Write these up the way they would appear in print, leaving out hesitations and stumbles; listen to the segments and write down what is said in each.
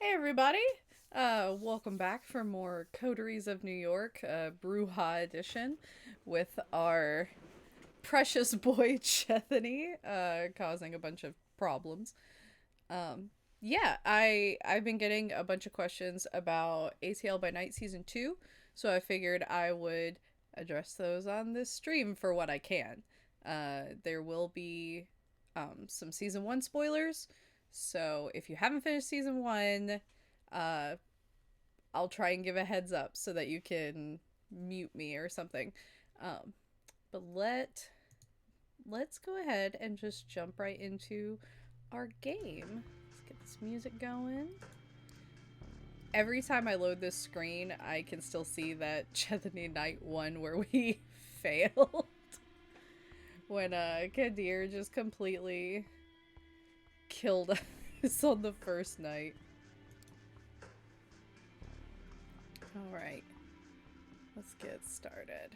Hey everybody! Welcome back for more Coteries of New York, Brujah edition, with our precious boy Chethany, causing a bunch of problems. I've been getting a bunch of questions about ATL by Night Season 2, so I figured I would address those on this stream for what I can. There will be some Season 1 spoilers, so if you haven't finished Season 1, uh, I'll try and give a heads up so that you can mute me or something. Um, but let's go ahead and just jump right into our game. Let's get this music going. Every time I load this screen, I can still see that Chethany Night 1 where we failed. When Kadir just completely killed us on the first night. Alright, let's get started.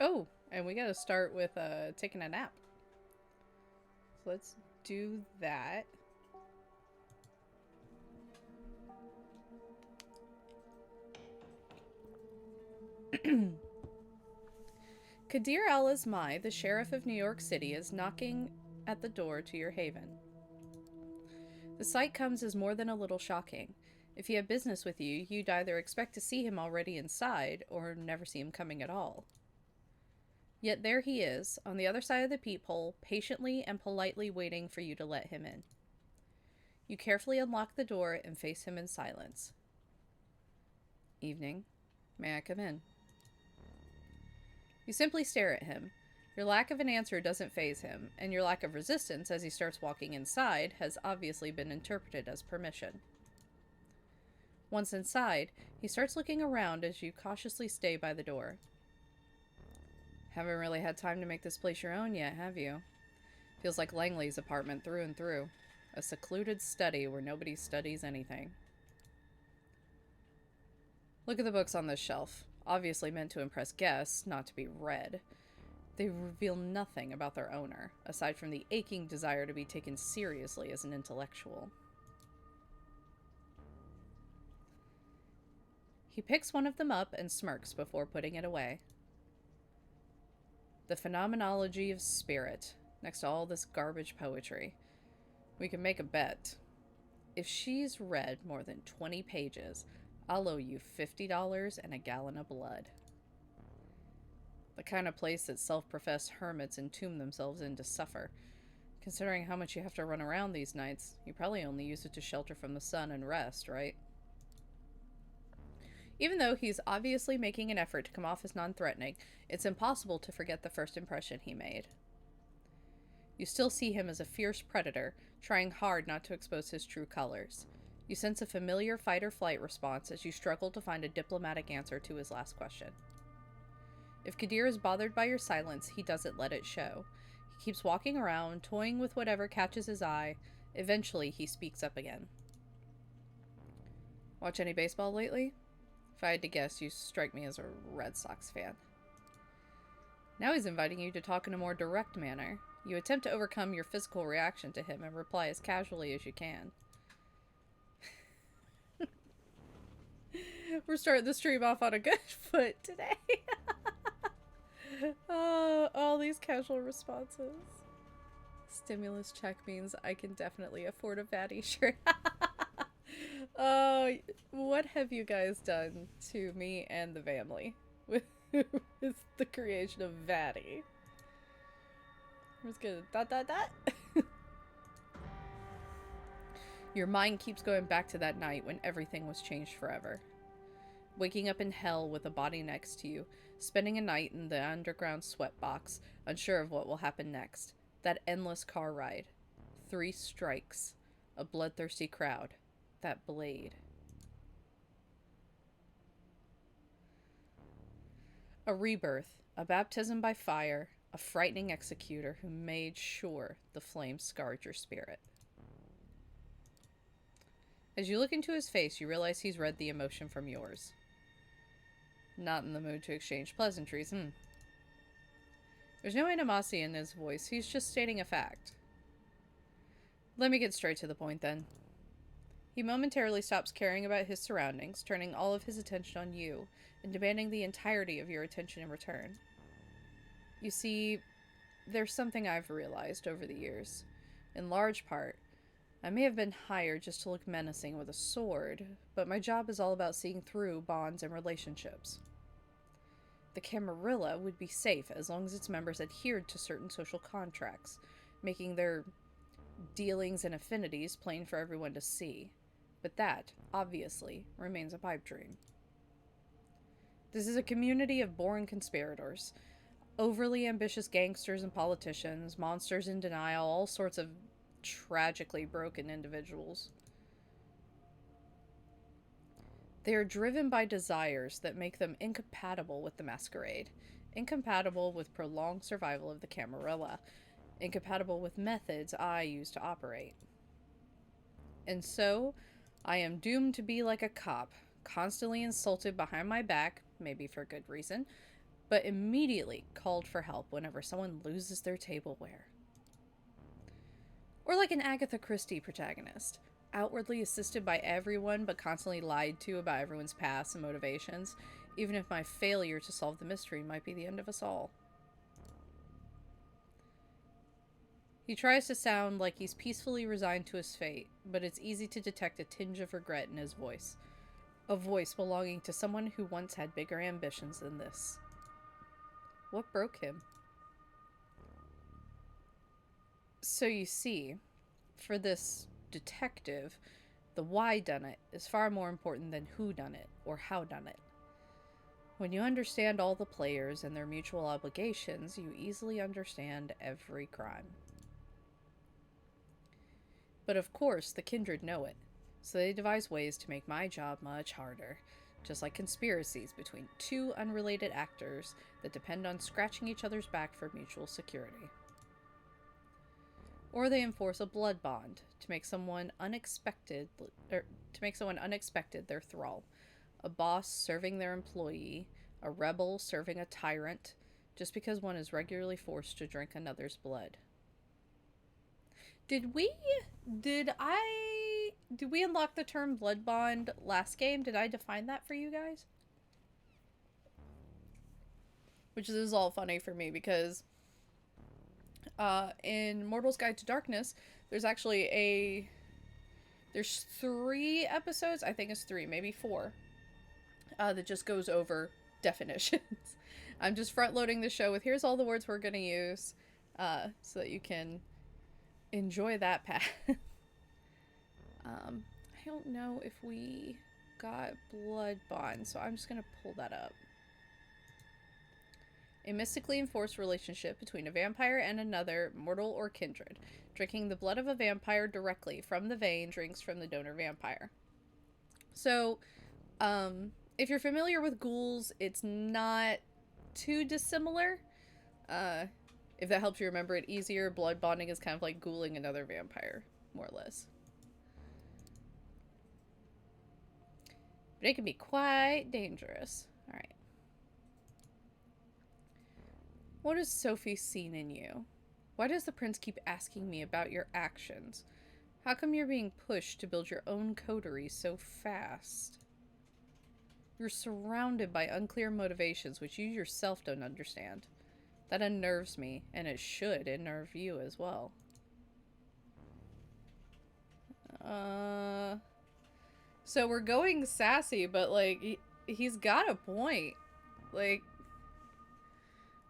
Oh, and we gotta start with taking a nap. So let's do that. Kadir al-Azmai, the sheriff of New York City, is knocking at the door to your haven. The sight comes as more than a little shocking. If he had business with you, you'd either expect to see him already inside, or never see him coming at all. Yet there he is, on the other side of the peephole, patiently and politely waiting for you to let him in. You carefully unlock the door and face him in silence. Evening. May I come in? You simply stare at him. Your lack of an answer doesn't faze him, and your lack of resistance as he starts walking inside has obviously been interpreted as permission. Once inside, he starts looking around as you cautiously stay by the door. Haven't really had time to make this place your own yet, have you? Feels like Langley's apartment through and through. A secluded study where nobody studies anything. Look at the books on this shelf. Obviously meant to impress guests, not to be read. They reveal nothing about their owner, aside from the aching desire to be taken seriously as an intellectual. He picks one of them up and smirks before putting it away. The Phenomenology of Spirit, next to all this garbage poetry. We can make a bet. If she's read more than 20 pages, I'll owe you $50 and a gallon of blood. The kind of place that self-professed hermits entomb themselves in to suffer. Considering how much you have to run around these nights, you probably only use it to shelter from the sun and rest, right? Even though he's obviously making an effort to come off as non-threatening, it's impossible to forget the first impression he made. You still see him as a fierce predator, trying hard not to expose his true colors. You sense a familiar fight-or-flight response as you struggle to find a diplomatic answer to his last question. If Kadir is bothered by your silence, he doesn't let it show. He keeps walking around, toying with whatever catches his eye. Eventually, he speaks up again. Watch any baseball lately? If I had to guess, you strike me as a Red Sox fan. Now he's inviting you to talk in a more direct manner. You attempt to overcome your physical reaction to him and reply as casually as you can. We're starting the stream off on a good foot today. All these casual responses. Stimulus check means I can definitely afford a Vatty shirt. What have you guys done to me and the family with the creation of Vatty? I'm just gonna dot. Your mind keeps going back to that night when everything was changed forever. Waking up in hell with a body next to you, spending a night in the underground sweatbox, unsure of what will happen next. That endless car ride. 3 strikes. A bloodthirsty crowd. That blade. A rebirth. A baptism by fire. A frightening executor who made sure the flame scarred your spirit. As you look into his face, you realize he's read the emotion from yours. Not in the mood to exchange pleasantries, There's no animosity in his voice, he's just stating a fact. Let me get straight to the point then. He momentarily stops caring about his surroundings, turning all of his attention on you, and demanding the entirety of your attention in return. You see, there's something I've realized over the years. In large part, I may have been hired just to look menacing with a sword, but my job is all about seeing through bonds and relationships. The Camarilla would be safe as long as its members adhered to certain social contracts, making their dealings and affinities plain for everyone to see. But that, obviously, remains a pipe dream. This is a community of boring conspirators, overly ambitious gangsters and politicians, monsters in denial, all sorts of tragically broken individuals. They are driven by desires that make them incompatible with the Masquerade, incompatible with prolonged survival of the Camarilla, incompatible with methods I use to operate. And so, I am doomed to be like a cop, constantly insulted behind my back, maybe for good reason, but immediately called for help whenever someone loses their tableware. Or like an Agatha Christie protagonist, outwardly assisted by everyone but constantly lied to about everyone's past and motivations, even if my failure to solve the mystery might be the end of us all. He tries to sound like he's peacefully resigned to his fate, but it's easy to detect a tinge of regret in his voice. A voice belonging to someone who once had bigger ambitions than this. What broke him? So you see, for this detective, the why done it is far more important than who done it or how done it. When you understand all the players and their mutual obligations, you easily understand every crime. But of course, the kindred know it, so they devise ways to make my job much harder, just like conspiracies between two unrelated actors that depend on scratching each other's back for mutual security. Or they enforce a blood bond to make someone unexpected their thrall, a boss serving their employee, a rebel serving a tyrant, just because one is regularly forced to drink another's blood. Did we unlock the term blood bond last game? Did I define that for you guys? Which is all funny for me because in Mortal's Guide to Darkness, there's actually there's 3 episodes, I think it's 3, maybe 4, that just goes over definitions. I'm just front loading the show with here's all the words we're gonna use, so that you can enjoy that path. I don't know if we got blood bond, so I'm just gonna pull that up. A mystically enforced relationship between a vampire and another mortal or kindred. Drinking the blood of a vampire directly from the vein drinks from the donor vampire. So, if you're familiar with ghouls, it's not too dissimilar. If that helps you remember it easier, blood bonding is kind of like ghouling another vampire, more or less. But it can be quite dangerous. Alright. What has Sophie seen in you? Why does the prince keep asking me about your actions? How come you're being pushed to build your own coteries so fast? You're surrounded by unclear motivations which you yourself don't understand. That unnerves me, and it should unnerve you as well. So we're going sassy, but like, he's got a point. Like,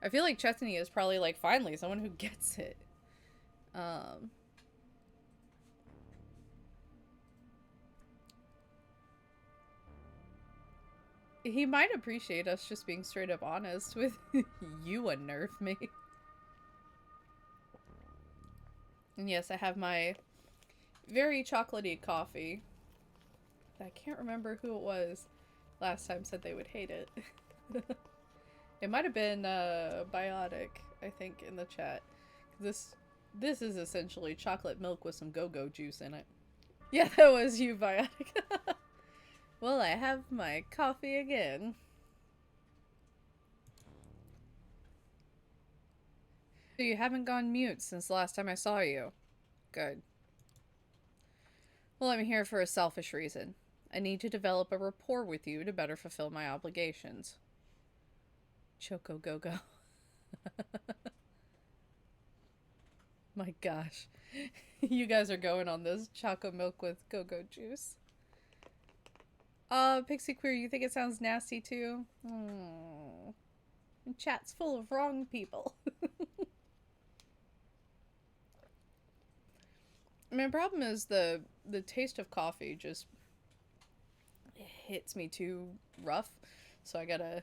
I feel like Chesney is probably like, finally, someone who gets it. He might appreciate us just being straight up honest with you unnerve me. And yes, I have my very chocolatey coffee. I can't remember who it was last time said they would hate it. It might have been Biotic, I think, in the chat. This is essentially chocolate milk with some go-go juice in it. Yeah, that was you, Biotic. Well, I have my coffee again. So you haven't gone mute since the last time I saw you. Good. Well, I'm here for a selfish reason. I need to develop a rapport with you to better fulfill my obligations. Choco Go Go. My gosh. You guys are going on this choco milk with go go juice. Pixie Queer, you think it sounds nasty too? Hmm. Chat's full of wrong people. My problem is the taste of coffee just hits me too rough, so I gotta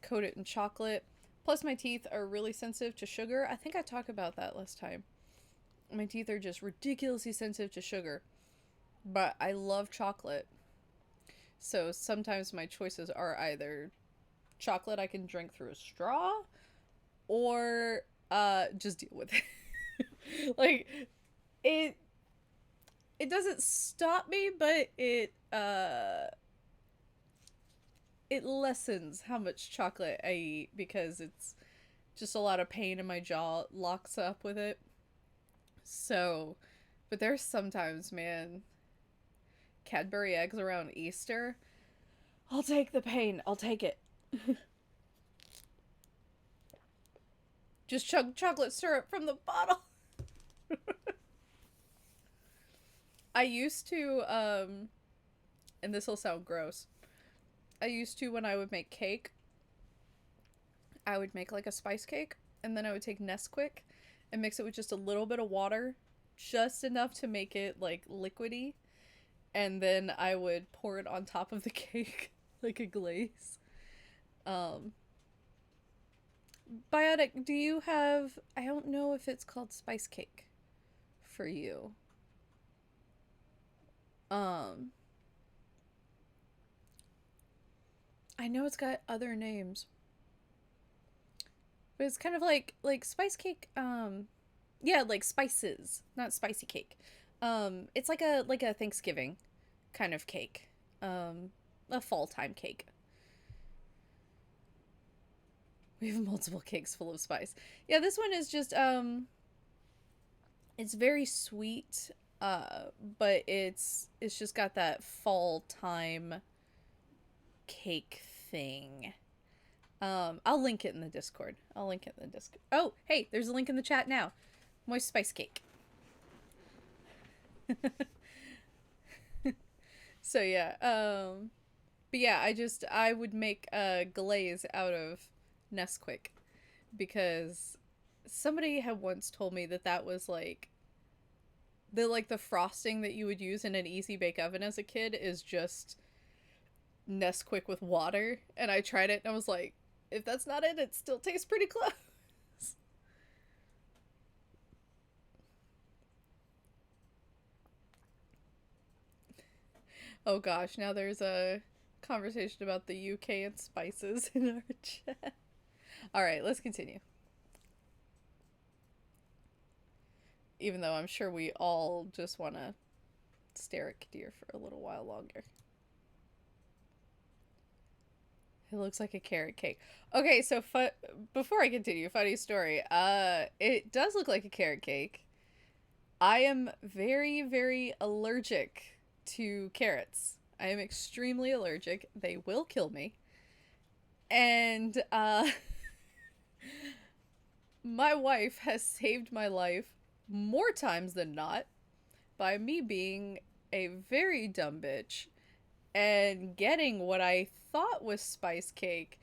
coat it in chocolate. Plus, my teeth are really sensitive to sugar. I think I talked about that last time. My teeth are just ridiculously sensitive to sugar, but I love chocolate. So sometimes my choices are either chocolate I can drink through a straw or just deal with it. Like it it doesn't stop me, but it lessens how much chocolate I eat because it's just a lot of pain in my jaw locks up with it. So, but there's sometimes, man, Cadbury eggs around Easter. I'll take the pain. I'll take it. Just chug chocolate syrup from the bottle. I used to, and this will sound gross. I used to, when I would make cake, I would make like a spice cake, and then I would take Nesquik and mix it with just a little bit of water, just enough to make it like liquidy, and then I would pour it on top of the cake like a glaze. Um, Biotic, do you have? I don't know if it's called spice cake for you. Um, I know it's got other names, but it's kind of like spice cake. Yeah, like spices, not spicy cake. It's like a Thanksgiving kind of cake. A fall time cake. We have multiple cakes full of spice. Yeah, this one is just it's very sweet, but it's just got that fall time cake thing. I'll link it in the Discord. I'll link it in the Discord. Oh, hey, there's a link in the chat now. Moist spice cake. So yeah, but yeah, I would make a glaze out of Nesquik because somebody had once told me that that was like the frosting that you would use in an easy bake oven as a kid is just Nesquik with water, and I tried it and I was like, if that's not it, it still tastes pretty close. Oh gosh, now there's a conversation about the UK and spices in our chat. All right, let's continue. Even though I'm sure we all just want to stare at Kadir for a little while longer. It looks like a carrot cake. Okay, so before I continue, funny story. It does look like a carrot cake. I am very, very allergic to carrots. I am extremely allergic. They will kill me. And my wife has saved my life more times than not by me being a very dumb bitch and getting what I thought was spice cake,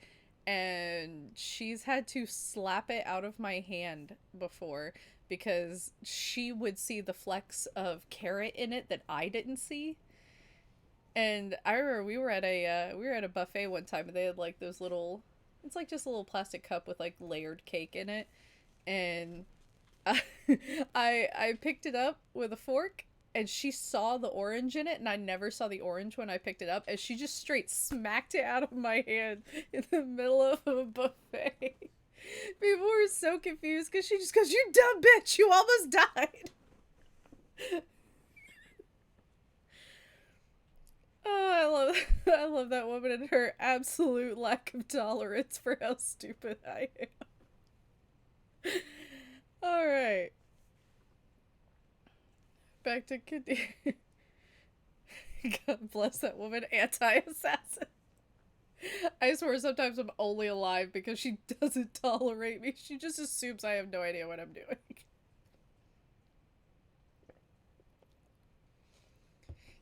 and she's had to slap it out of my hand before because she would see the flecks of carrot in it that I didn't see. And I remember we were at a buffet one time and they had like those little, it's like just a little plastic cup with like layered cake in it, and I I picked it up with a fork and she saw the orange in it and I never saw the orange when I picked it up, and she just straight smacked it out of my hand in the middle of a buffet. People were so confused because she just goes, "You dumb bitch, you almost died." Oh, I love that woman and her absolute lack of tolerance for how stupid I am. All right, back to Kadir. God bless that woman, anti-assassin. I swear sometimes I'm only alive because she doesn't tolerate me. She just assumes I have no idea what I'm doing.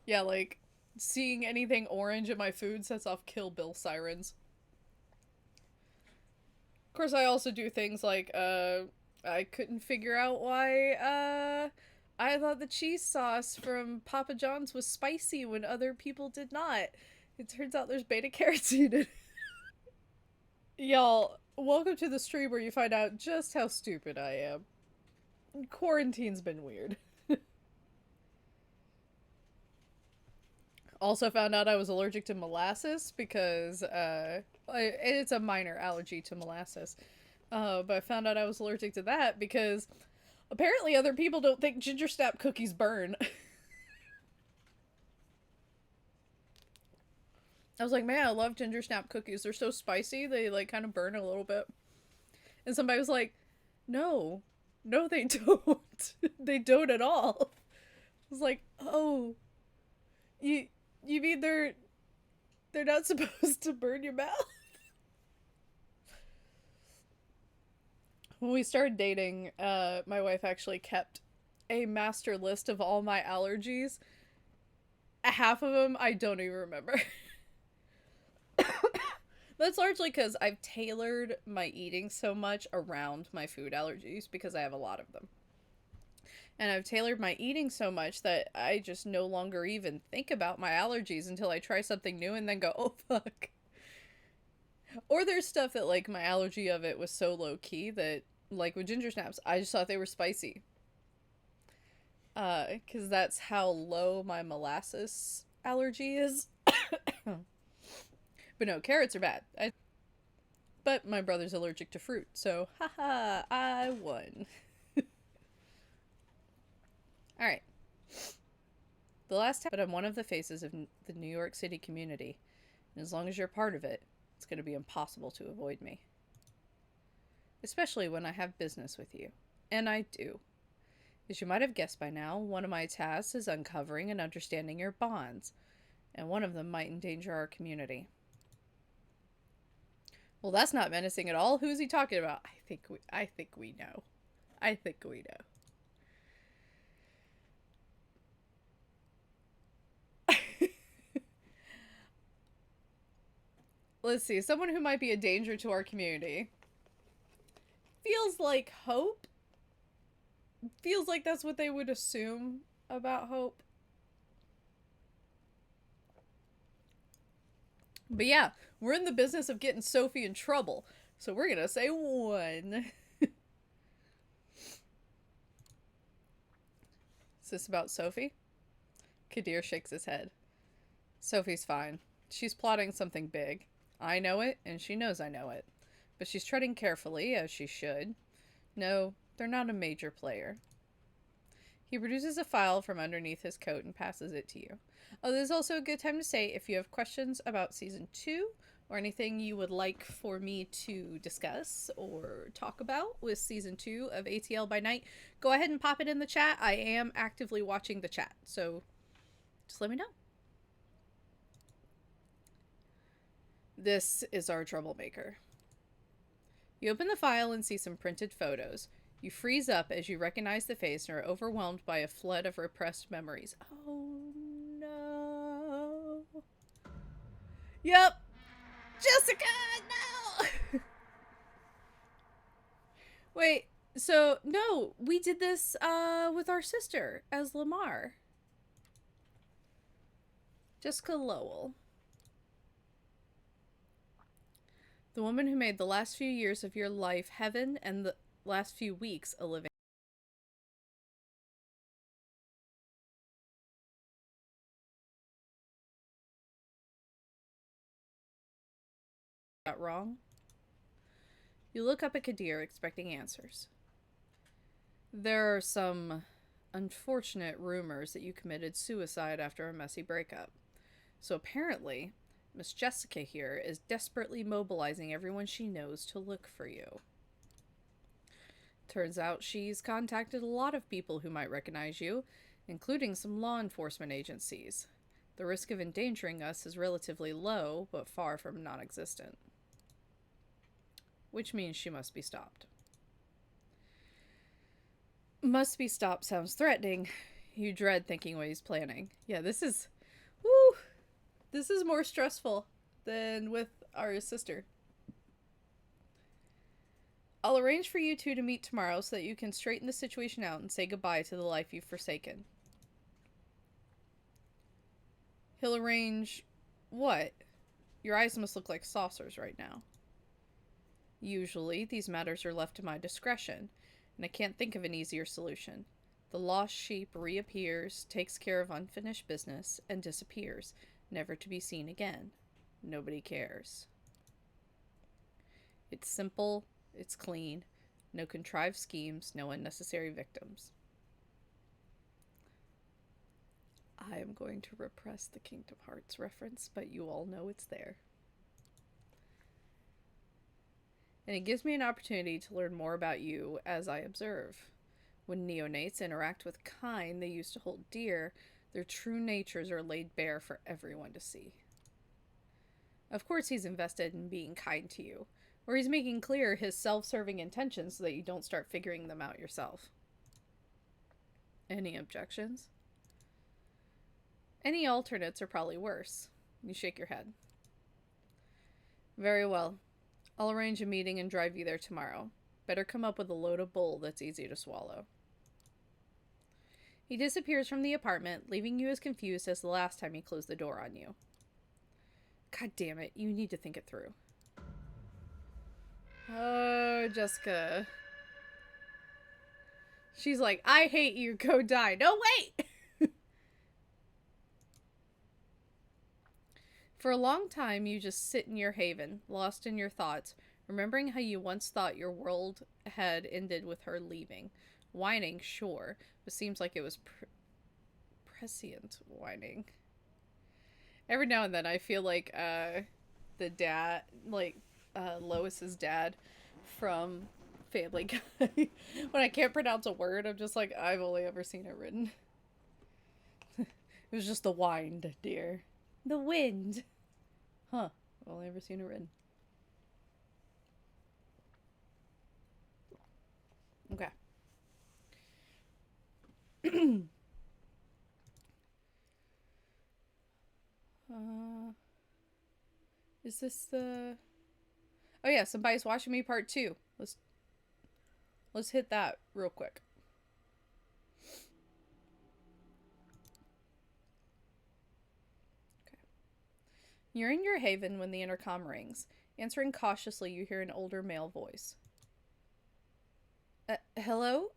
Yeah, like seeing anything orange in my food sets off Kill Bill sirens. Of course, I also do things like, I couldn't figure out why, I thought the cheese sauce from Papa John's was spicy when other people did not. It turns out there's beta carotene in it. Y'all, welcome to the stream where you find out just how stupid I am. Quarantine's been weird. Also found out I was allergic to molasses because it's a minor allergy to molasses. But I found out I was allergic to that because apparently other people don't think ginger snap cookies burn. I was like, man, I love ginger snap cookies. They're so spicy. They like kind of burn a little bit. And somebody was like, no, no, they don't. They don't at all. I was like, oh, you you mean they're not supposed to burn your mouth? When we started dating, my wife actually kept a master list of all my allergies. Half of them I don't even remember. That's largely because I've tailored my eating so much around my food allergies because I have a lot of them. And I've tailored my eating so much that I just no longer even think about my allergies until I try something new and then go, oh fuck. Or there's stuff that, like, my allergy of it was so low key that, like with ginger snaps, I just thought they were spicy. Because that's how low my molasses allergy is. But no, carrots are bad. But my brother's allergic to fruit, so haha, I won. Alright. The last time, but I'm one of the faces of the New York City community. And as long as you're part of it, it's going to be impossible to avoid me. Especially when I have business with you. And I do. As you might have guessed by now, one of my tasks is uncovering and understanding your bonds. And one of them might endanger our community. Well, that's not menacing at all. Who's he talking about? I think we know. I think we know. Let's see. Someone who might be a danger to our community. Feels like Hope. Feels like that's what they would assume about Hope. But yeah, we're in the business of getting Sophie in trouble. So we're gonna say 1. Is this about Sophie? Kadir shakes his head. Sophie's fine. She's plotting something big. I know it, and she knows I know it. But she's treading carefully, as she should. No, they're not a major player. He produces a file from underneath his coat and passes it to you. Oh, this is also a good time to say if you have questions about season 2 or anything you would like for me to discuss or talk about with season 2 of ATL by Night, go ahead and pop it in the chat. I am actively watching the chat, so just let me know. This is our troublemaker. You open the file and see some printed photos. You freeze up as you recognize the face and are overwhelmed by a flood of repressed memories. Oh no. Yep. Jessica, no. Wait, so no, we did this with our sister as Lamar. Jessica Lowell. The woman who made the last few years of your life heaven and the last few weeks a living. Got wrong? You look up at Kadir expecting answers. There are some unfortunate rumors that you committed suicide after a messy breakup. So apparently, Miss Jessica here is desperately mobilizing everyone she knows to look for you. Turns out she's contacted a lot of people who might recognize you, including some law enforcement agencies. The risk of endangering us is relatively low, but far from non existent. Which means she must be stopped. Must be stopped sounds threatening. You dread thinking what he's planning. Yeah, this is. Woo! This is more stressful than with our sister. I'll arrange for you two to meet tomorrow so that you can straighten the situation out and say goodbye to the life you've forsaken. He'll arrange what? Your eyes must look like saucers right now. Usually, these matters are left to my discretion, and I can't think of an easier solution. The lost sheep reappears, takes care of unfinished business, and disappears, never to be seen again. Nobody cares. It's simple, it's clean, no contrived schemes, no unnecessary victims. I am going to repress the Kingdom Hearts reference, but you all know it's there. And it gives me an opportunity to learn more about you as I observe. When neonates interact with kind they used to hold dear, their true natures are laid bare for everyone to see. Of course, he's invested in being kind to you, or he's making clear his self-serving intentions so that you don't start figuring them out yourself. Any objections? Any alternates are probably worse. You shake your head. Very well. I'll arrange a meeting and drive you there tomorrow. Better come up with a load of bull that's easy to swallow. He disappears from the apartment, leaving you as confused as the last time he closed the door on you. God damn it, you need to think it through. Oh, Jessica. She's like, I hate you, go die. No, wait! For a long time, you just sit in your haven, lost in your thoughts, remembering how you once thought your world had ended with her leaving. Whining, sure, but seems like it was prescient whining. Every now and then I feel like the dad, like Lois's dad from Family Guy. When I can't pronounce a word, I'm just like, I've only ever seen it written. It was just the wind, dear. The wind. Huh. I've only ever seen it written. Okay. Is this the... Oh yeah, Somebody's Watching Me Part 2. Let's hit that real quick. Okay. You're in your haven when the intercom rings. Answering cautiously, you hear an older male voice. Hello?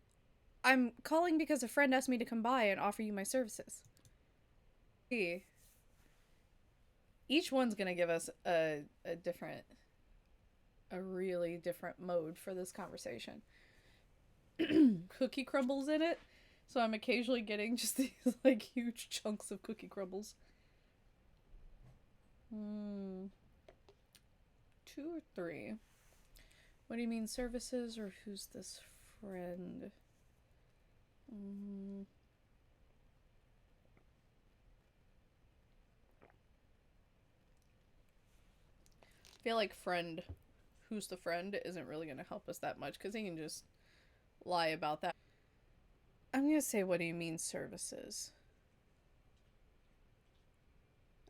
I'm calling because a friend asked me to come by and offer you my services. Each one's gonna give us a really different mode for this conversation. Cookie crumbles in it, so I'm occasionally getting just these like huge chunks of cookie crumbles. 2 or 3. What do you mean, services, or who's this friend? I feel like friend, who's the friend, isn't really going to help us that much because he can just lie about that. I'm going to say, what do you mean, services?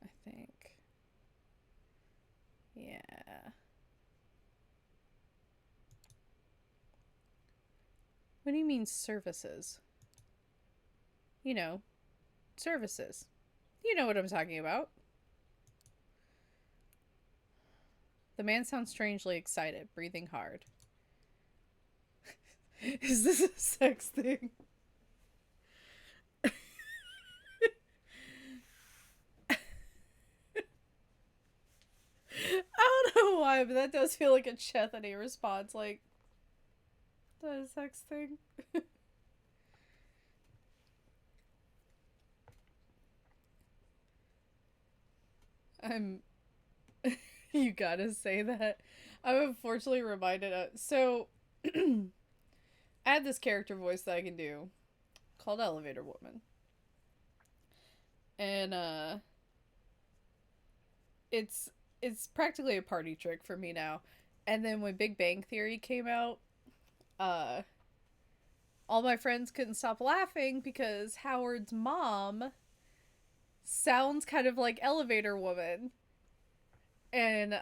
I think. Yeah. What do you mean, services? You know, services. You know what I'm talking about. The man sounds strangely excited, breathing hard. Is this a sex thing? I don't know why, but that does feel like a Chethany response. Like, is that a sex thing? I'm... You gotta say that. I'm unfortunately reminded of... So, I had this character voice that I can do called Elevator Woman. And, it's it's practically a party trick for me now. And then when Big Bang Theory came out, uh all my friends couldn't stop laughing because Howard's mom sounds kind of like Elevator Woman. And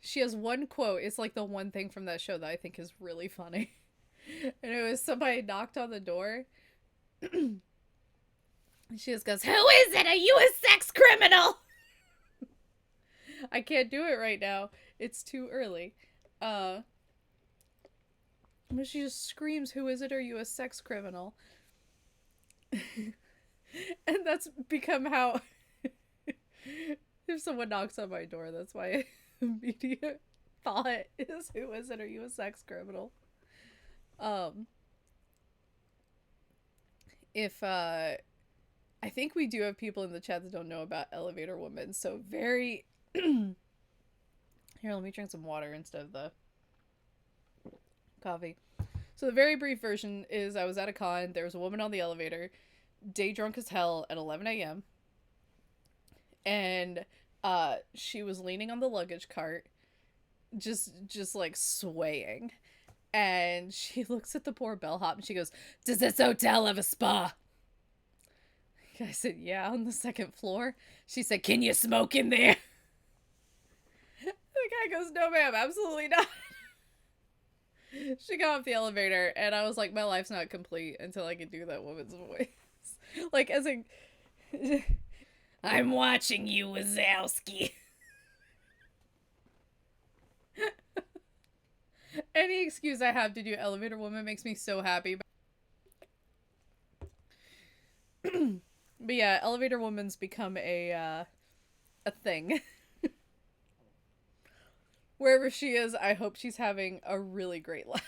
she has one quote. It's like the one thing from that show that I think is really funny. And it was somebody knocked on the door. And she just goes, "Who is it? Are you a sex criminal?" I can't do it right now. It's too early. Uh but she just screams, "Who is it? Are you a sex criminal?" And that's become how if someone knocks on my door, that's my immediate thought is, "Who is it? Are you a sex criminal?" Um if I think we do have people in the chat that don't know about Elevator Woman, so very here, let me drink some water instead of the coffee. So the very brief version is I was at a con, there was a woman on the elevator, day drunk as hell at 11 a.m. And she was leaning on the luggage cart, just like swaying. And she looks at the poor bellhop and she goes, "Does this hotel have a spa?" I said, "Yeah, on the second floor." She said, "Can you smoke in there?" The guy goes, "No, ma'am, absolutely not." She got off the elevator, and I was like, my life's not complete until I can do that woman's voice. Like, as a. "I'm watching you, Wazowski." Any excuse I have to do Elevator Woman makes me so happy. But yeah, Elevator Woman's become a thing. Wherever she is, I hope she's having a really great life.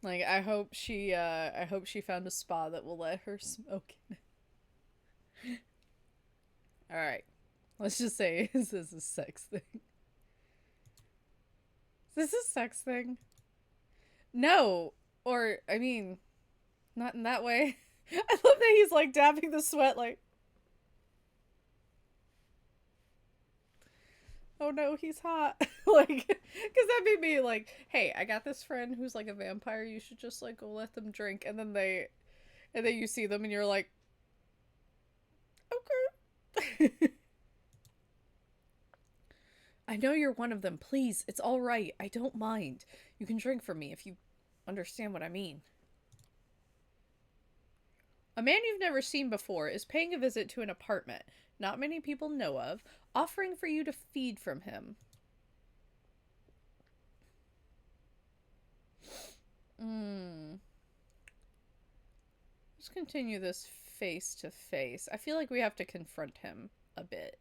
Like, I hope she found a spa that will let her smoke in it. Alright. Let's just say, is this a sex thing? Is this a sex thing? No. Or, I mean, not in that way. I love that he's like dabbing the sweat like, "Oh no, he's hot." Like, because that'd be me like, "Hey, I got this friend who's like a vampire, you should just like go let them drink." And then you see them and you're like, "Okay." "I know you're one of them. Please, it's all right. I don't mind. You can drink for me if you understand what I mean." A man you've never seen before is paying a visit to an apartment not many people know of, offering for you to feed from him. Let's continue this face to face. I feel like we have to confront him a bit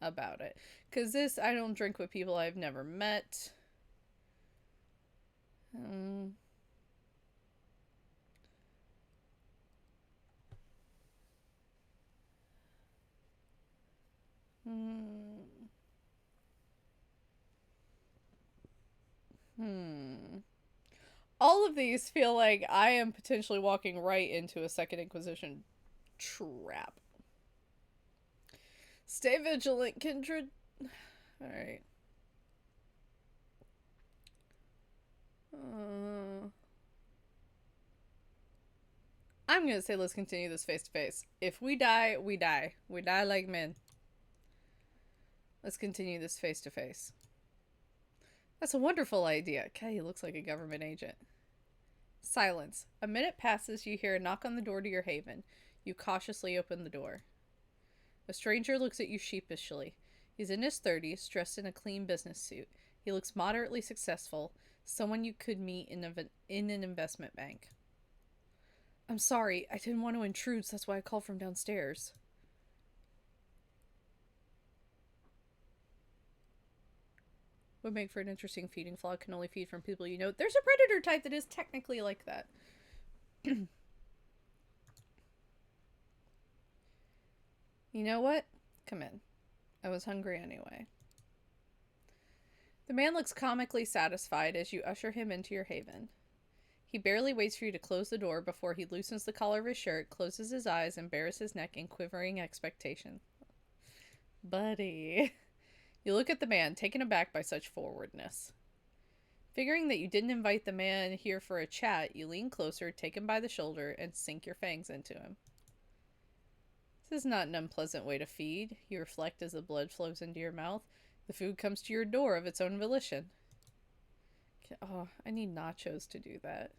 about it. Because this, I don't drink with people I've never met. Hmm. All of these feel like I am potentially walking right into a Second Inquisition trap. Stay vigilant, kindred. Alright. I'm gonna say let's continue this face to face. If we die, we die. We die like men. Let's continue this face to face. That's a wonderful idea. God, he looks like a government agent. Silence. A minute passes, you hear a knock on the door to your haven. You cautiously open the door. A stranger looks at you sheepishly. He's in his 30s, dressed in a clean business suit. He looks moderately successful, someone you could meet in an investment bank. "I'm sorry, I didn't want to intrude, so that's why I called from downstairs." Would make for an interesting feeding flock, can only feed from people you know. There's a predator type that is technically like that. You know what? Come in. I was hungry anyway. The man looks comically satisfied as you usher him into your haven. He barely waits for you to close the door before he loosens the collar of his shirt, closes his eyes, and bares his neck in quivering expectation. Buddy. You look at the man, taken aback by such forwardness. Figuring that you didn't invite the man here for a chat, you lean closer, take him by the shoulder, and sink your fangs into him. This is not an unpleasant way to feed, you reflect as the blood flows into your mouth. The food comes to your door of its own volition. Oh, I need nachos to do that.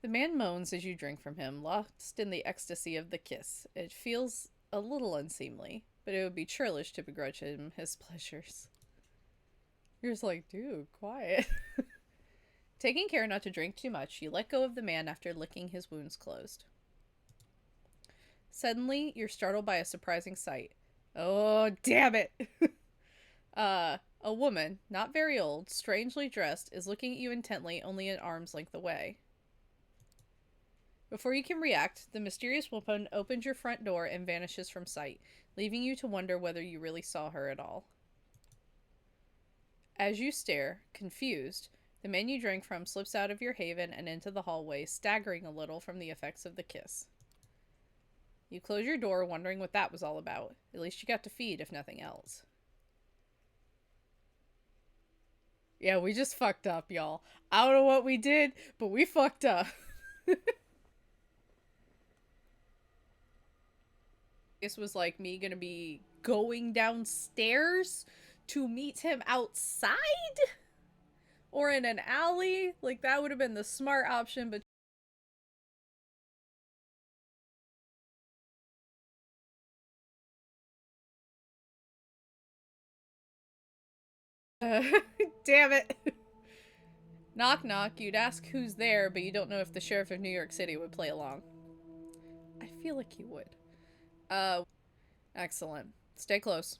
The man moans as you drink from him, lost in the ecstasy of the kiss. It feels a little unseemly, but it would be churlish to begrudge him his pleasures. You're just like, dude, quiet. Taking care not to drink too much, you let go of the man after licking his wounds closed. Suddenly, you're startled by a surprising sight. Oh, damn it! A woman, not very old, strangely dressed, is looking at you intently, only an arm's length away. Before you can react, the mysterious woman opens your front door and vanishes from sight, leaving you to wonder whether you really saw her at all. As you stare, confused, the man you drank from slips out of your haven and into the hallway, staggering a little from the effects of the kiss. You close your door, wondering what that was all about. At least you got to feed, if nothing else. Yeah, we just fucked up, y'all. I don't know what we did, but we fucked up. This was like me gonna be going downstairs to meet him outside? Or in an alley? Like, that would have been the smart option, but damn it. Knock knock, you'd ask who's there, but you don't know if the sheriff of New York City would play along. I feel like he would. Excellent. Stay close.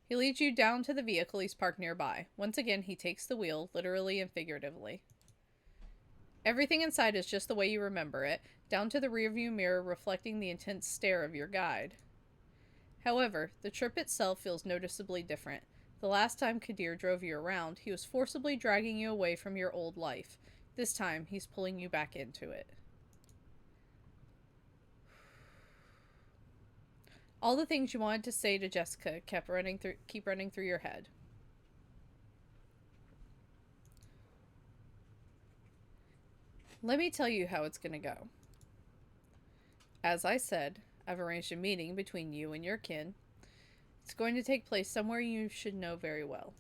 He leads you down to the vehicle he's parked nearby. Once again, he takes the wheel, literally and figuratively. Everything inside is just the way you remember it, down to the rearview mirror reflecting the intense stare of your guide. However, the trip itself feels noticeably different. The last time Kadir drove you around, he was forcibly dragging you away from your old life. This time, he's pulling you back into it. All the things you wanted to say to Jessica keep running through your head. Let me tell you how it's gonna go. As I said, I've arranged a meeting between you and your kin. It's going to take place somewhere you should know very well.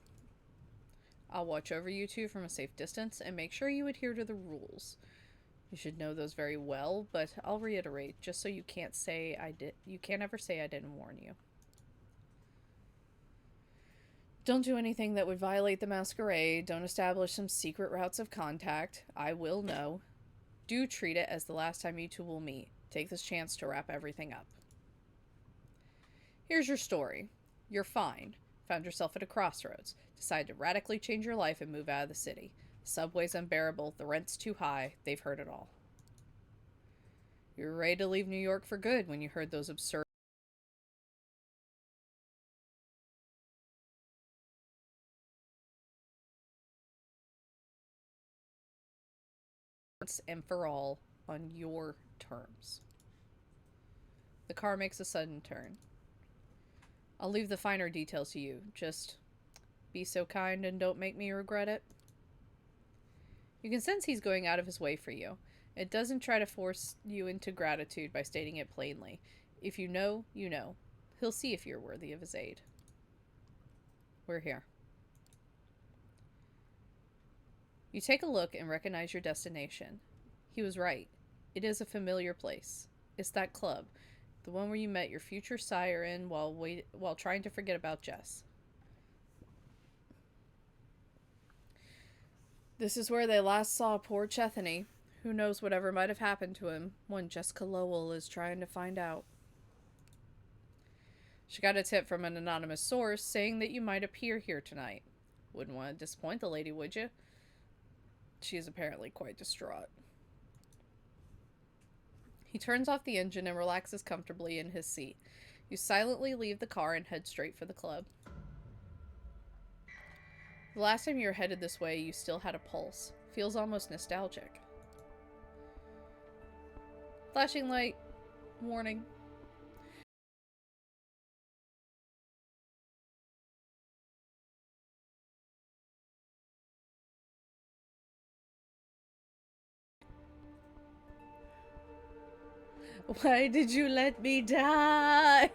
I'll watch over you two from a safe distance and make sure you adhere to the rules. You should know those very well, but I'll reiterate just so you can't ever say I didn't warn you. Don't do anything that would violate the Masquerade. Don't establish some secret routes of contact. I will know. Do treat it as the last time you two will meet. Take this chance to wrap everything up. Here's your story. You're fine. Found yourself at a crossroads. Decide to radically change your life and move out of the city. The subway's unbearable. The rent's too high. They've heard it all. You were ready to leave New York for good when you heard those absurd once and for all on your terms. The car makes a sudden turn. I'll leave the finer details to you. Just be so kind and don't make me regret it. You can sense he's going out of his way for you. It doesn't try to force you into gratitude by stating it plainly. If you know, you know. He'll see if you're worthy of his aid. We're here. You take a look and recognize your destination. He was right. It is a familiar place. It's that club, the one where you met your future sire in while trying to forget about Jess. This is where they last saw poor Chethany. Who knows whatever might have happened to him? One Jessica Lowell is trying to find out. She got a tip from an anonymous source saying that you might appear here tonight. Wouldn't want to disappoint the lady, would you? She is apparently quite distraught. He turns off the engine and relaxes comfortably in his seat. You silently leave the car and head straight for the club. The last time you were headed this way, you still had a pulse. Feels almost nostalgic. Flashing light. Warning. Why did you let me die?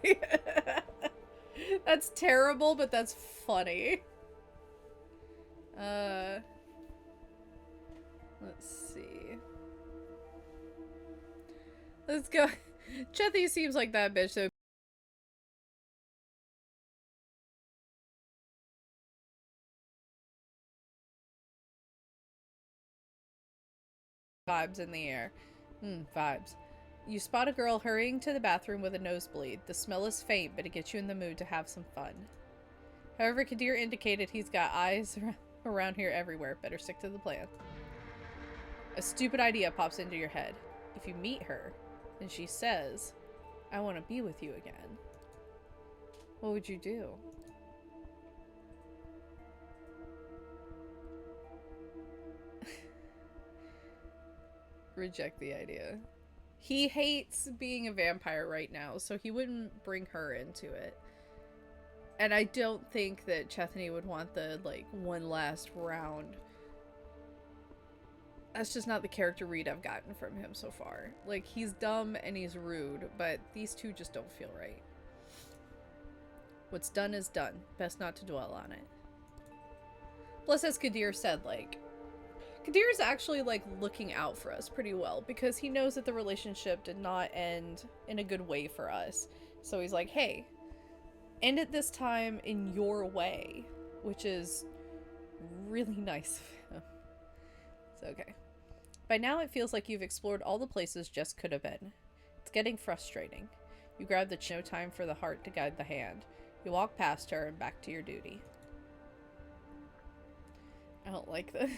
That's terrible, but that's funny. Let's see. Let's go. Chethy seems like that bitch, though. Vibes in the air. Vibes. You spot a girl hurrying to the bathroom with a nosebleed. The smell is faint, but it gets you in the mood to have some fun. However, Kadir indicated he's got eyes around here everywhere. Better stick to the plan. A stupid idea pops into your head. If you meet her, and she says, I want to be with you again, what would you do? Reject the idea. He hates being a vampire right now, so he wouldn't bring her into it. And I don't think that Chethany would want the, like, one last round. That's just not the character read I've gotten from him so far. Like, he's dumb and he's rude, but these two just don't feel right. What's done is done. Best not to dwell on it. Plus, as Kadir said, like, Kadir is actually, like, looking out for us pretty well because he knows that the relationship did not end in a good way for us. So he's like, hey, end it this time in your way, which is really nice of him. It's okay. By now it feels like you've explored all the places Jess could have been. It's getting frustrating. You grab the no time for the heart to guide the hand. You walk past her and back to your duty. I don't like this.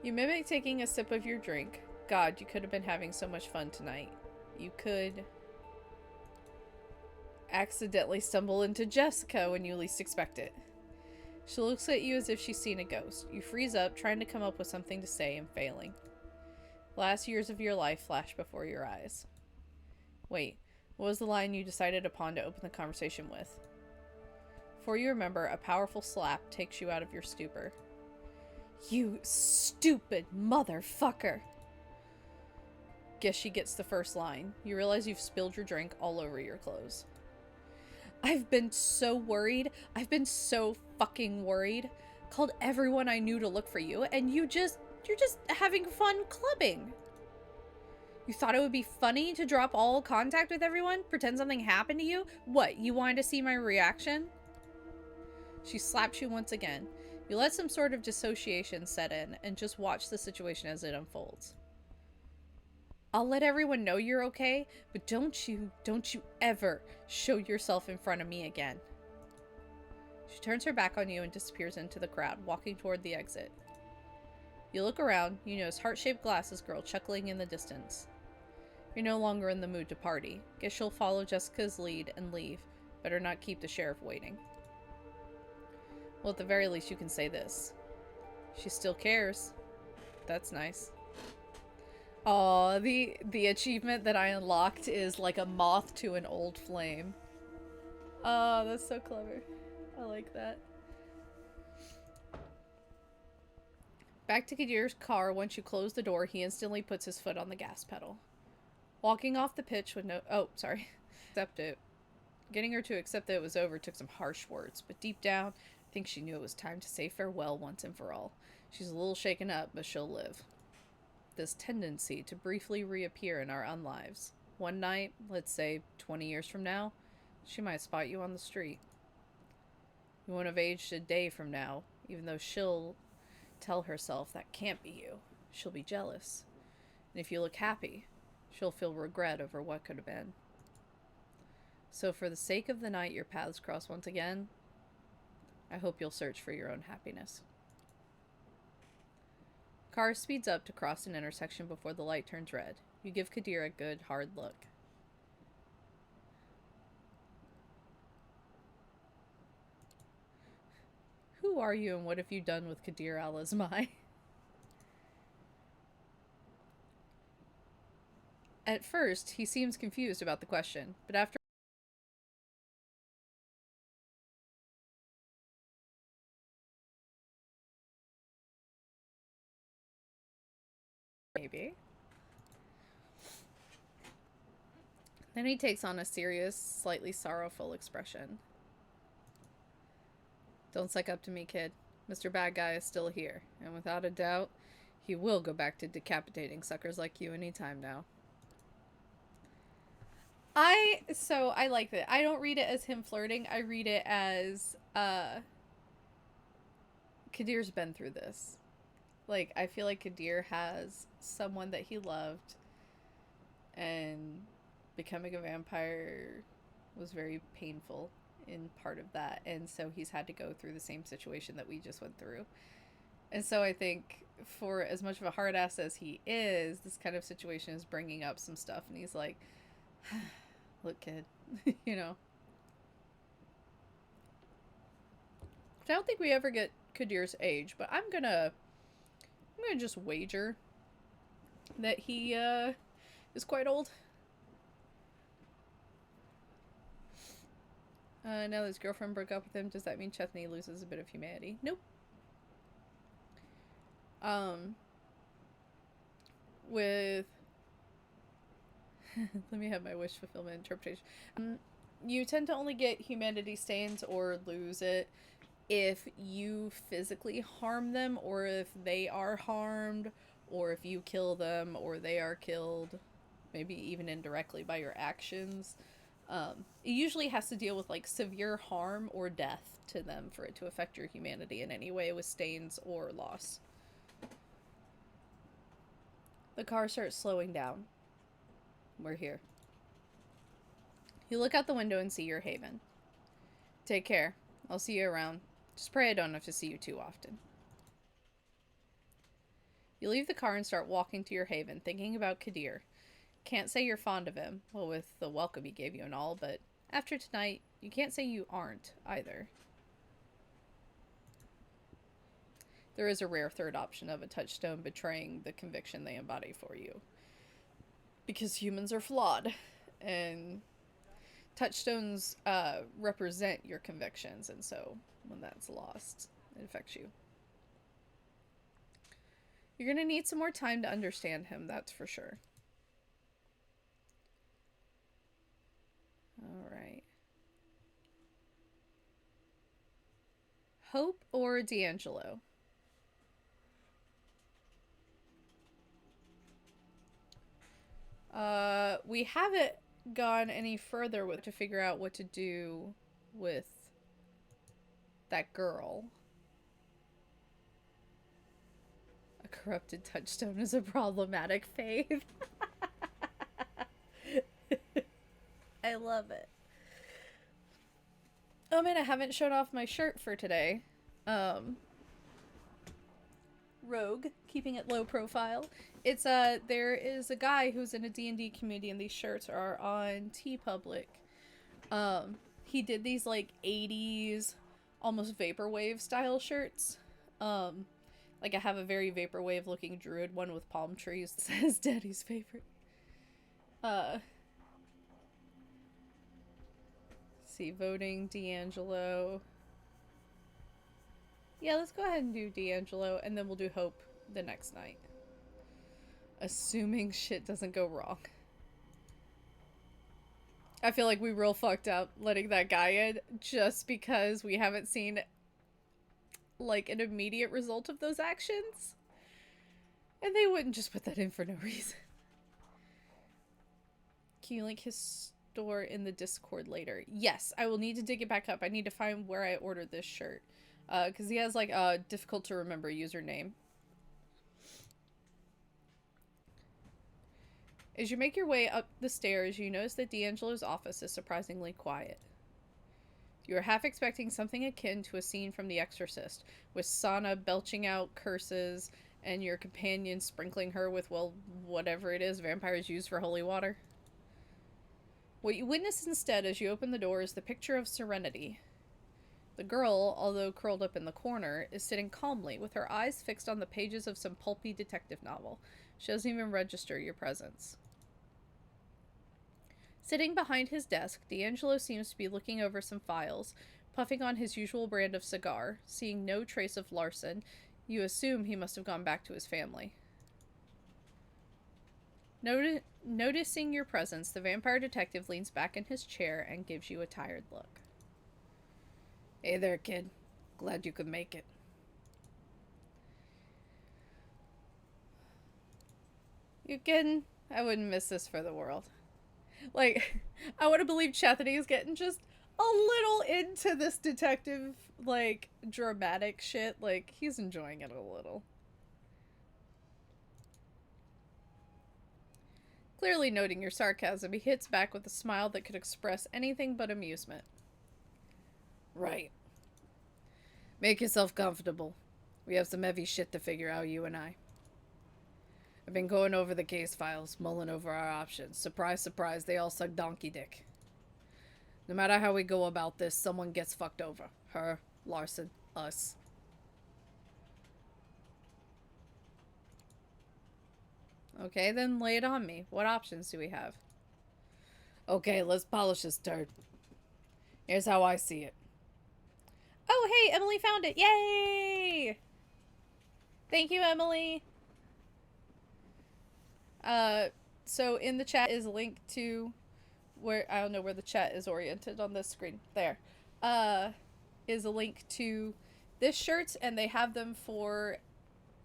You mimic taking a sip of your drink. God, you could have been having so much fun tonight. You could accidentally stumble into Jessica when you least expect it. She looks at you as if she's seen a ghost. You freeze up, trying to come up with something to say and failing. The last years of your life flash before your eyes. Wait, what was the line you decided upon to open the conversation with? Before you remember, a powerful slap takes you out of your stupor. You stupid motherfucker! Guess she gets the first line. You realize you've spilled your drink all over your clothes. I've been so worried. I've been so fucking worried. Called everyone I knew to look for you, and you're just having fun clubbing. You thought it would be funny to drop all contact with everyone? Pretend something happened to you? What, you wanted to see my reaction? She slaps you once again. You let some sort of dissociation set in and just watch the situation as it unfolds. I'll let everyone know you're okay, but don't you ever show yourself in front of me again. She turns her back on you and disappears into the crowd, walking toward the exit. You look around, you notice heart-shaped glasses girl chuckling in the distance. You're no longer in the mood to party. Guess you'll follow Jessica's lead and leave. Better not keep the sheriff waiting. Well, at the very least, you can say this. She still cares. That's nice. Aw, the achievement that I unlocked is like a moth to an old flame. Oh, that's so clever. I like that. Back to Kadir's car. Once you close the door, he instantly puts his foot on the gas pedal. Walking off the pitch with no... Oh, sorry. Accept it. Getting her to accept that it was over took some harsh words, but deep down, I think she knew it was time to say farewell once and for all. She's a little shaken up, but she'll live. This tendency to briefly reappear in our unlives. One night, let's say 20 years from now, she might spot you on the street. You won't have aged a day from now, even though she'll tell herself that can't be you. She'll be jealous. And if you look happy, she'll feel regret over what could have been. So for the sake of the night your paths cross once again, I hope you'll search for your own happiness. Car speeds up to cross an intersection before the light turns red. You give Kadir a good, hard look. Who are you and what have you done with Kadir al-Azmai? At first, he seems confused about the question, but after maybe, then he takes on a serious, slightly sorrowful expression. Don't suck up to me, kid. Mr. Bad Guy is still here, and without a doubt, he will go back to decapitating suckers like you anytime now. I like that. I don't read it as him flirting. I read it as Kadir's been through this. Like, I feel like Kadir has someone that he loved, and becoming a vampire was very painful in part of that, and so he's had to go through the same situation that we just went through. And so I think for as much of a hard ass as he is, this kind of situation is bringing up some stuff, and he's like, look, kid, you know. I don't think we ever get Kadir's age, but I'm gonna just wager that he is quite old. Now that his girlfriend broke up with him, does that mean Chethney loses a bit of humanity? Nope. With let me have my wish fulfillment interpretation. You tend to only get humanity stains or lose it if you physically harm them, or if they are harmed, or if you kill them, or they are killed, maybe even indirectly by your actions. It usually has to deal with like severe harm or death to them for it to affect your humanity in any way with stains or loss. The car starts slowing down. We're here. You look out the window and see your haven. Take care. I'll see you around. Just pray I don't have to see you too often. You leave the car and start walking to your haven, thinking about Kadir. Can't say you're fond of him, well, with the welcome he gave you and all, but after tonight, you can't say you aren't, either. There is a rare third option of a touchstone betraying the conviction they embody for you. Because humans are flawed, and touchstones represent your convictions, and so when that's lost, it affects you. You're going to need some more time to understand him, that's for sure. Alright. Hope or D'Angelo? We haven't gone any further with to figure out what to do with that girl. A corrupted touchstone is a problematic faith. I love it. Oh man, I haven't shown off my shirt for today. Rogue, keeping it low profile. It's there is a guy who's in a D&D community, and these shirts are on TeePublic. He did these like 80s almost vaporwave style shirts. Like I have a very vaporwave looking druid one with palm trees that says Daddy's favorite. See, voting D'Angelo. Yeah, let's go ahead and do D'Angelo, and then we'll do Hope the next night. Assuming shit doesn't go wrong. I feel like we real fucked up letting that guy in just because we haven't seen like an immediate result of those actions. And they wouldn't just put that in for no reason. Can you link his store in the Discord later? Yes, I will need to dig it back up. I need to find where I ordered this shirt. Because he has like a difficult to remember username. As you make your way up the stairs, you notice that D'Angelo's office is surprisingly quiet. You are half expecting something akin to a scene from The Exorcist, with Sana belching out curses and your companion sprinkling her with, well, whatever it is vampires use for holy water. What you witness instead as you open the door is the picture of Serenity. The girl, although curled up in the corner, is sitting calmly, with her eyes fixed on the pages of some pulpy detective novel. She doesn't even register your presence. Sitting behind his desk, D'Angelo seems to be looking over some files, puffing on his usual brand of cigar. Seeing no trace of Larson, you assume he must have gone back to his family. Noticing your presence, the vampire detective leans back in his chair and gives you a tired look. Hey there, kid. Glad you could make it. You kidding? I wouldn't miss this for the world. Like, I would have believed Chethany is getting just a little into this detective, like, dramatic shit. Like, he's enjoying it a little. Clearly noting your sarcasm, he hits back with a smile that could express anything but amusement. Right. Make yourself comfortable. We have some heavy shit to figure out, you and I. I've been going over the case files, mulling over our options. Surprise, surprise, they all suck donkey dick. No matter how we go about this, someone gets fucked over. Her, Larson, us. Okay, then lay it on me. What options do we have? Okay, let's polish this turd. Here's how I see it. Oh, hey, Emily found it. Yay! Thank you, Emily. So in the chat is a link to where, I don't know where the chat is oriented on this screen. There. Is a link to this shirt, and they have them for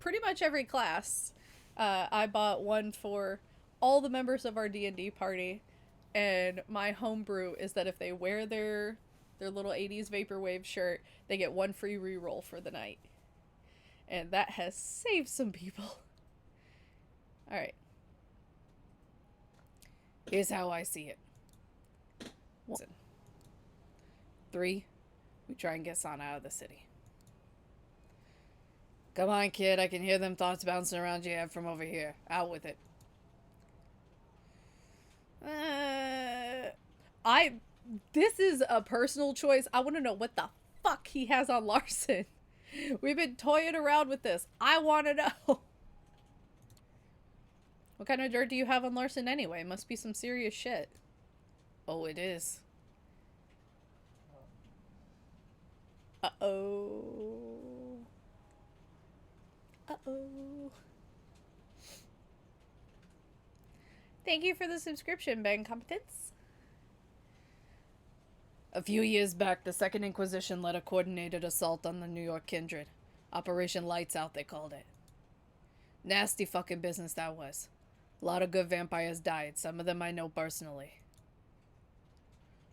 pretty much every class. I bought one for all the members of our D&D party, and my homebrew is that if they wear their little 80s Vaporwave shirt, they get one free reroll for the night. And that has saved some people. Alright. Here's how I see it. 1. 3. We try and get Sana out of the city. Come on, kid. I can hear them thoughts bouncing around your head from over here. Out with it. This is a personal choice. I want to know what the fuck he has on Larson. We've been toying around with this. I want to know. What kind of dirt do you have on Larson anyway? It must be some serious shit. Oh, it is. Uh-oh. Uh-oh. Thank you for the subscription, Ben Competence. A few years back, the Second Inquisition led a coordinated assault on the New York Kindred. Operation Lights Out, they called it. Nasty fucking business that was. A lot of good vampires died, some of them I know personally.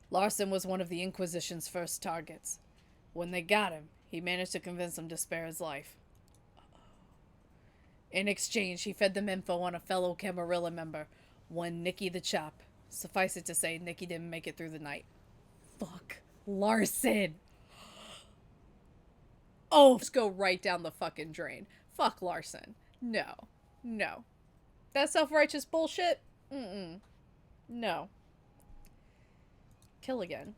Larson was one of the Inquisition's first targets. When they got him, he managed to convince them to spare his life. In exchange, he fed them info on a fellow Camarilla member, one Nicky the Chop. Suffice it to say, Nicky didn't make it through the night. Fuck. Larson! Oh, just go right down the fucking drain. Fuck Larson. No. No. That self-righteous bullshit? Mm-mm. No. Kill again.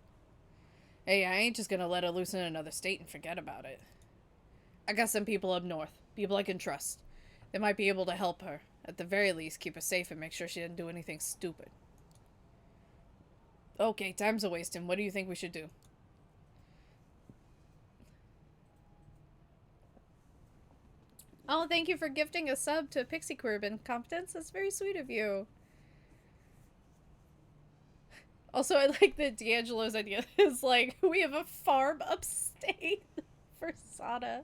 Hey, I ain't just gonna let her loose in another state and forget about it. I got some people up north. People I can trust. They might be able to help her. At the very least, keep her safe and make sure she didn't do anything stupid. Okay, time's a-wasting. What do you think we should do? Oh, thank you for gifting a sub to Pixie Quirban Competence. That's very sweet of you. Also, I like that D'Angelo's idea is like, we have a farm upstate for Sana.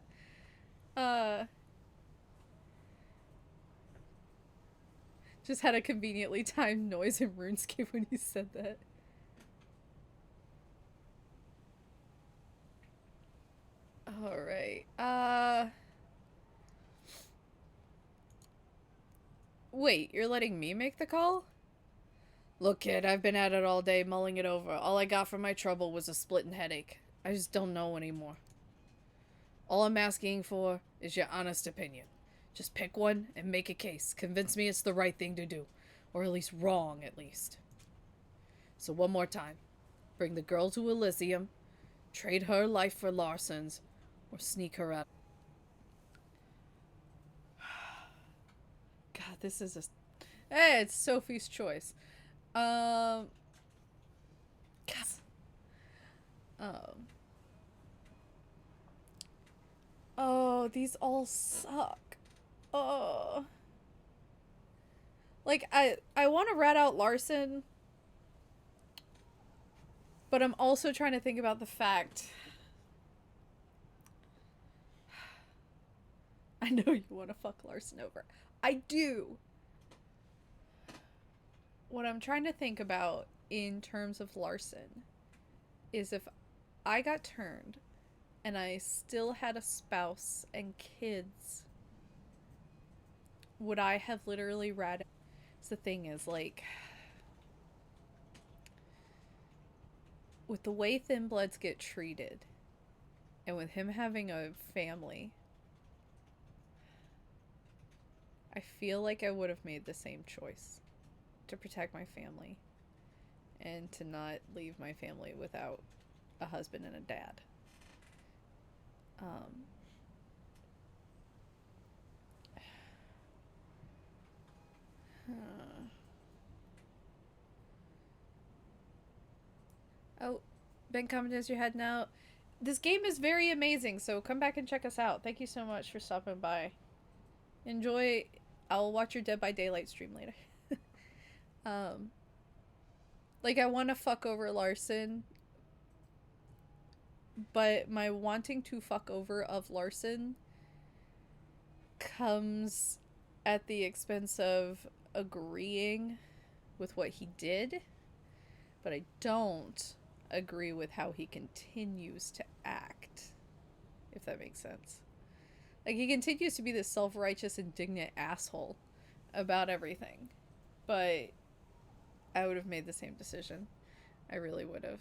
Just had a conveniently timed noise in RuneScape when he said that. Alright, wait, you're letting me make the call? Look, kid, I've been at it all day, mulling it over. All I got from my trouble was a splitting headache. I just don't know anymore. All I'm asking for is your honest opinion. Just pick one and make a case. Convince me it's the right thing to do. Or at least wrong, at least. So one more time. Bring the girl to Elysium, trade her life for Larson's, or sneak her out. God, this is a... Hey, it's Sophie's choice. Um, oh, these all suck. Oh. Like, I want to rat out Larson, but I'm also trying to think about the fact. I know you want to fuck Larson over. I do. What I'm trying to think about in terms of Larson is if I got turned and I still had a spouse and kids, would I have literally ratted? So the thing is, like, with the way Thin Bloods get treated, and with him having a family, I feel like I would have made the same choice to protect my family and to not leave my family without a husband and a dad. Um, Oh, Ben commented as you're heading out. This game is very amazing, so come back and check us out. Thank you so much for stopping by. Enjoy. I'll watch your Dead by Daylight stream later. um, like, I want to fuck over Larson, but my wanting to fuck over of Larson comes at the expense of agreeing with what he did, but I don't agree with how he continues to act, if that makes sense. Like, he continues to be this self-righteous, indignant asshole about everything, but I would have made the same decision. I really would have.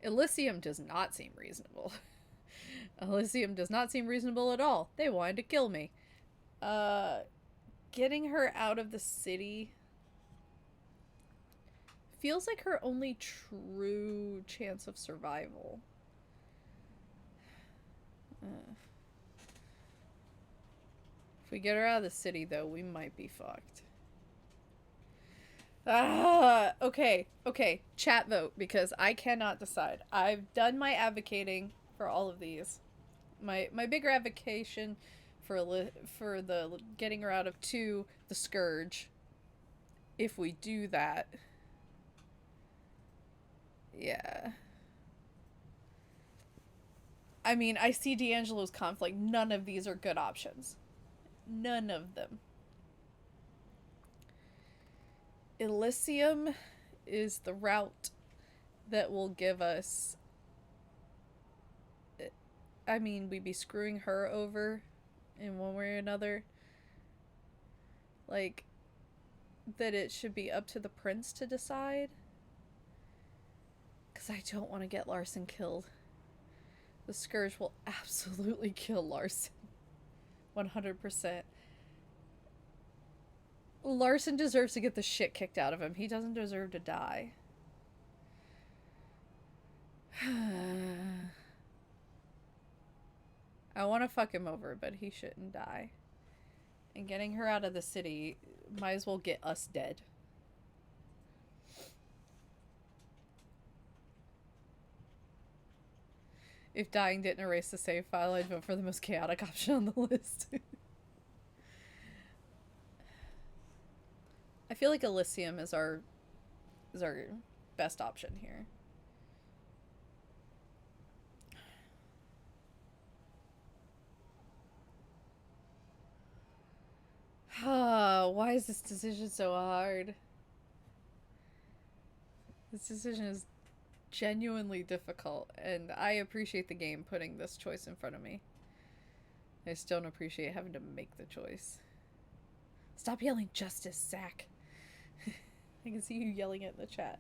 Elysium does not seem reasonable. Elysium does not seem reasonable at all. They wanted to kill me. Getting her out of the city feels like her only true chance of survival. If we get her out of the city, though, we might be fucked. Okay. Chat vote, because I cannot decide. I've done my advocating for all of these. My bigger advocation for the getting her out of 2, the Scourge. If we do that, yeah. I mean, I see D'Angelo's conflict. None of these are good options. None of them. Elysium is the route that will give us... I mean, we'd be screwing her over in one way or another. Like, that it should be up to the prince to decide. Because I don't want to get Larson killed. The Scourge will absolutely kill Larson. 100%. Larson deserves to get the shit kicked out of him. He doesn't deserve to die. I want to fuck him over, but he shouldn't die. And getting her out of the city might as well get us dead. If dying didn't erase the save file, I'd vote for the most chaotic option on the list. I feel like Elysium is our best option here. Why is this decision so hard? This decision is genuinely difficult, and I appreciate the game putting this choice in front of me. I just don't appreciate having to make the choice. Stop yelling justice, Zach. I can see you yelling it in the chat.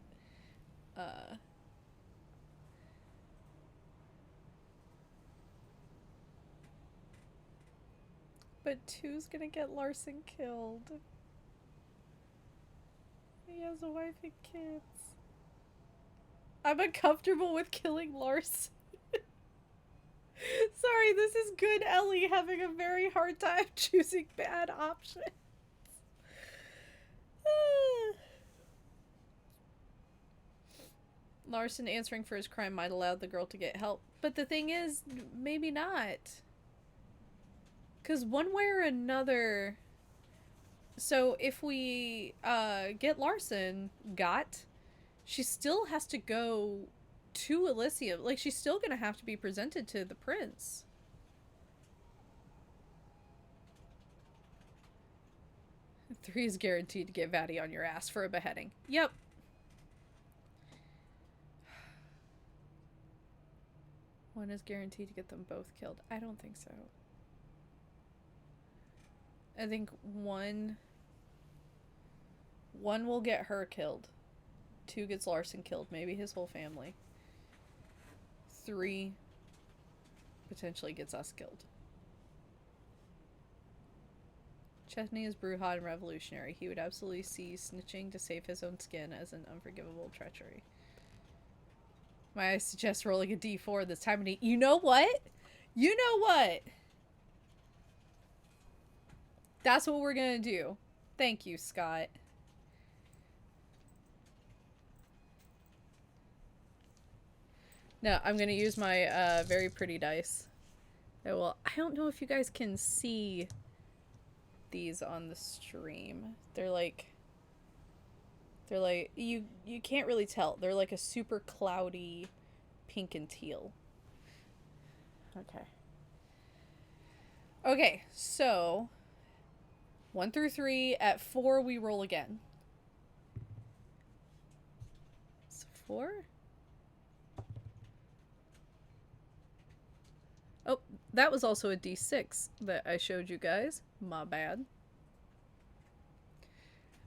But 2's gonna get Larson killed. He has a wife and kids. I'm uncomfortable with killing Larson. Sorry, this is good Ellie having a very hard time choosing bad options. Larson answering for his crime might allow the girl to get help. But the thing is, maybe not. Because one way or another... So if we get Larson she still has to go to Elysium. Like, she's still going to have to be presented to the prince. Three is guaranteed to get Vatty on your ass for a beheading. Yep. One is guaranteed to get them both killed. I don't think so. I think one will get her killed. 2 gets Larson killed. Maybe his whole family. 3 potentially gets us killed. Chesney is Brujah and revolutionary. He would absolutely see snitching to save his own skin as an unforgivable treachery. Might I suggest rolling a d4 this time? You know what? You know what? That's what we're gonna do. Thank you, Scott. No, I'm gonna use my very pretty dice. I don't know if you guys can see these on the stream. They're like you can't really tell. They're like a super cloudy pink and teal. Okay. Okay, so 1 through 3. At 4 we roll again. So 4? Oh, that was also a d6 that I showed you guys. My bad.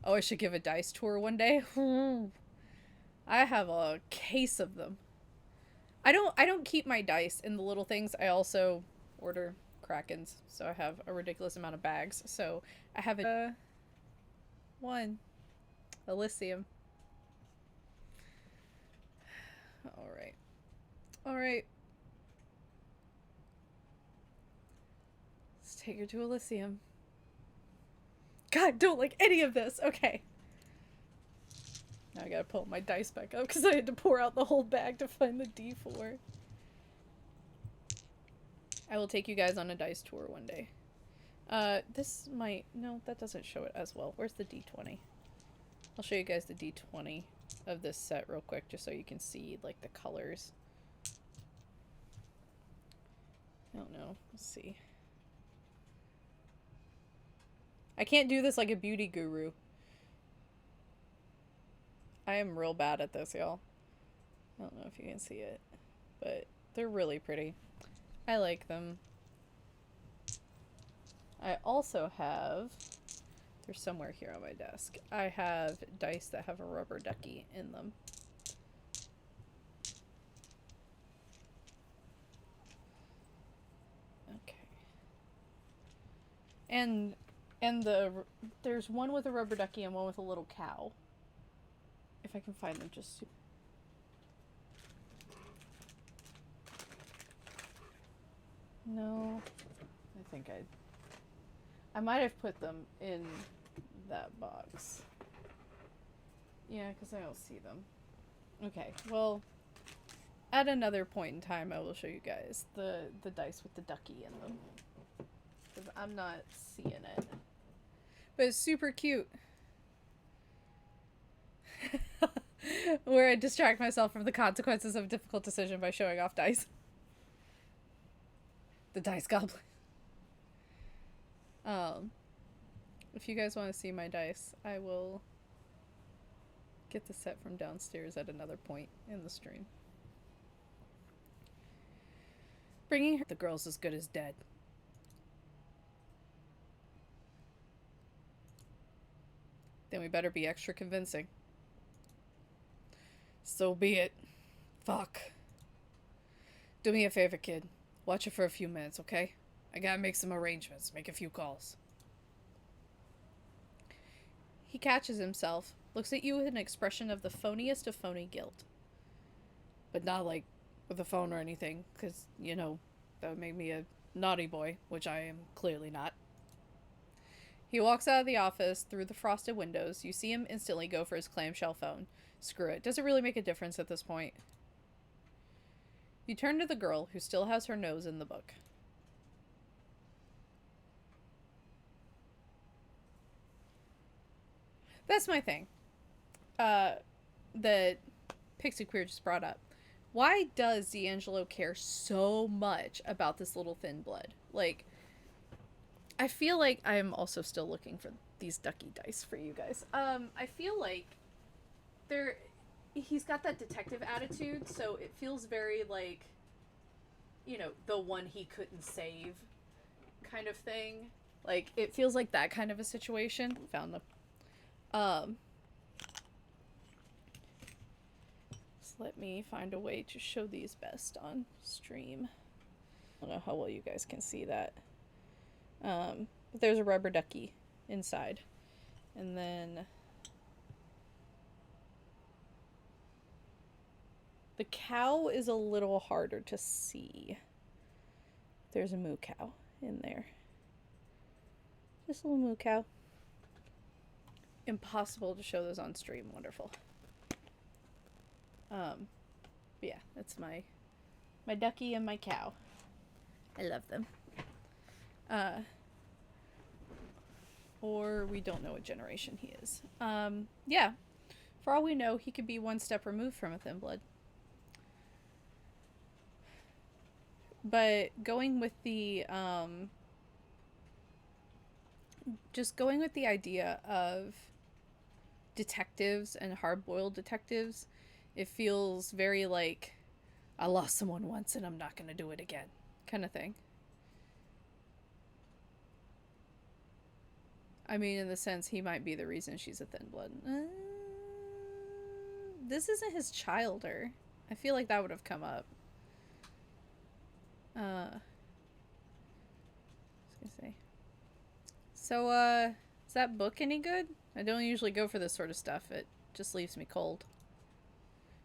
Oh, I should give a dice tour one day. I have a case of them. I don't keep my dice in the little things. I also order Krakens, so I have a ridiculous amount of bags. So I have a 1 Elysium. All right. Let's take her to Elysium. God, don't like any of this. Okay. Now I gotta pull my dice back up because I had to pour out the whole bag to find the d4. I will take you guys on a dice tour one day. This might... No, that doesn't show it as well. Where's the d20? I'll show you guys the d20 of this set real quick just so you can see, like, the colors. I don't know. Let's see. I can't do this like a beauty guru. I am real bad at this, y'all. I don't know if you can see it, but they're really pretty. I like them. I also have... They're somewhere here on my desk. I have dice that have a rubber ducky in them. Okay. And there's one with a rubber ducky and one with a little cow. If I can find them, just... No. I think I might have put them in that box. Yeah, because I don't see them. Okay, well, at another point in time, I will show you guys the dice with the ducky in them. Because I'm not seeing it. But it's super cute. Where I distract myself from the consequences of a difficult decision by showing off dice. The dice goblin. If you guys want to see my dice, I will get the set from downstairs at another point in the stream. Bringing her... The girl's as good as dead. Then we better be extra convincing. So be it. Fuck. Do me a favor, kid. Watch it for a few minutes, okay? I gotta make some arrangements, make a few calls. He catches himself, looks at you with an expression of the phoniest of phony guilt. But not like with a phone or anything, because, you know, that would make me a naughty boy, which I am clearly not. He walks out of the office through the frosted windows. You see him instantly go for his clamshell phone. Screw it. Does it really make a difference at this point? You turn to the girl, who still has her nose in the book. That's my thing. That Pixie Queer just brought up. Why does D'Angelo care so much about this little thin blood? Like, I feel like I'm also still looking for these ducky dice for you guys. I feel like he's got that detective attitude, so it feels very like, you know, the one he couldn't save kind of thing. Like, it feels like that kind of a situation. Found them. So let me find a way to show these best on stream. I don't know how well you guys can see that. But there's a rubber ducky inside. And then the cow is a little harder to see. There's a moo cow in there. Just a little moo cow. Impossible to show those on stream. Wonderful. Yeah, that's my ducky and my cow. I love them. Or we don't know what generation he is. Yeah. For all we know, he could be one step removed from a thin blood. But going with the just going with the idea of detectives and hard-boiled detectives, it feels very like, I lost someone once and I'm not gonna do it again kind of thing. I mean, in the sense, he might be the reason she's a thin blood. This isn't his childer. I feel like that would have come up. I was gonna say. So, is that book any good? I don't usually go for this sort of stuff. It just leaves me cold.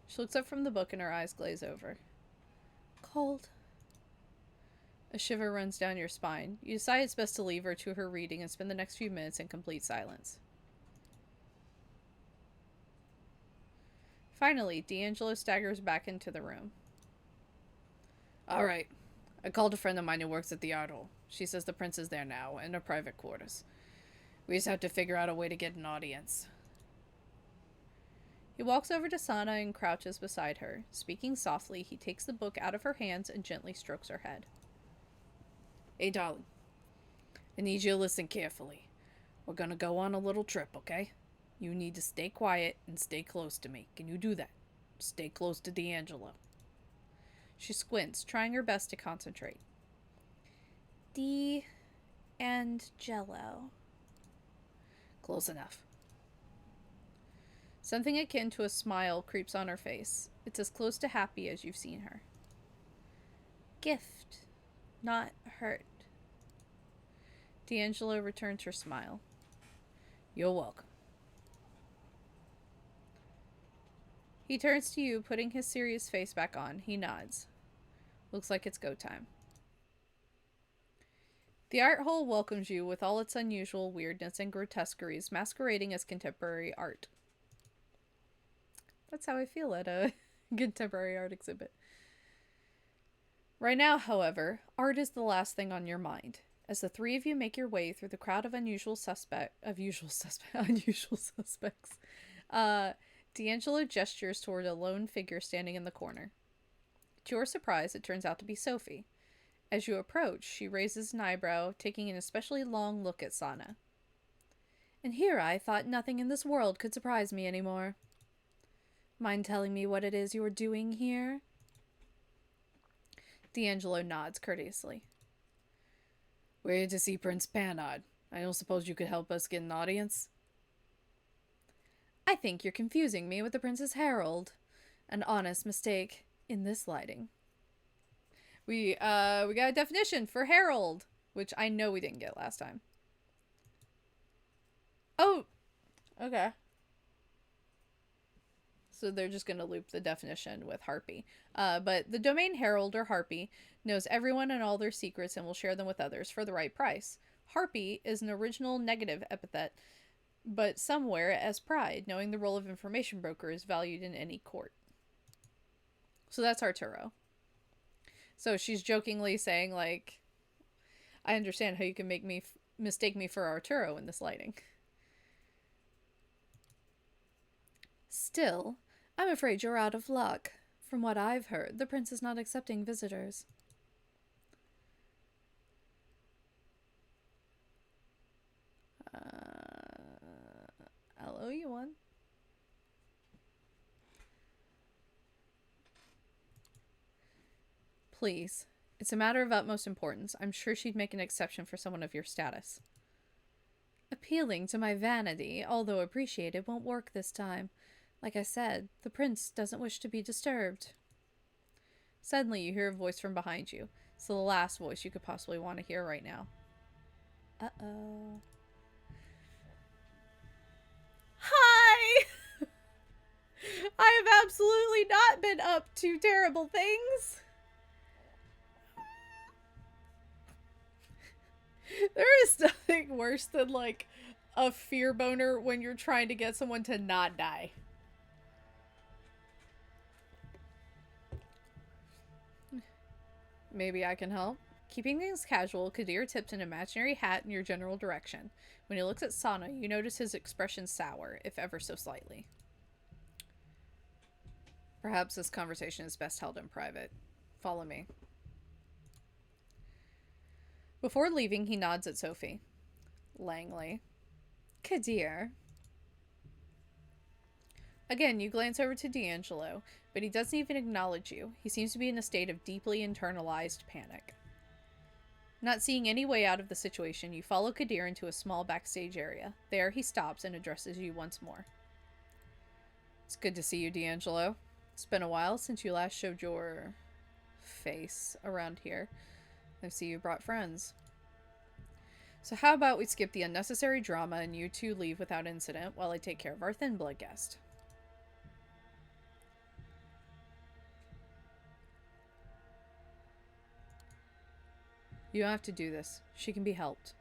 She looks up from the book and her eyes glaze over. Cold. A shiver runs down your spine. You decide it's best to leave her to her reading and spend the next few minutes in complete silence. Finally, D'Angelo staggers back into the room. Alright. I called a friend of mine who works at the art hall. She says the prince is there now, in her private quarters. We just have to figure out a way to get an audience. He walks over to Sana and crouches beside her. Speaking softly, he takes the book out of her hands and gently strokes her head. Hey, darling. I need you to listen carefully. We're gonna go on a little trip, okay? You need to stay quiet and stay close to me. Can you do that? Stay close to D'Angelo. She squints, trying her best to concentrate. D and Jello. Close enough. Something akin to a smile creeps on her face. It's as close to happy as you've seen her. Gift, not hurt. D'Angelo returns her smile. You're welcome. He turns to you, putting his serious face back on. He nods. Looks like it's go time. The art hall welcomes you with all its unusual weirdness and grotesqueries masquerading as contemporary art. That's how I feel at a contemporary art exhibit. Right now, however, art is the last thing on your mind. As the three of you make your way through the crowd of unusual suspects, D'Angelo gestures toward a lone figure standing in the corner. To your surprise, it turns out to be Sophie. As you approach, she raises an eyebrow, taking an especially long look at Sana. And here I thought nothing in this world could surprise me anymore. Mind telling me what it is you're doing here? D'Angelo nods courteously. We're here to see Prince Panard. I don't suppose you could help us get an audience? I think you're confusing me with the Prince's Herald. An honest mistake in this lighting. We got a definition for Herald, which I know we didn't get last time. Oh, okay. So they're just going to loop the definition with Harpy. But the domain Herald or Harpy knows everyone and all their secrets and will share them with others for the right price. Harpy is an original negative epithet but some wear it as pride, knowing the role of information broker is valued in any court. So that's Arturo. So she's jokingly saying, like, I understand how you can make me mistake me for Arturo in this lighting. Still, I'm afraid you're out of luck. From what I've heard, the prince is not accepting visitors. I'll owe you one. Please. It's a matter of utmost importance. I'm sure she'd make an exception for someone of your status. Appealing to my vanity, although appreciated, won't work this time. Like I said, the prince doesn't wish to be disturbed. Suddenly, you hear a voice from behind you. It's the last voice you could possibly want to hear right now. Uh-oh. Hi! I have absolutely not been up to terrible things. There is nothing worse than, like, a fear boner when you're trying to get someone to not die. Maybe I can help. Keeping things casual, Kadir tipped an imaginary hat in your general direction. When he looks at Sana, you notice his expression sour, if ever so slightly. Perhaps this conversation is best held in private. Follow me. Before leaving, he nods at Sophie. Langley. Kadir. Again, you glance over to D'Angelo, but he doesn't even acknowledge you. He seems to be in a state of deeply internalized panic. Not seeing any way out of the situation, you follow Kadir into a small backstage area. There, he stops and addresses you once more. It's good to see you, D'Angelo. It's been a while since you last showed your face around here. I see you brought friends. So how about we skip the unnecessary drama and you two leave without incident while I take care of our thin blood guest. You don't have to do this. She can be helped.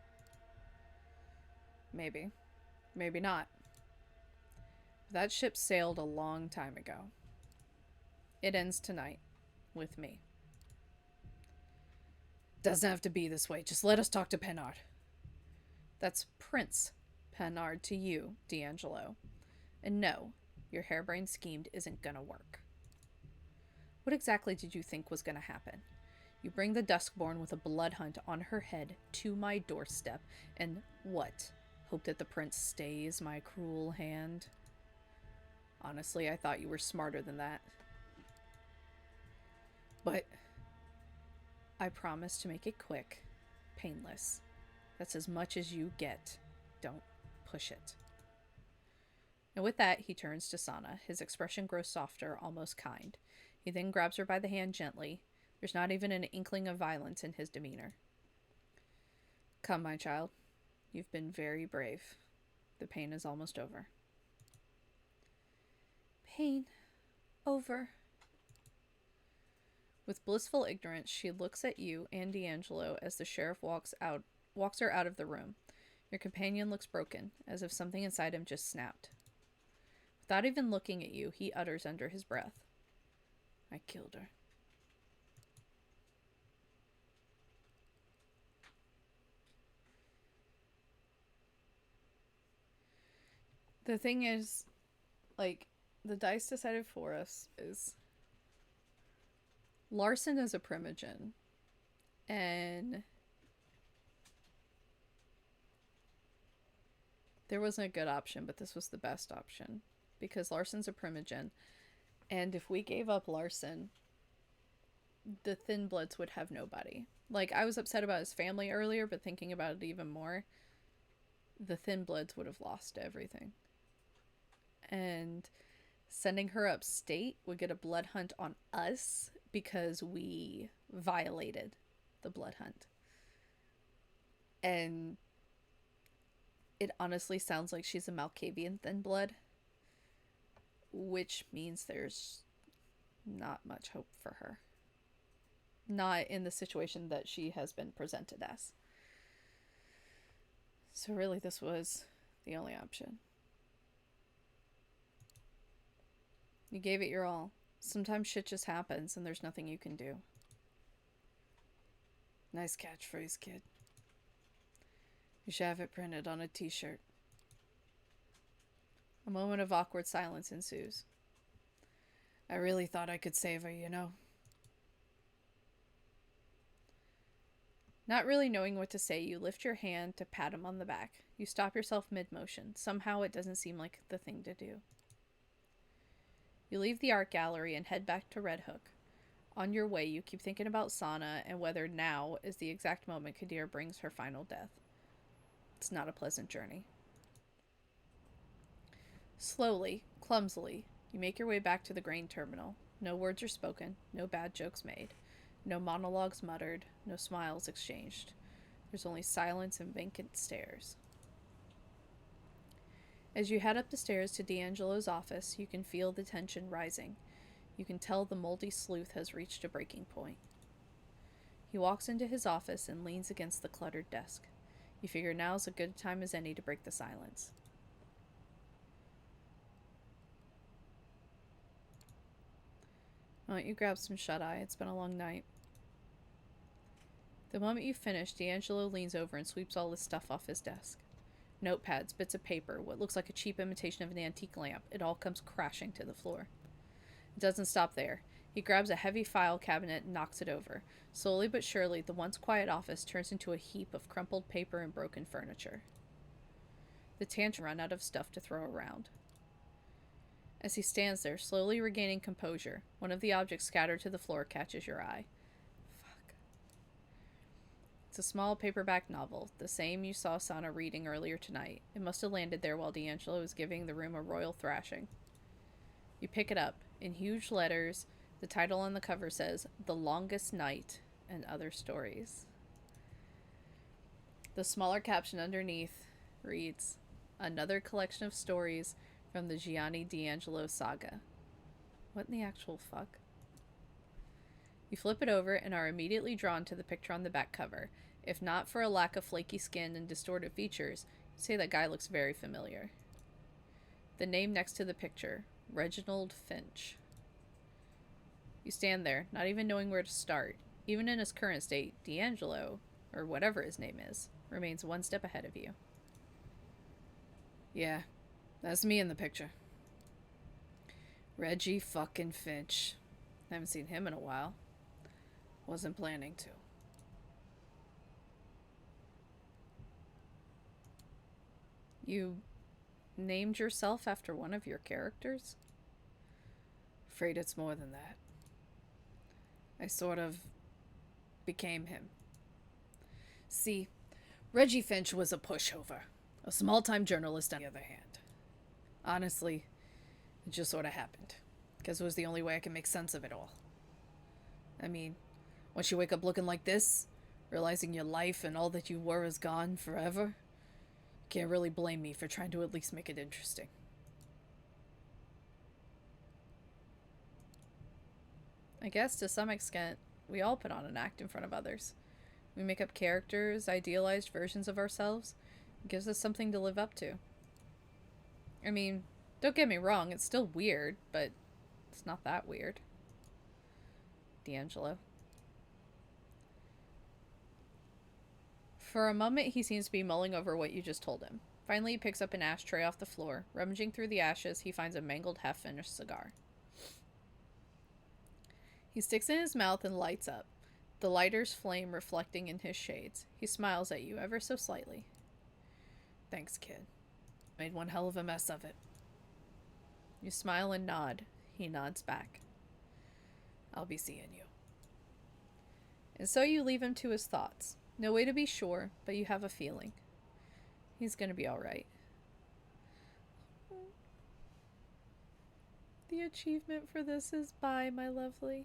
Maybe. Maybe not. That ship sailed a long time ago. It ends tonight. With me. Doesn't have to be this way. Just let us talk to Pennard. That's Prince Pennard to you, D'Angelo. And no, your harebrained scheme isn't gonna work. What exactly did you think was gonna happen? You bring the Duskborn with a blood hunt on her head to my doorstep, and what? Hope that the prince stays my cruel hand? Honestly, I thought you were smarter than that. But I promise to make it quick, painless. That's as much as you get. Don't push it. And with that, he turns to Sana. His expression grows softer, almost kind. He then grabs her by the hand gently. There's not even an inkling of violence in his demeanor. Come, my child. You've been very brave. The pain is almost over. Pain. Over. With blissful ignorance, she looks at you and D'Angelo as the sheriff walks her out of the room. Your companion looks broken, as if something inside him just snapped. Without even looking at you, he utters under his breath, I killed her. The thing is, like, the dice decided for us is Larson is a primogen, and there wasn't a good option, but this was the best option because Larson's a primogen, and if we gave up Larson, the Thin Bloods would have nobody. Like, I was upset about his family earlier, but thinking about it even more, the Thin Bloods would have lost everything. And sending her upstate would get a blood hunt on us because we violated the blood hunt. And it honestly sounds like she's a Malkavian Thin Blood, which means there's not much hope for her. Not in the situation that she has been presented as. So really, this was The only option. You gave it your all. Sometimes shit just happens and there's nothing you can do. Nice catchphrase, kid. You should have it printed on a t-shirt. A moment of awkward silence ensues. I really thought I could save her, you know? Not really knowing what to say, you lift your hand to pat him on the back. You stop yourself mid-motion. Somehow it doesn't seem like the thing to do. You leave the art gallery and head back to Red Hook. On your way, you keep thinking about Sana and whether now is the exact moment Kadir brings her final death. It's not a pleasant journey. Slowly, clumsily, you make your way back to the grain terminal. No words are spoken, no bad jokes made, no monologues muttered, no smiles exchanged. There's only silence and vacant stares. As you head up the stairs to D'Angelo's office, you can feel the tension rising. You can tell the moldy sleuth has reached a breaking point. He walks into his office and leans against the cluttered desk. You figure now's as good a time as any to break the silence. Why don't you grab some shut-eye? It's been a long night. The moment you finish, D'Angelo leans over and sweeps all his stuff off his desk. Notepads, bits of paper, what looks like a cheap imitation of an antique lamp. It all comes crashing to the floor. It doesn't stop there. He grabs a heavy file cabinet and knocks it over. Slowly but surely, the once quiet office turns into a heap of crumpled paper and broken furniture. The tantrum run out of stuff to throw around. As he stands there, slowly regaining composure, one of the objects scattered to the floor catches your eye. Fuck. It's a small paperback novel, the same you saw Sana reading earlier tonight. It must have landed there while D'Angelo was giving the room a royal thrashing. You pick it up. In huge letters, the title on the cover says, The Longest Night and Other Stories. The smaller caption underneath reads, Another collection of stories from the Gianni D'Angelo saga. What in the actual fuck? You flip it over and are immediately drawn to the picture on the back cover. If not for a lack of flaky skin and distorted features, you'd say that guy looks very familiar. The name next to the picture, Reginald Finch. You stand there, not even knowing where to start. Even in his current state, D'Angelo, or whatever his name is, remains one step ahead of you. Yeah, that's me in the picture. Reggie fucking Finch. Haven't seen him in a while. Wasn't planning to. You named yourself after one of your characters? Afraid it's more than that. I sort of became him. See, Reggie Finch was a pushover. A small-time journalist on the other hand. Honestly, it just sort of happened. Because it was the only way I could make sense of it all. I mean, once you wake up looking like this, realizing your life and all that you were is gone forever, you can't really blame me for trying to at least make it interesting. I guess to some extent, we all put on an act in front of others. We make up characters, idealized versions of ourselves. It gives us something to live up to. I mean, don't get me wrong, it's still weird, but it's not that weird. D'Angelo. For a moment, he seems to be mulling over what you just told him. Finally, he picks up an ashtray off the floor. Rummaging through the ashes, he finds a mangled half-finished cigar. He sticks it in his mouth and lights up, the lighter's flame reflecting in his shades. He smiles at you ever so slightly. Thanks, kid. Made one hell of a mess of it. You smile and nod. He nods back. I'll be seeing you. And so you leave him to his thoughts. No way to be sure, but you have a feeling. He's gonna be alright. The achievement for this is bye, my lovely.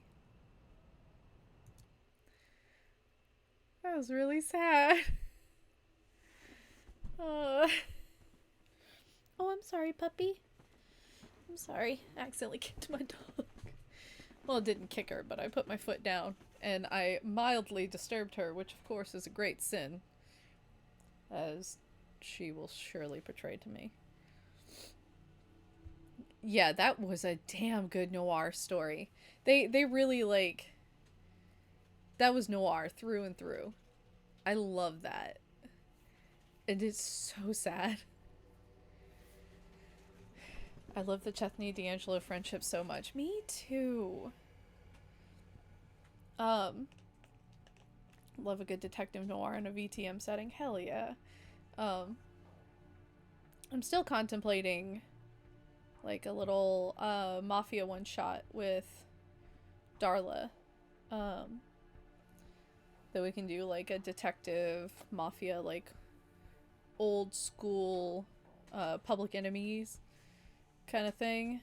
That was really sad. Oh, I'm sorry, puppy. I'm sorry. I accidentally kicked my dog. Well, it didn't kick her, but I put my foot down, and I mildly disturbed her, which of course is a great sin, as she will surely portray to me. Yeah, that was a damn good noir story. They really, like, that was noir through and through. I love that. And it's so sad. I love the Chethney D'Angelo friendship so much. Me too. Love a good detective noir in a VTM setting. Hell yeah. I'm still contemplating like a little mafia one shot with Darla. That we can do like a detective mafia, like old school Public Enemies kind of thing.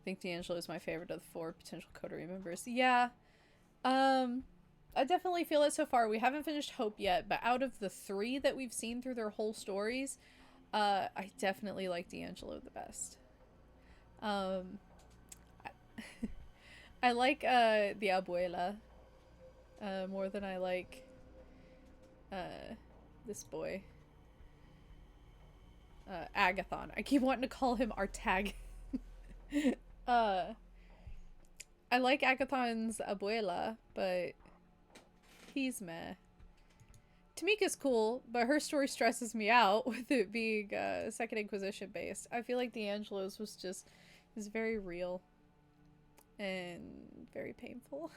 I think D'Angelo is my favorite of the 4 potential Coterie members. Yeah. I definitely feel it so far. We haven't finished Hope yet, but out of the 3 that we've seen through their whole stories, I definitely like D'Angelo the best. I like the Abuela more than I like this boy. Agathon. I keep wanting to call him Artag. I like Agathon's Abuela, but he's meh. Tamika's cool, but her story stresses me out with it being Second Inquisition based. I feel like D'Angelo's was very real and very painful.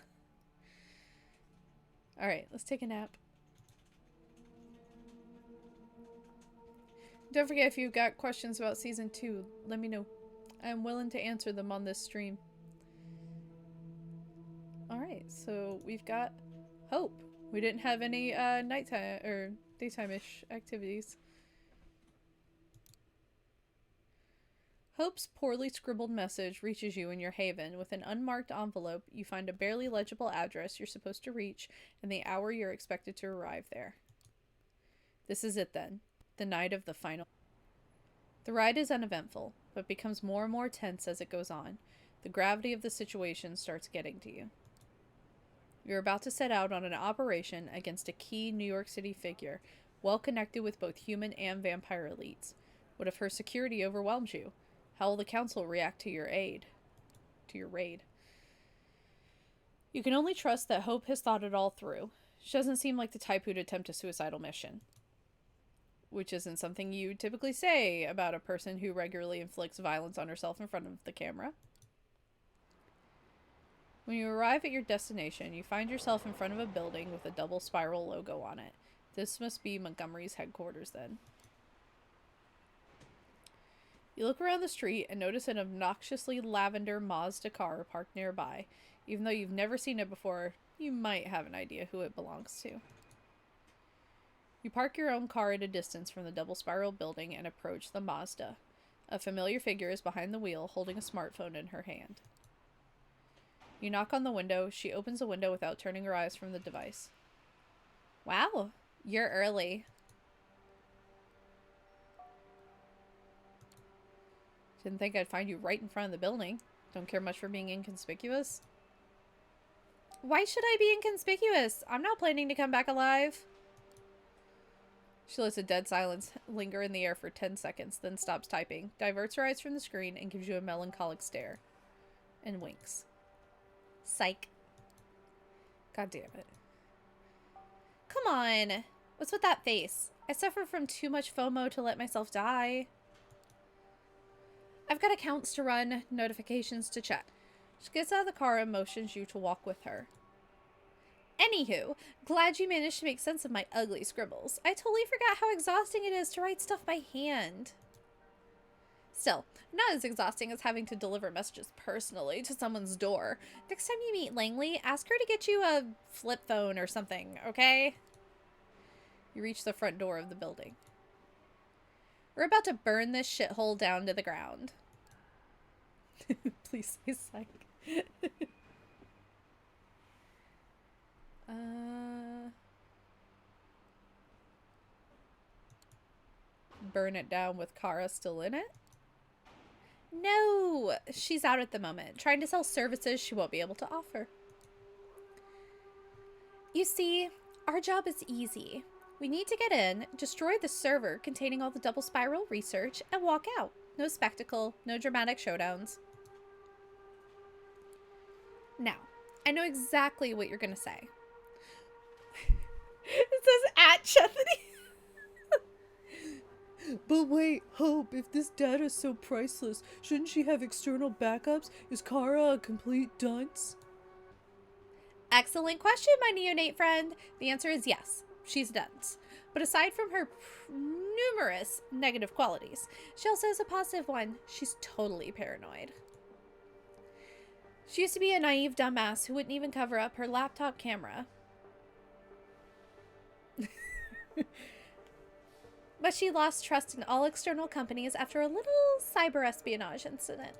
Alright, let's take a nap. Don't forget, if you've got questions about Season 2, let me know. I'm willing to answer them on this stream. Alright, so we've got Hope. We didn't have any nighttime or daytime-ish activities. Hope's poorly scribbled message reaches you in your haven. With an unmarked envelope, you find a barely legible address you're supposed to reach and the hour you're expected to arrive there. This is it then. The night of the final. The ride is uneventful, but becomes more and more tense as it goes on. The gravity of the situation starts getting to you. You're about to set out on an operation against a key New York City figure, well connected with both human and vampire elites. What if her security overwhelms you? How will the council react to your raid? You can only trust that Hope has thought it all through. She doesn't seem like the type who'd attempt a suicidal mission. Which isn't something you typically say about a person who regularly inflicts violence on herself in front of the camera. When you arrive at your destination, you find yourself in front of a building with a double spiral logo on it. This must be Montgomery's headquarters then. You look around the street and notice an obnoxiously lavender Mazda car parked nearby. Even though you've never seen it before, you might have an idea who it belongs to. You park your own car at a distance from the double spiral building and approach the Mazda. A familiar figure is behind the wheel, holding a smartphone in her hand. You knock on the window. She opens the window without turning her eyes from the device. Wow, you're early. Didn't think I'd find you right in front of the building. Don't care much for being inconspicuous. Why should I be inconspicuous? I'm not planning to come back alive. She lets a dead silence linger in the air for 10 seconds, then stops typing, diverts her eyes from the screen, and gives you a melancholic stare. And winks. Psych. God damn it. Come on. What's with that face? I suffer from too much FOMO to let myself die. I've got accounts to run, notifications to check. She gets out of the car and motions you to walk with her. Anywho, glad you managed to make sense of my ugly scribbles. I totally forgot how exhausting it is to write stuff by hand. Still, not as exhausting as having to deliver messages personally to someone's door. Next time you meet Langley, ask her to get you a flip phone or something, okay? You reach the front door of the building. We're about to burn this shithole down to the ground. Please say psych. Burn it down with Kara still in it? No! She's out at the moment, trying to sell services she won't be able to offer. You see, our job is easy. We need to get in, destroy the server containing all the double spiral research, and walk out. No spectacle, no dramatic showdowns. Now, I know exactly what you're gonna say. It says at Chethany. But wait, Hope, if this data's so priceless, shouldn't she have external backups? Is Kara a complete dunce? Excellent question, my neonate friend. The answer is yes, she's a dunce. But aside from her numerous negative qualities, she also has a positive one. She's totally paranoid. She used to be a naive dumbass who wouldn't even cover up her laptop camera. But she lost trust in all external companies after a little cyber espionage incident.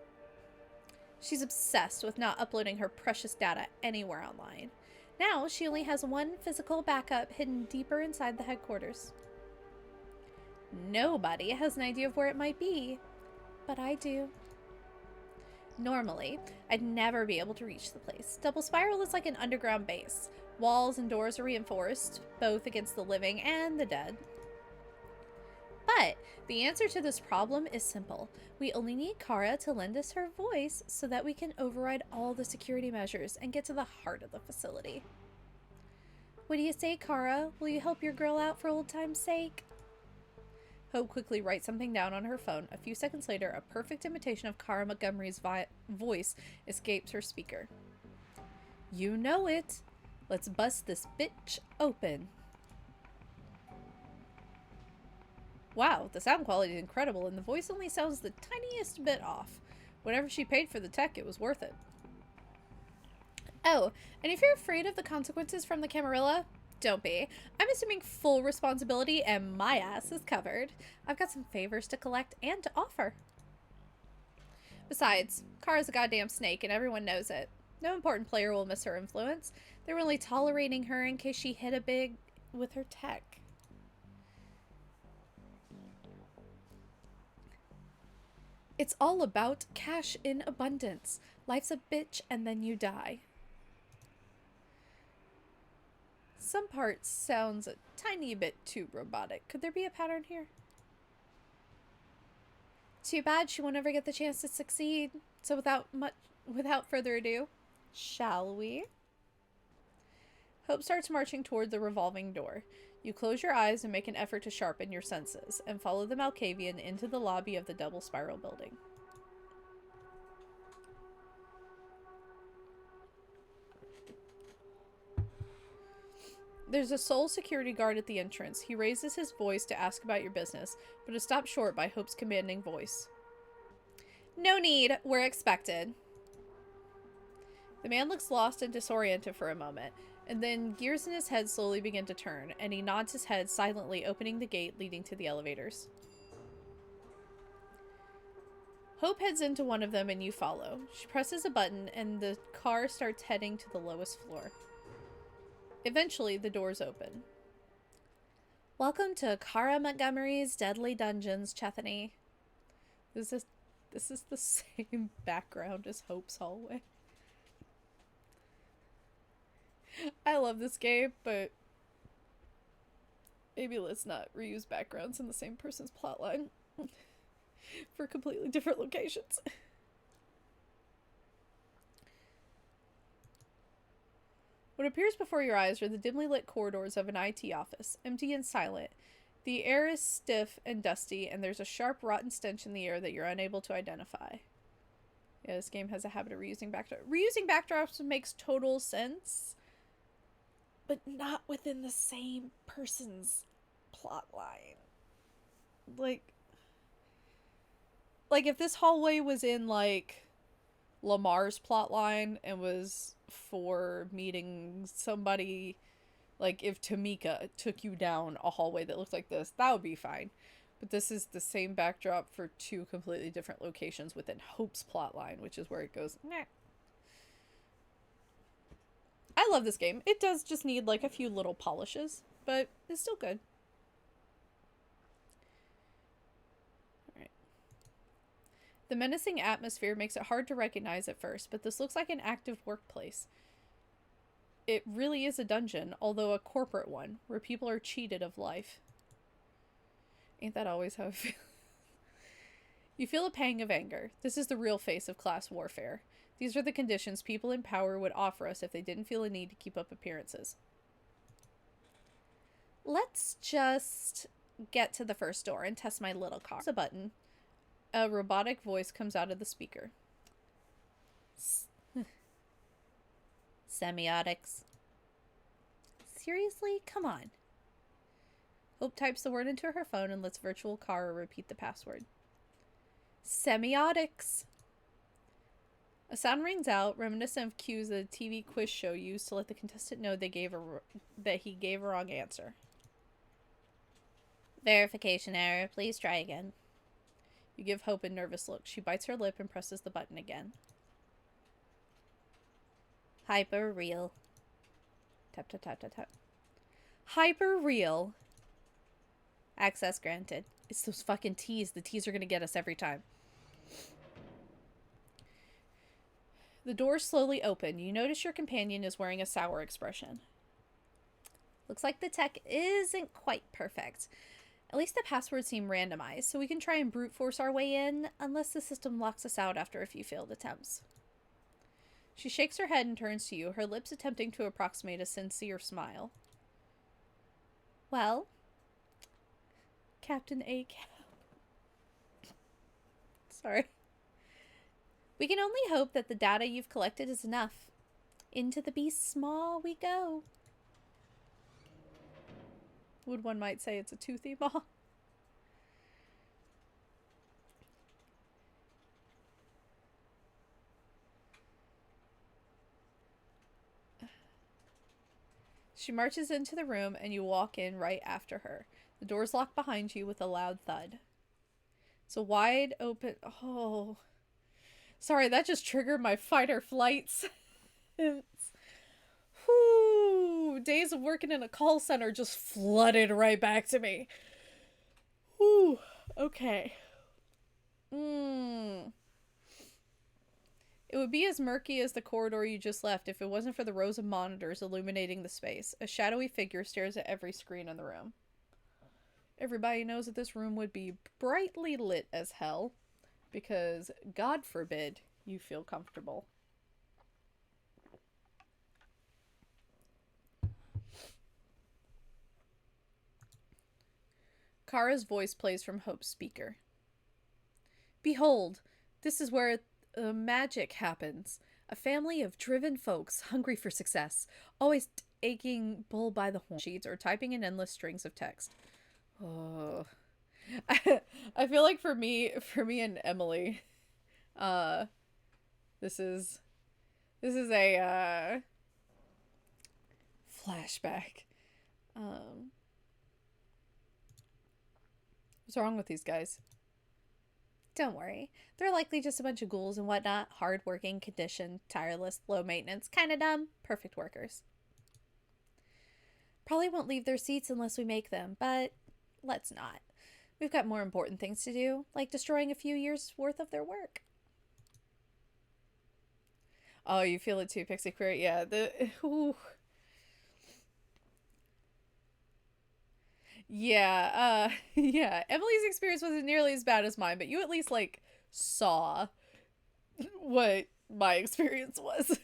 She's obsessed with not uploading her precious data anywhere online. Now she only has one physical backup hidden deeper inside the headquarters. Nobody has an idea of where it might be, but I do. Normally, I'd never be able to reach the place. Double Spiral is like an underground base. Walls and doors are reinforced, both against the living and the dead. But the answer to this problem is simple. We only need Kara to lend us her voice so that we can override all the security measures and get to the heart of the facility. What do you say, Kara? Will you help your girl out for old time's sake? Hope quickly writes something down on her phone. A few seconds later, a perfect imitation of Kara Montgomery's voice escapes her speaker. You know it. Let's bust this bitch open. Wow, the sound quality is incredible, and the voice only sounds the tiniest bit off. Whatever she paid for the tech, it was worth it. Oh, and if you're afraid of the consequences from the Camarilla, don't be. I'm assuming full responsibility, and my ass is covered. I've got some favors to collect and to offer. Besides, Kara's a goddamn snake, and everyone knows it. No important player will miss her influence. They're only tolerating her in case she hit a big with her tech. It's all about cash in abundance. Life's a bitch and then you die. Some parts sounds a tiny bit too robotic. Could there be a pattern here? Too bad she won't ever get the chance to succeed. So without further ado, shall we? Hope starts marching toward the revolving door. You close your eyes and make an effort to sharpen your senses, and follow the Malkavian into the lobby of the double spiral building. There's a sole security guard at the entrance. He raises his voice to ask about your business, but is stopped short by Hope's commanding voice. No need, we're expected. The man looks lost and disoriented for a moment, and then gears in his head slowly begin to turn, and he nods his head silently, opening the gate leading to the elevators. Hope heads into one of them and you follow. She presses a button and the car starts heading to the lowest floor. Eventually, the doors open. Welcome to Kara Montgomery's Deadly Dungeons, Chethany. This is the same background as Hope's hallway. I love this game, but maybe let's not reuse backgrounds in the same person's plotline for completely different locations. What appears before your eyes are the dimly lit corridors of an IT office, empty and silent. The air is stiff and dusty, and there's a sharp, rotten stench in the air that you're unable to identify. Yeah, this game has a habit of reusing backdrops. Reusing backdrops makes total sense, but not within the same person's plot line. Like if this hallway was in, like, Lamar's plotline and was for meeting somebody, like if Tamika took you down a hallway that looked like this, that would be fine. But this is the same backdrop for two completely different locations within Hope's plotline, which is where it goes, meh. I love this game. It does just need like a few little polishes, but it's still good. Alright. The menacing atmosphere makes it hard to recognize at first, but this looks like an active workplace. it really is a dungeon, although a corporate one, where people are cheated of life. Ain't that always how I feel? You feel a pang of anger. This is the real face of class warfare. These are the conditions people in power would offer us if they didn't feel a need to keep up appearances. Let's just get to the first door and test my little car. There's a button. A robotic voice comes out of the speaker. Semiotics. Seriously? Come on. Hope types the word into her phone and lets virtual Kara repeat the password. Semiotics. A sound rings out, reminiscent of cues that a TV quiz show used to let the contestant know that he gave a wrong answer. Verification error. Please try again. You give Hope a nervous look. She bites her lip and presses the button again. Hyper real. Tap, tap, tap, tap, tap. Hyper real. Access granted. It's those fucking T's. The T's are gonna get us every time. The doors slowly open. You notice your companion is wearing a sour expression. Looks like the tech isn't quite perfect. At least the passwords seem randomized, so we can try and brute force our way in, unless the system locks us out after a few failed attempts. She shakes her head and turns to you, her lips attempting to approximate a sincere smile. Well, Captain A-Cap. Sorry. We can only hope that the data you've collected is enough. Into the beast's maw we go. Would one might say it's a toothy maw. She marches into the room and you walk in right after her. The doors lock behind you with a loud thud. It's a wide open... Oh... Sorry, that just triggered my fight or flights. Whew, days of working in a call center just flooded right back to me. Whew, okay. It would be as murky as the corridor you just left if it wasn't for the rows of monitors illuminating the space. A shadowy figure stares at every screen in the room. Everybody knows that this room would be brightly lit as hell. Because, God forbid, you feel comfortable. Kara's voice plays from Hope's speaker. Behold, this is where magic happens. A family of driven folks, hungry for success, always aching bull by the horn sheets or typing in endless strings of text. Oh... I feel like for me and Emily, this is a flashback. What's wrong with these guys? Don't worry. They're likely just a bunch of ghouls and whatnot. Hard-working, conditioned, tireless, low maintenance, kind of dumb, perfect workers. Probably won't leave their seats unless we make them, but let's not. We've got more important things to do, like destroying a few years' worth of their work. Oh, you feel it too, Pixie Queer. Yeah, ooh. Yeah, yeah. Emily's experience wasn't nearly as bad as mine, but you at least, like, saw what my experience was.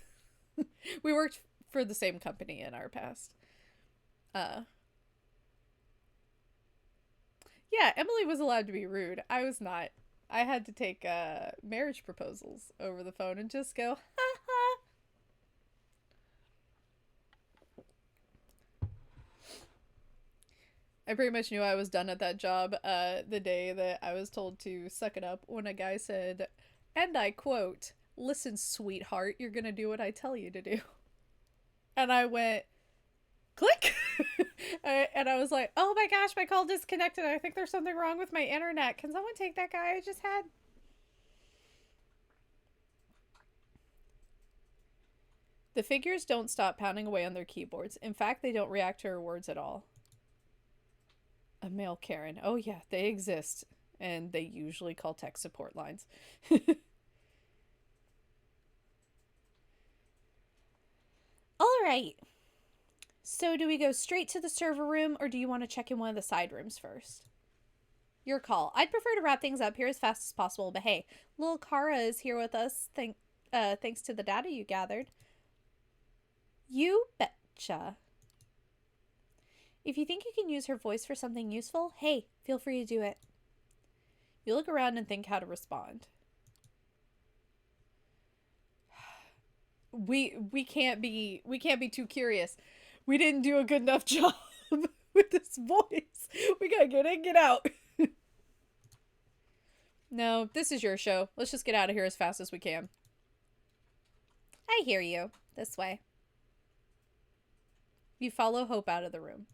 We worked for the same company in our past. Yeah, Emily was allowed to be rude. I was not. I had to take marriage proposals over the phone and just go, ha ha. I pretty much knew I was done at that job the day that I was told to suck it up when a guy said, and I quote, "Listen, sweetheart, you're gonna do what I tell you to do." And I went, click. And I was like, oh my gosh, my call disconnected. I think there's something wrong with my internet. Can someone take that guy I just had? The figures don't stop pounding away on their keyboards. In fact, they don't react to her words at all. A male Karen. Oh yeah, they exist. And they usually call tech support lines. All right. So do we go straight to the server room, or do you want to check in one of the side rooms first? Your call. I'd prefer to wrap things up here as fast as possible, but hey, little Kara is here with us, thanks to the data you gathered. You betcha. If you think you can use her voice for something useful, hey, feel free to do it. You look around and think how to respond. We can't be too curious. We didn't do a good enough job with this voice. We gotta get in, get out. No, this is your show. Let's just get out of here as fast as we can. I hear you. This way. You follow Hope out of the room.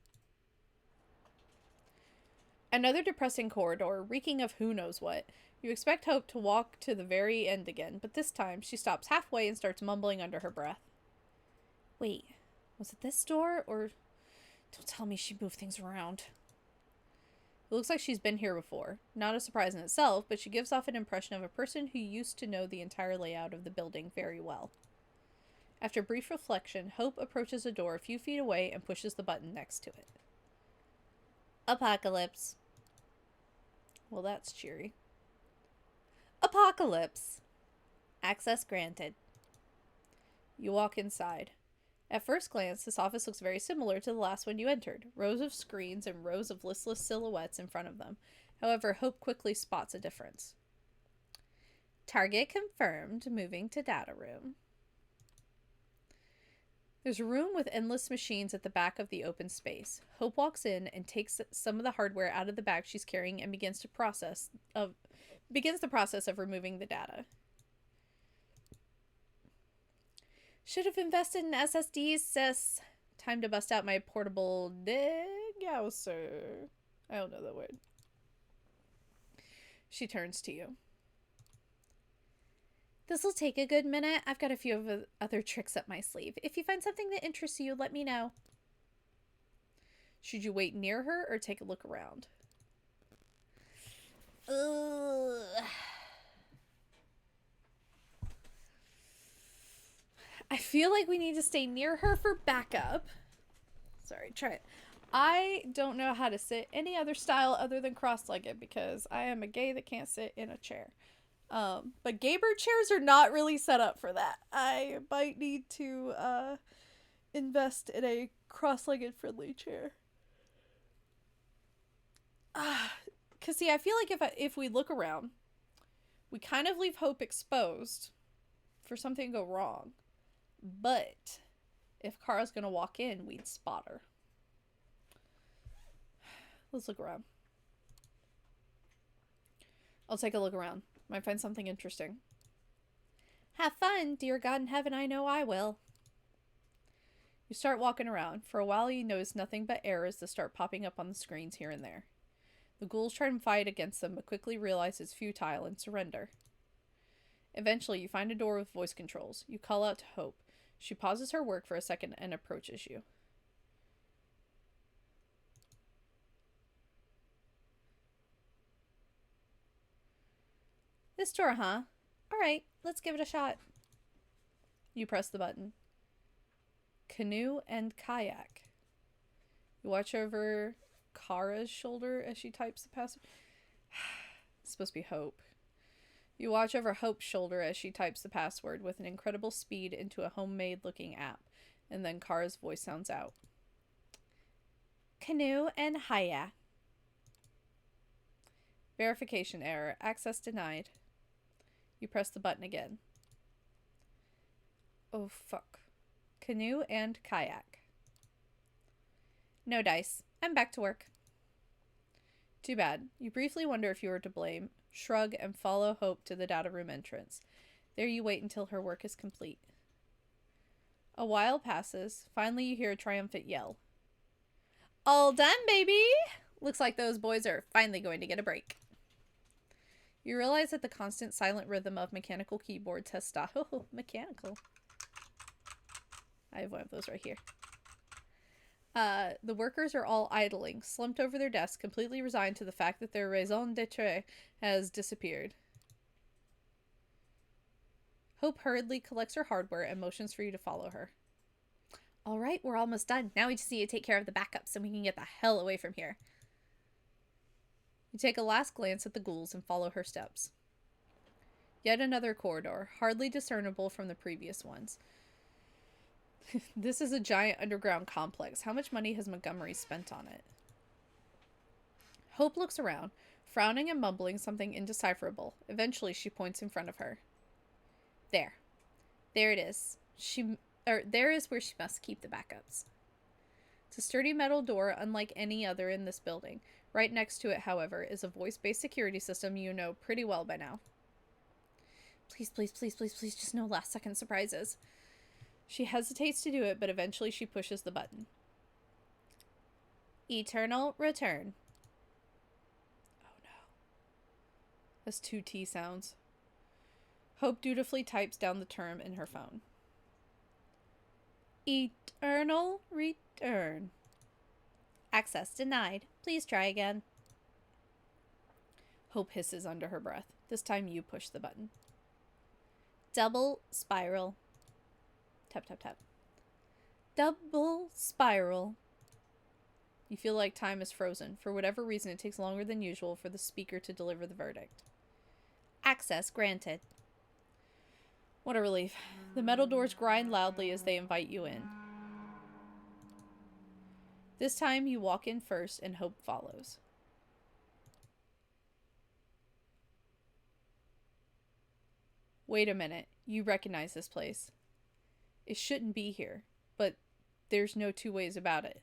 Another depressing corridor, reeking of who knows what. You expect Hope to walk to the very end again, but this time she stops halfway and starts mumbling under her breath. Wait, was it this door, or... Don't tell me she moved things around. It looks like she's been here before. Not a surprise in itself, but she gives off an impression of a person who used to know the entire layout of the building very well. After brief reflection, Hope approaches a door a few feet away and pushes the button next to it. Apocalypse. Well, that's cheery. Apocalypse. Access granted. You walk inside. At first glance, this office looks very similar to the last one you entered. Rows of screens and rows of listless silhouettes in front of them. However, Hope quickly spots a difference. Target confirmed. Moving to data room. There's a room with endless machines at the back of the open space. Hope walks in and takes some of the hardware out of the bag she's carrying and begins the process of removing the data. Should have invested in SSDs, sis. Time to bust out my portable degausser. I don't know that word. She turns to you. This'll take a good minute. I've got a few other tricks up my sleeve. If you find something that interests you, let me know. Should you wait near her or take a look around? Ugh. I feel like we need to stay near her for backup. Sorry, try it. I don't know how to sit any other style other than cross-legged because I am a gay that can't sit in a chair. But gay bird chairs are not really set up for that. I might need to invest in a cross-legged friendly chair. Cause see, I feel like if we look around, we kind of leave Hope exposed for something to go wrong. But if Kara's gonna walk in, we'd spot her. Let's look around. I'll take a look around. Might find something interesting. Have fun, dear God in heaven, I know I will. You start walking around. For a while you notice nothing but errors that start popping up on the screens here and there. The ghouls try to fight against them, but quickly realize it's futile and surrender. Eventually, you find a door with voice controls. You call out to Hope. She pauses her work for a second and approaches you. This door, huh? Alright, let's give it a shot. You press the button. Canoe and kayak. You watch over Kara's shoulder as she types the password. It's supposed to be Hope. You watch over Hope's shoulder as she types the password with an incredible speed into a homemade looking app, and then Kara's voice sounds out. Canoe and kayak. Verification error. Access denied. You press the button again. Oh fuck. Canoe and kayak. No dice. I'm back to work. Too bad. You briefly wonder if you were to blame, shrug, and follow Hope to the data room entrance. There you wait until her work is complete. A while passes. Finally you hear a triumphant yell. All done, baby! Looks like those boys are finally going to get a break. You realize that the constant silent rhythm of mechanical keyboards has stopped. Oh, mechanical. I have one of those right here. The workers are all idling, slumped over their desks, completely resigned to the fact that their raison d'etre has disappeared. Hope hurriedly collects her hardware and motions for you to follow her. All right, we're almost done. Now we just need to take care of the backups so we can get the hell away from here. You take a last glance at the ghouls and follow her steps. Yet another corridor, hardly discernible from the previous ones. This is a giant underground complex. How much money has Montgomery spent on it? Hope looks around, frowning and mumbling something indecipherable. Eventually, she points in front of her. There. There it is. There is where she must keep the backups. It's a sturdy metal door unlike any other in this building. Right next to it, however, is a voice-based security system you know pretty well by now. Please, please, please, please, please, just no last-second surprises. She hesitates to do it, but eventually she pushes the button. Eternal return. Oh no. That's 2 T sounds. Hope dutifully types down the term in her phone. Eternal return. Access denied. Please try again. Hope hisses under her breath. This time you push the button. Double spiral. Tap, tap, tap. Double spiral. You feel like time is frozen. For whatever reason, it takes longer than usual for the speaker to deliver the verdict. Access granted. What a relief. The metal doors grind loudly as they invite you in. This time you walk in first and Hope follows. Wait a minute. You recognize this place. It shouldn't be here, but there's no 2 ways about it.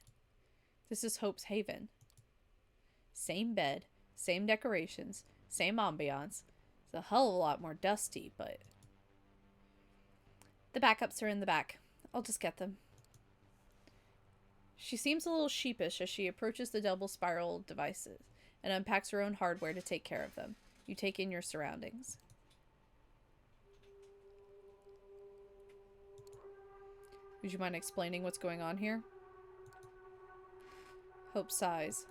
This is Hope's haven. Same bed, same decorations, same ambiance. It's a hell of a lot more dusty, but... The backups are in the back. I'll just get them. She seems a little sheepish as she approaches the double spiral devices and unpacks her own hardware to take care of them. You take in your surroundings. Would you mind explaining what's going on here? Hope sighs.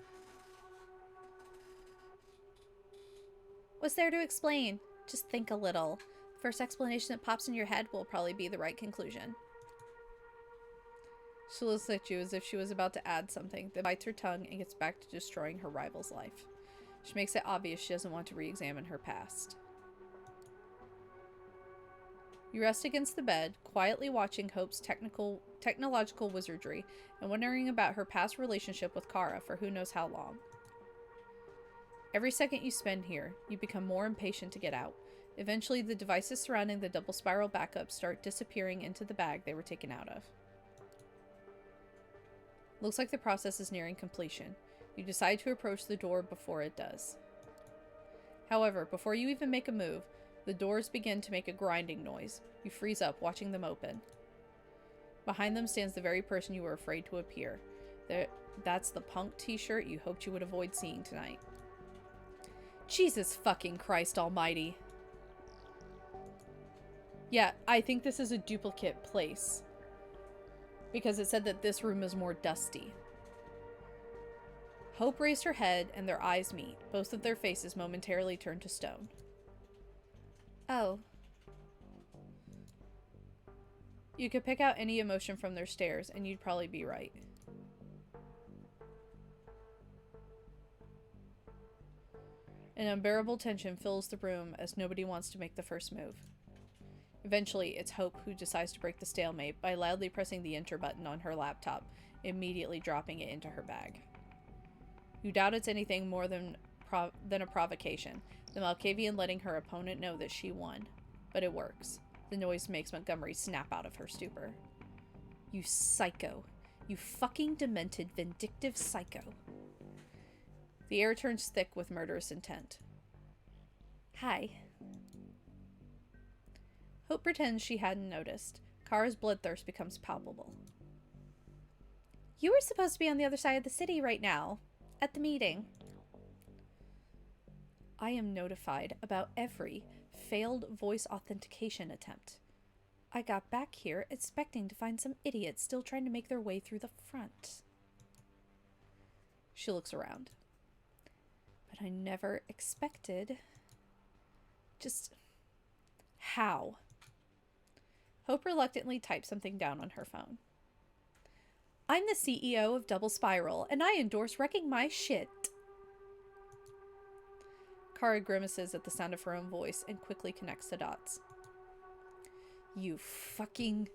What's there to explain? Just think a little. First explanation that pops in your head will probably be the right conclusion. She looks at you as if she was about to add something, then bites her tongue and gets back to destroying her rival's life. She makes it obvious she doesn't want to re-examine her past. You rest against the bed, quietly watching Hope's technological wizardry and wondering about her past relationship with Kara for who knows how long. Every second you spend here, you become more impatient to get out. Eventually, the devices surrounding the double spiral backup start disappearing into the bag they were taken out of. Looks like the process is nearing completion. You decide to approach the door before it does. However, before you even make a move, the doors begin to make a grinding noise. You freeze up, watching them open. Behind them stands the very person you were afraid to appear. That's the punk t-shirt you hoped you would avoid seeing tonight. Jesus fucking Christ almighty. Yeah, I think this is a duplicate place. Because it said that this room is more dusty. Hope raised her head and their eyes meet. Both of their faces momentarily turn to stone. Oh. You could pick out any emotion from their stares, and you'd probably be right. An unbearable tension fills the room as nobody wants to make the first move. Eventually, it's Hope who decides to break the stalemate by loudly pressing the enter button on her laptop, immediately dropping it into her bag. You doubt it's anything more than a provocation, the Malkavian letting her opponent know that she won. But it works. The noise makes Montgomery snap out of her stupor. You psycho. You fucking demented, vindictive psycho. The air turns thick with murderous intent. Hi. Hope pretends she hadn't noticed. Kara's bloodthirst becomes palpable. You were supposed to be on the other side of the city right now. At the meeting. I am notified about every failed voice authentication attempt. I got back here expecting to find some idiots still trying to make their way through the front. She looks around. But I never expected... Just... how? Hope reluctantly types something down on her phone. I'm the CEO of Double Spiral, and I endorse wrecking my shit. Kara grimaces at the sound of her own voice and quickly connects the dots. You fucking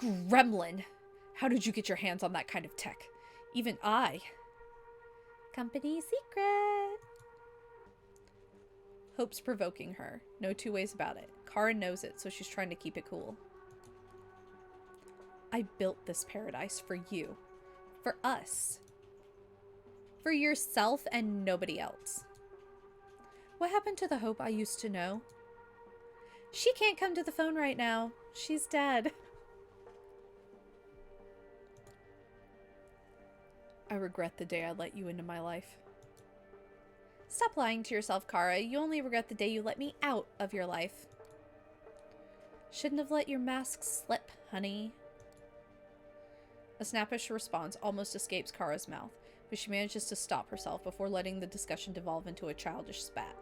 gremlin. How did you get your hands on that kind of tech? Even I. Company secret. Hope's provoking her. No two ways about it. Kara knows it, so she's trying to keep it cool. I built this paradise for you. For us. For yourself and nobody else. What happened to the Hope I used to know? She can't come to the phone right now. She's dead. I regret the day I let you into my life. Stop lying to yourself, Kara. You only regret the day you let me out of your life. Shouldn't have let your mask slip, honey. A snappish response almost escapes Kara's mouth, but she manages to stop herself before letting the discussion devolve into a childish spat.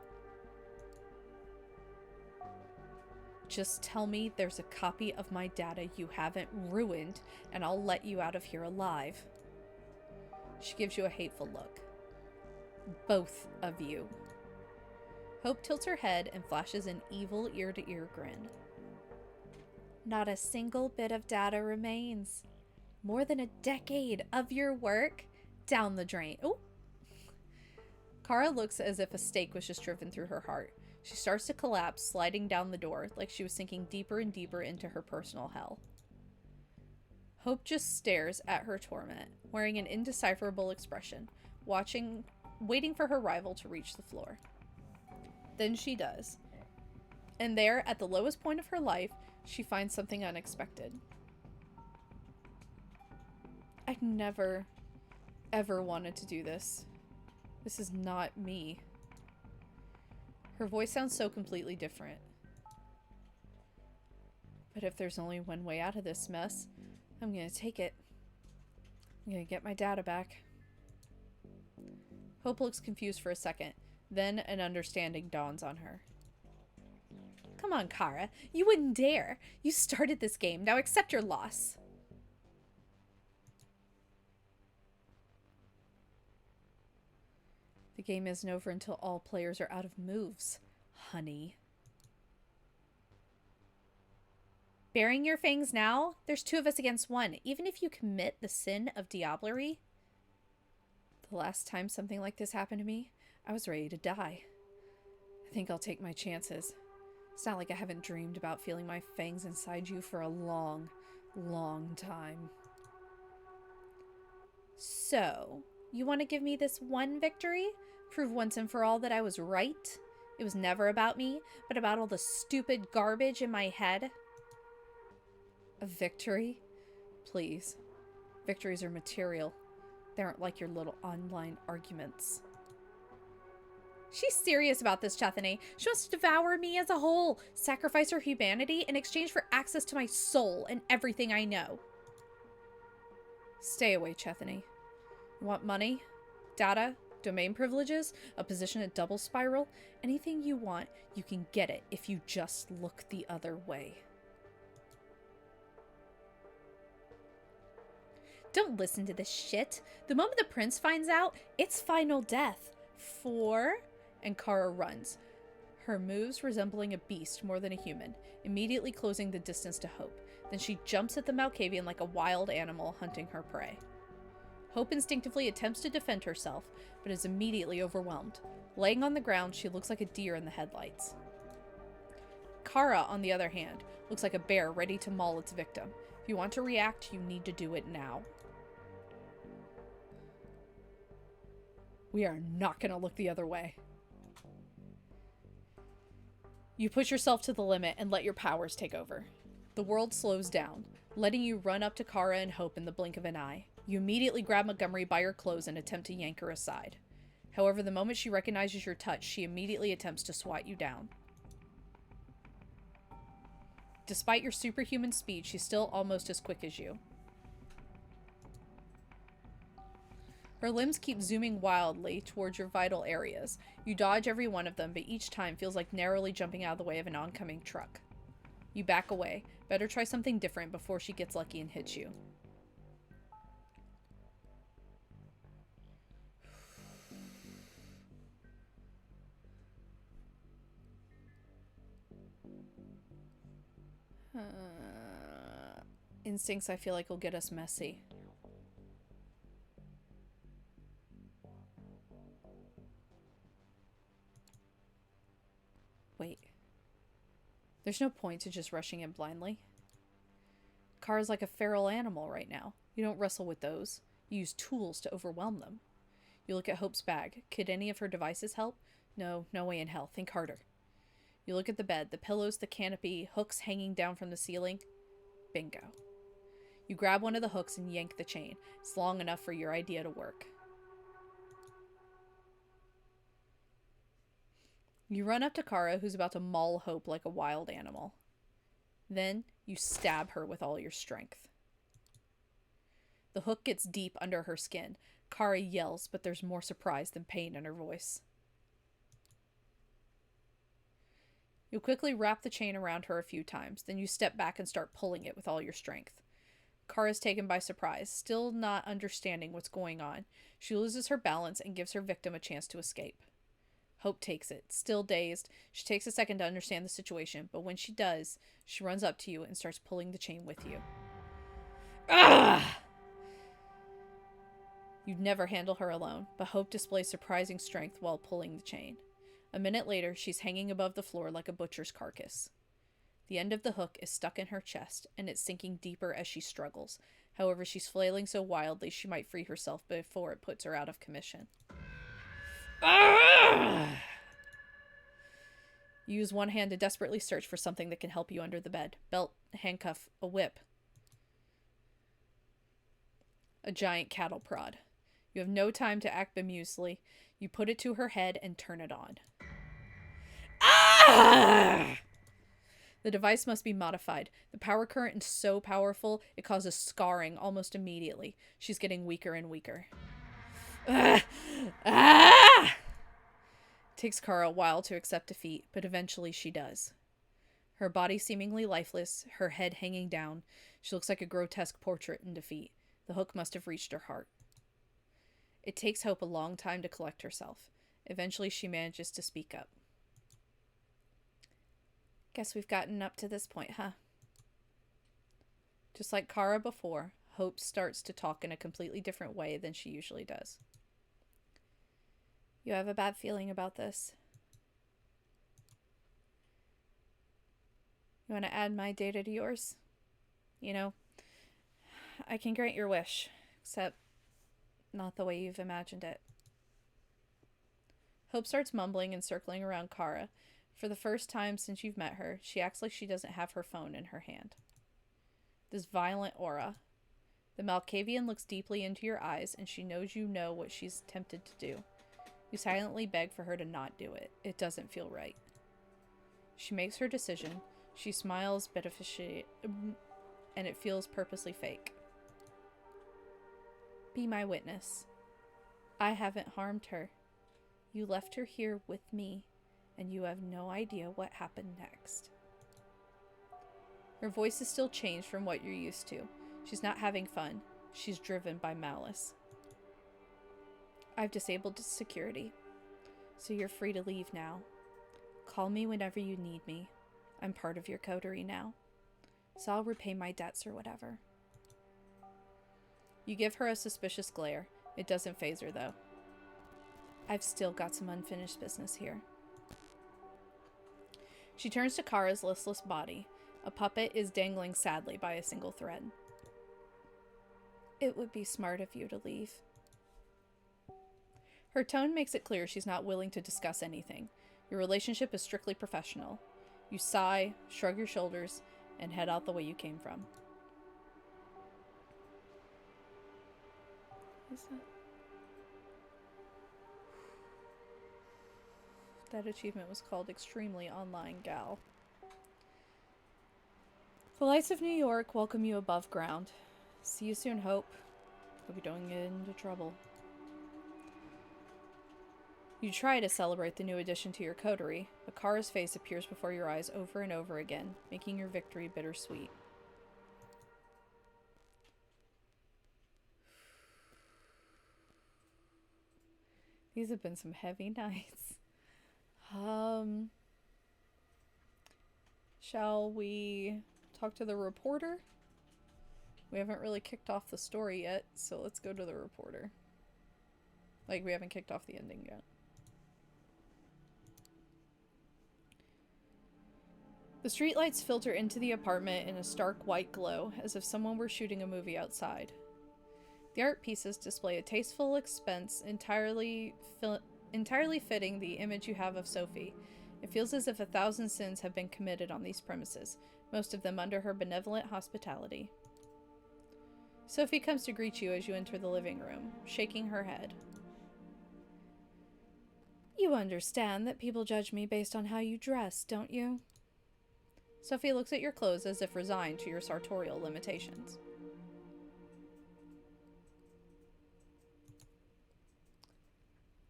Just tell me there's a copy of my data you haven't ruined, and I'll let you out of here alive. She gives you a hateful look. Both of you. Hope tilts her head and flashes an evil ear-to-ear grin. Not a single bit of data remains. More than a decade of your work down the drain. Oh. Kara looks as if a stake was just driven through her heart. She starts to collapse, sliding down the door like she was sinking deeper and deeper into her personal hell. Hope just stares at her torment, wearing an indecipherable expression, waiting for her rival to reach the floor. Then she does. And there, at the lowest point of her life, she finds something unexpected. I never, ever wanted to do this. This is not me. Her voice sounds so completely different. But if there's only one way out of this mess, I'm gonna take it. I'm gonna get my data back. Hope looks confused for a second. Then an understanding dawns on her. Come on, Kara. You wouldn't dare. You started this game. Now accept your loss. The game isn't over until all players are out of moves, honey. Baring your fangs now? There's 2 of us against 1. Even if you commit the sin of diablerie. The last time something like this happened to me, I was ready to die. I think I'll take my chances. It's not like I haven't dreamed about feeling my fangs inside you for a long, long time. So, you want to give me this one victory? Prove once and for all that I was right? It was never about me, but about all the stupid garbage in my head? A victory? Please. Victories are material. They aren't like your little online arguments. She's serious about this, Chethany. She wants to devour me as a whole, sacrifice her humanity in exchange for access to my soul and everything I know. Stay away, Chethany. You want money? Data? Domain privileges? A position at Double Spiral? Anything you want, you can get it if you just look the other way. Don't listen to this shit. The moment the prince finds out, it's final death. And Kara runs, her moves resembling a beast more than a human, immediately closing the distance to Hope. Then she jumps at the Malkavian like a wild animal hunting her prey. Hope instinctively attempts to defend herself, but is immediately overwhelmed. Laying on the ground, she looks like a deer in the headlights. Kara, on the other hand, looks like a bear ready to maul its victim. If you want to react, you need to do it now. We are not going to look the other way. You push yourself to the limit and let your powers take over. The world slows down, letting you run up to Kara and Hope in the blink of an eye. You immediately grab Montgomery by her clothes and attempt to yank her aside. However, the moment she recognizes your touch, she immediately attempts to swat you down. Despite your superhuman speed, she's still almost as quick as you. Her limbs keep zooming wildly towards your vital areas. You dodge every one of them, but each time feels like narrowly jumping out of the way of an oncoming truck. You back away. Better try something different before she gets lucky and hits you. Instincts I feel like will get us messy. Wait. There's no point to just rushing in blindly. Kara's like a feral animal right now. You don't wrestle with those. You use tools to overwhelm them. You look at Hope's bag. Could any of her devices help? No, no way in hell. Think harder. You look at the bed, the pillows, the canopy, hooks hanging down from the ceiling. Bingo. You grab one of the hooks and yank the chain. It's long enough for your idea to work. You run up to Kara, who's about to maul Hope like a wild animal. Then you stab her with all your strength. The hook gets deep under her skin. Kara yells, but there's more surprise than pain in her voice. You quickly wrap the chain around her a few times, then you step back and start pulling it with all your strength. Kara's taken by surprise, still not understanding what's going on. She loses her balance and gives her victim a chance to escape. Hope takes it. Still dazed, she takes a second to understand the situation, but when she does, she runs up to you and starts pulling the chain with you. Ah! You'd never handle her alone, but Hope displays surprising strength while pulling the chain. A minute later, she's hanging above the floor like a butcher's carcass. The end of the hook is stuck in her chest, and it's sinking deeper as she struggles. However, she's flailing so wildly she might free herself before it puts her out of commission. Ah! You use one hand to desperately search for something that can help you under the bed. Belt, a handcuff, a whip. A giant cattle prod. You have no time to act bemusely. You put it to her head and turn it on. Ah! The device must be modified. The power current is so powerful, it causes scarring almost immediately. She's getting weaker and weaker. Ah! Ah! It takes Kara a while to accept defeat, but eventually she does. Her body seemingly lifeless, her head hanging down. She looks like a grotesque portrait in defeat. The hook must have reached her heart. It takes Hope a long time to collect herself. Eventually she manages to speak up. Guess we've gotten up to this point, huh? Just like Kara before, Hope starts to talk in a completely different way than she usually does. You have a bad feeling about this. You want to add my data to yours? You know, I can grant your wish, except not the way you've imagined it. Hope starts mumbling and circling around Kara. For the first time since you've met her, she acts like she doesn't have her phone in her hand. This violent aura. The Malkavian looks deeply into your eyes, and she knows you know what she's tempted to do. You silently beg for her to not do it. It doesn't feel right. She makes her decision. She smiles beneficently, and it feels purposely fake. Be my witness. I haven't harmed her. You left her here with me, and you have no idea what happened next. Her voice is still changed from what you're used to. She's not having fun. She's driven by malice. I've disabled security, so you're free to leave now. Call me whenever you need me. I'm part of your coterie now, so I'll repay my debts or whatever. You give her a suspicious glare. It doesn't faze her, though. I've still got some unfinished business here. She turns to Kara's listless body. A puppet is dangling sadly by a single thread. It would be smart of you to leave. Her tone makes it clear she's not willing to discuss anything. Your relationship is strictly professional. You sigh, shrug your shoulders, and head out the way you came from. That achievement was called Extremely Online Gal. The lights of New York welcome you above ground. See you soon, Hope. Hope you don't get into trouble. You try to celebrate the new addition to your coterie, but Kara's face appears before your eyes over and over again, making your victory bittersweet. These have been some heavy nights. Shall we talk to the reporter? We haven't really kicked off the story yet, so let's go to the reporter. Like, we haven't kicked off the ending yet. The streetlights filter into the apartment in a stark white glow, as if someone were shooting a movie outside. The art pieces display a tasteful expense entirely fitting the image you have of Sophie. It feels as if 1,000 sins have been committed on these premises, most of them under her benevolent hospitality. Sophie comes to greet you as you enter the living room, shaking her head. You understand that people judge me based on how you dress, don't you? Sophie looks at your clothes as if resigned to your sartorial limitations.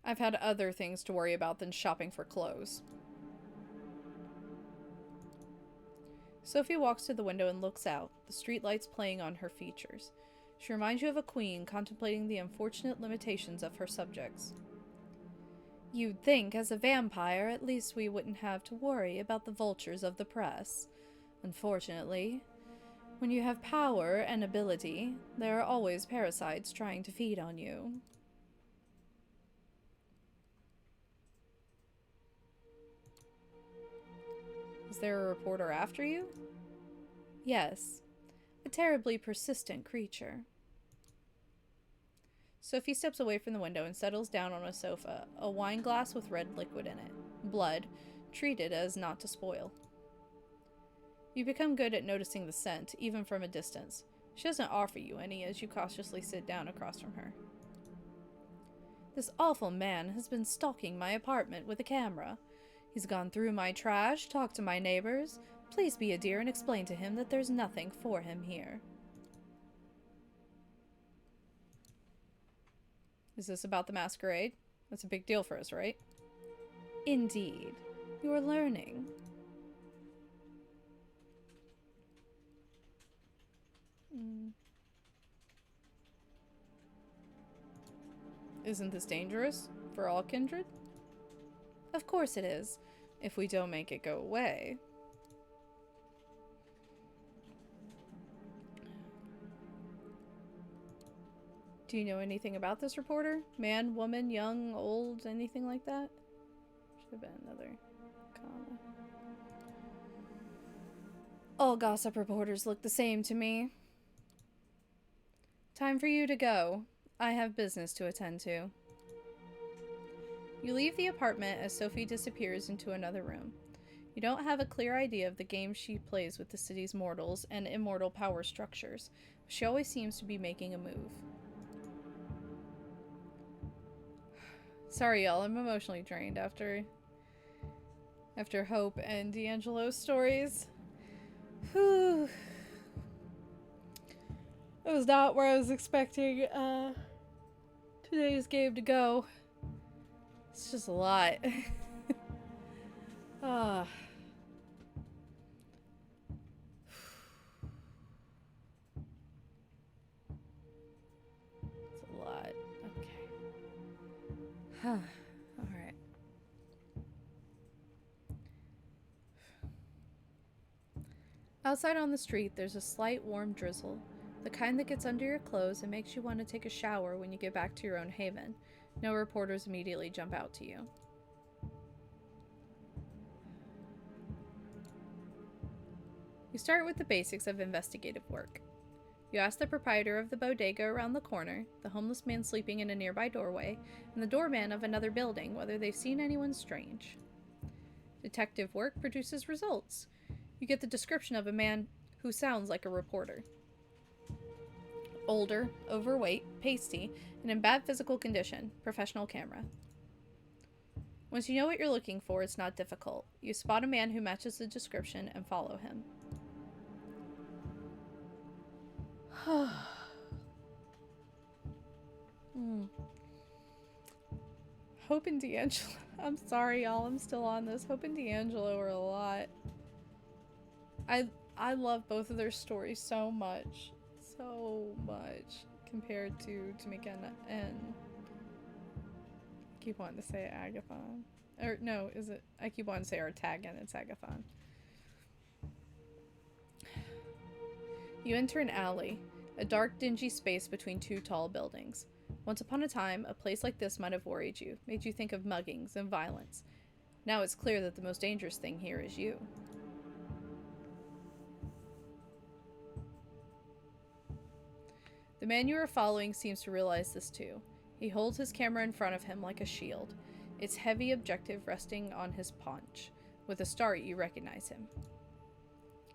I've had other things to worry about than shopping for clothes. Sophie walks to the window and looks out, the streetlights playing on her features. She reminds you of a queen contemplating the unfortunate limitations of her subjects. You'd think, as a vampire, at least we wouldn't have to worry about the vultures of the press. Unfortunately, when you have power and ability, there are always parasites trying to feed on you. Is there a reporter after you? Yes, a terribly persistent creature. Sophie steps away from the window and settles down on a sofa, a wine glass with red liquid in it. Blood, treated as not to spoil. You become good at noticing the scent, even from a distance. She doesn't offer you any as you cautiously sit down across from her. This awful man has been stalking my apartment with a camera. He's gone through my trash, talked to my neighbors. Please be a dear and explain to him that there's nothing for him here. Is this about the masquerade? That's a big deal for us, right? Indeed. You're learning. Isn't this dangerous for all kindred? Of course it is, if we don't make it go away. Do you know anything about this reporter? Man, woman, young, old, anything like that? Should have been another comma. All gossip reporters look the same to me. Time for you to go. I have business to attend to. You leave the apartment as Sophie disappears into another room. You don't have a clear idea of the game she plays with the city's mortals and immortal power structures. She always seems to be making a move. Sorry, y'all. I'm emotionally drained after Hope and D'Angelo's stories. Whew. It was not where I was expecting today's game to go. It's just a lot. Ah. It's a lot. Okay. Alright. Outside on the street, there's a slight warm drizzle. The kind that gets under your clothes and makes you want to take a shower when you get back to your own haven. No reporters immediately jump out to you. You start with the basics of investigative work. You ask the proprietor of the bodega around the corner, the homeless man sleeping in a nearby doorway, and the doorman of another building whether they've seen anyone strange. Detective work produces results. You get the description of a man who sounds like a reporter. Older, overweight, pasty, and in bad physical condition. Professional camera. Once you know what you're looking for, it's not difficult. You spot a man who matches the description and follow him. Hope and D'Angelo. I'm sorry, y'all. I'm still on this. Hope and D'Angelo are a lot. I love both of their stories so much. So much. Compared to McKenna and... I keep wanting to say Agathon. Or, no, is it... I keep wanting to say Artagan. It's Agathon. You enter an alley, a dark, dingy space between two tall buildings. Once upon a time, a place like this might have worried you, made you think of muggings and violence. Now it's clear that the most dangerous thing here is you. The man you are following seems to realize this too. He holds his camera in front of him like a shield, its heavy objective resting on his paunch. With a start, you recognize him.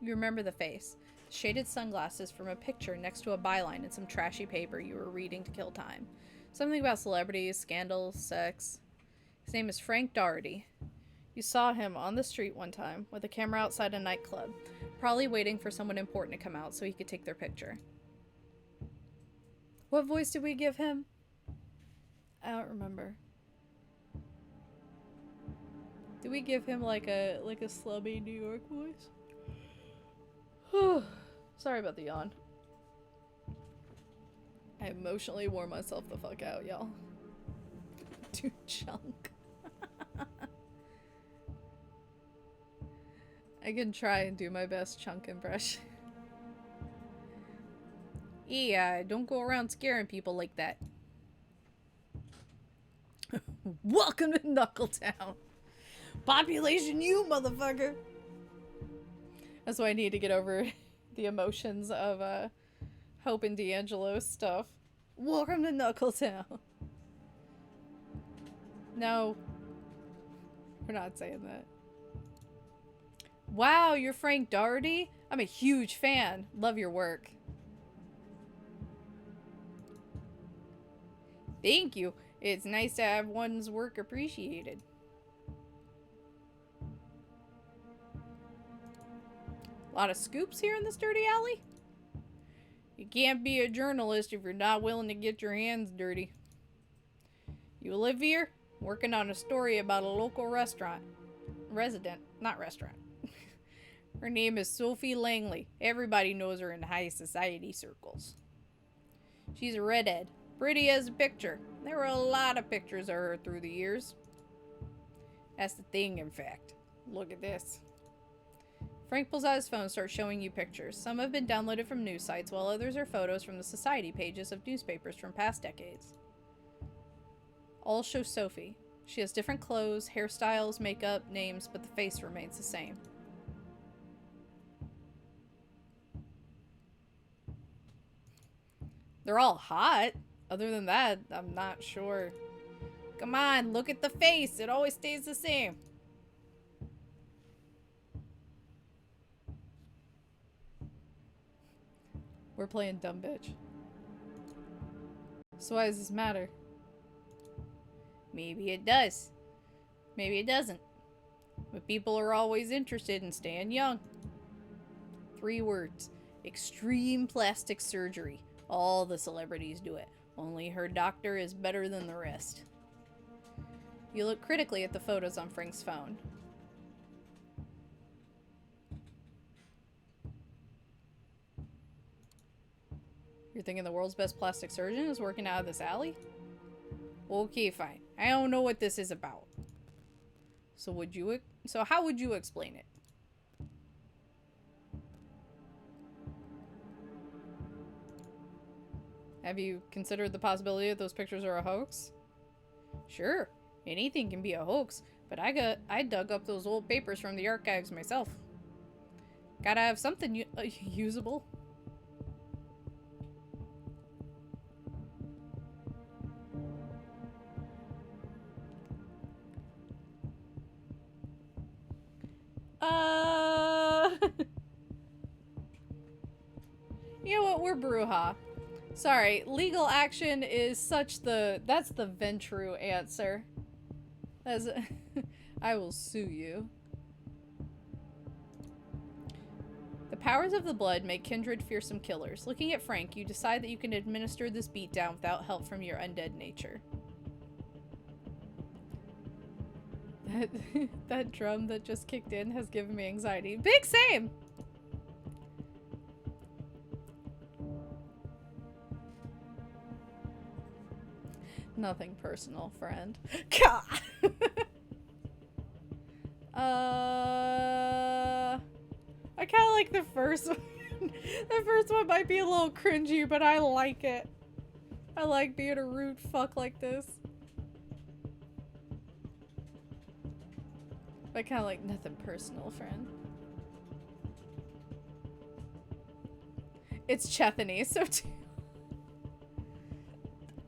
You remember the face. Shaded sunglasses from a picture next to a byline in some trashy paper you were reading to kill time. Something about celebrities, scandals, sex. His name is Frank Doherty. You saw him on the street one time with a camera outside a nightclub, probably waiting for someone important to come out so he could take their picture. What voice did we give him? I don't remember. Did we give him like a slubby New York voice? Sorry about the yawn. I emotionally wore myself the fuck out, y'all. Dude, chunk. I can try and do my best chunk impression. Yeah, don't go around scaring people like that. Welcome to Knuckletown. Population you, motherfucker. That's why I need to get over the emotions of Hope and D'Angelo's stuff. Welcome to Knuckletown. No. We're not saying that. Wow, you're Frank Doherty? I'm a huge fan. Love your work. Thank you. It's nice to have one's work appreciated. A lot of scoops here in this dirty alley? You can't be a journalist if you're not willing to get your hands dirty. You live here? Working on a story about a local resident, not restaurant. Her name is Sophie Langley. Everybody knows her in high society circles. She's a redhead. Pretty as a picture. There were a lot of pictures of her through the years. That's the thing, in fact. Look at this. Frank pulls out his phone and starts showing you pictures. Some have been downloaded from news sites, while others are photos from the society pages of newspapers from past decades. All show Sophie. She has different clothes, hairstyles, makeup, names, but the face remains the same. They're all hot. Other than that, I'm not sure. Come on, look at the face. It always stays the same. We're playing dumb bitch. So why does this matter? Maybe it does. Maybe it doesn't. But people are always interested in staying young. 3 words. Extreme plastic surgery. All the celebrities do it. Only her doctor is better than the rest. You look critically at the photos on Frank's phone. You're thinking the world's best plastic surgeon is working out of this alley? Okay, fine. I don't know what this is about. So how would you explain it? Have you considered the possibility that those pictures are a hoax? Sure, anything can be a hoax, but I dug up those old papers from the archives myself. Gotta have something usable. You know what? We're Brujah. Sorry, legal action is that's the Ventru answer. I will sue you. The powers of the blood make kindred fearsome killers. Looking at Frank, you decide that you can administer this beatdown without help from your undead nature. That drum that just kicked in has given me anxiety. Big same! Nothing personal, friend. God! I kind of like the first one The first one might be a little cringy, but I like it. I like being a rude fuck like this. I kind of like nothing personal, friend. It's Chethany, so too.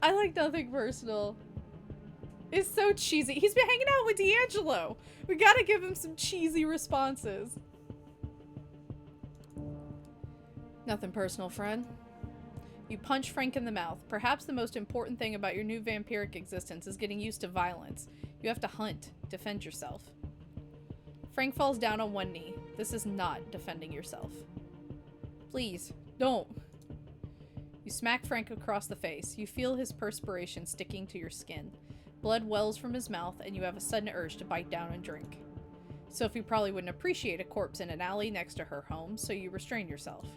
I like nothing personal. It's so cheesy. He's been hanging out with D'Angelo. We gotta give him some cheesy responses. Nothing personal, friend. You punch Frank in the mouth. Perhaps the most important thing about your new vampiric existence is getting used to violence. You have to hunt, defend yourself. Frank falls down on one knee. This is not defending yourself. Please, don't. You smack Frank across the face. You feel his perspiration sticking to your skin. Blood wells from his mouth, and you have a sudden urge to bite down and drink. Sophie probably wouldn't appreciate a corpse in an alley next to her home, so you restrain yourself.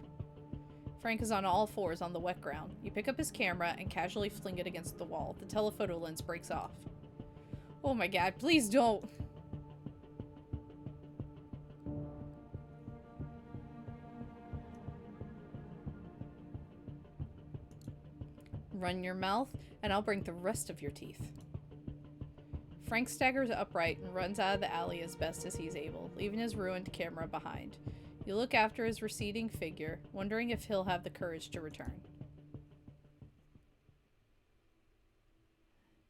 Frank is on all fours on the wet ground. You pick up his camera and casually fling it against the wall. The telephoto lens breaks off. Oh my god, please don't! Run your mouth, and I'll break the rest of your teeth. Frank staggers upright and runs out of the alley as best as he's able, leaving his ruined camera behind. You look after his receding figure, wondering if he'll have the courage to return.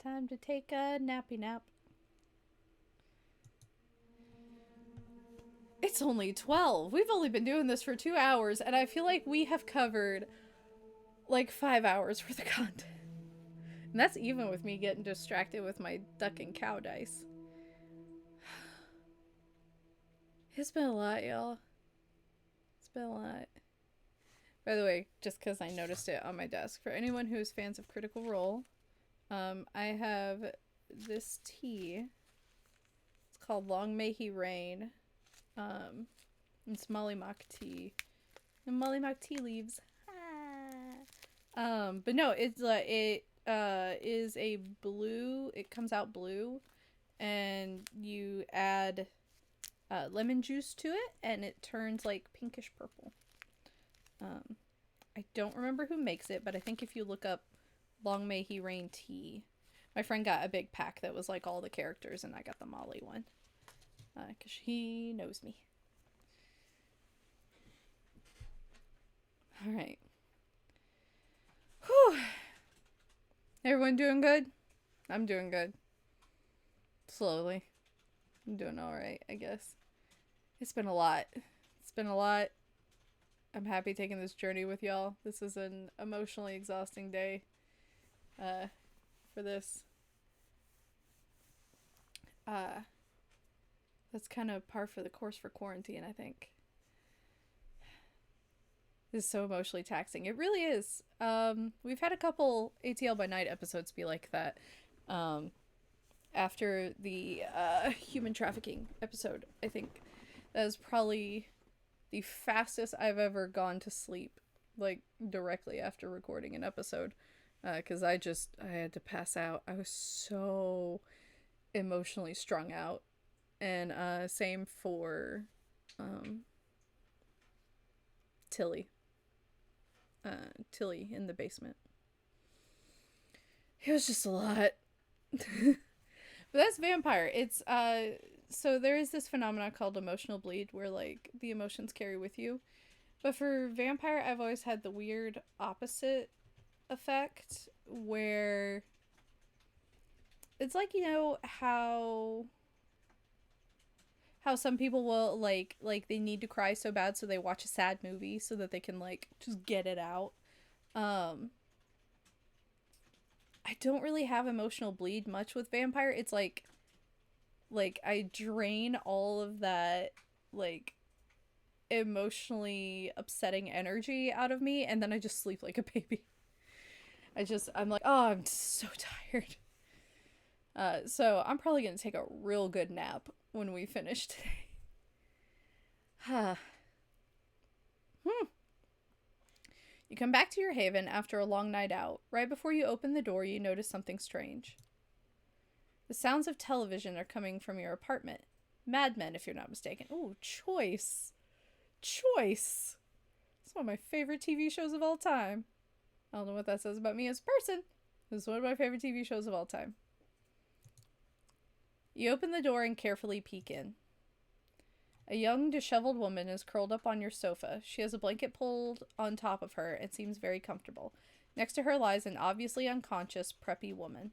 Time to take a nappy nap. It's only 12. We've only been doing this for 2 hours, and I feel like we have covered like 5 hours worth of content. And that's even with me getting distracted with my duck and cow dice. It's been a lot, y'all. It's been a lot. By the way, just because I noticed it on my desk, for anyone who is fans of Critical Role, I have this tea. It's called Long May He Reign. It's Molly Mock tea. And Molly Mock tea leaves. But no, it's it is a blue. It comes out blue, and you add lemon juice to it, and it turns like pinkish purple. I don't remember who makes it, but I think if you look up Long May He Reign tea, my friend got a big pack that was like all the characters, and I got the Molly one because he knows me. All right. Whew. Everyone doing good? I'm doing good. Slowly. I'm doing alright, I guess. It's been a lot. It's been a lot. I'm happy taking this journey with y'all. This is an emotionally exhausting day for this. That's kind of par for the course for quarantine, I think. This is so emotionally taxing. It really is. We've had a couple ATL by Night episodes be like that. After the human trafficking episode, I think that is probably the fastest I've ever gone to sleep, like directly after recording an episode, because I had to pass out. I was so emotionally strung out, and same for Tilly in the basement. It was just a lot. But that's vampire. It's so there is this phenomenon called emotional bleed where like the emotions carry with you. But for vampire, I've always had the weird opposite effect where it's like, you know, how some people will like they need to cry so bad so they watch a sad movie so that they can like just get it out. I don't really have emotional bleed much with vampire. It's like I drain all of that like emotionally upsetting energy out of me, and then I just sleep like a baby. I'm like, oh, I'm so tired. So I'm probably gonna take a real good nap when we finish today. You come back to your haven after a long night out. Right before you open the door, you notice something strange. The sounds of television are coming from your apartment. Mad Men, if you're not mistaken. Ooh, choice. Choice. It's one of my favorite TV shows of all time. I don't know what that says about me as a person. It's one of my favorite TV shows of all time. You open the door and carefully peek in. A young, disheveled woman is curled up on your sofa. She has a blanket pulled on top of her and seems very comfortable. Next to her lies an obviously unconscious, preppy woman.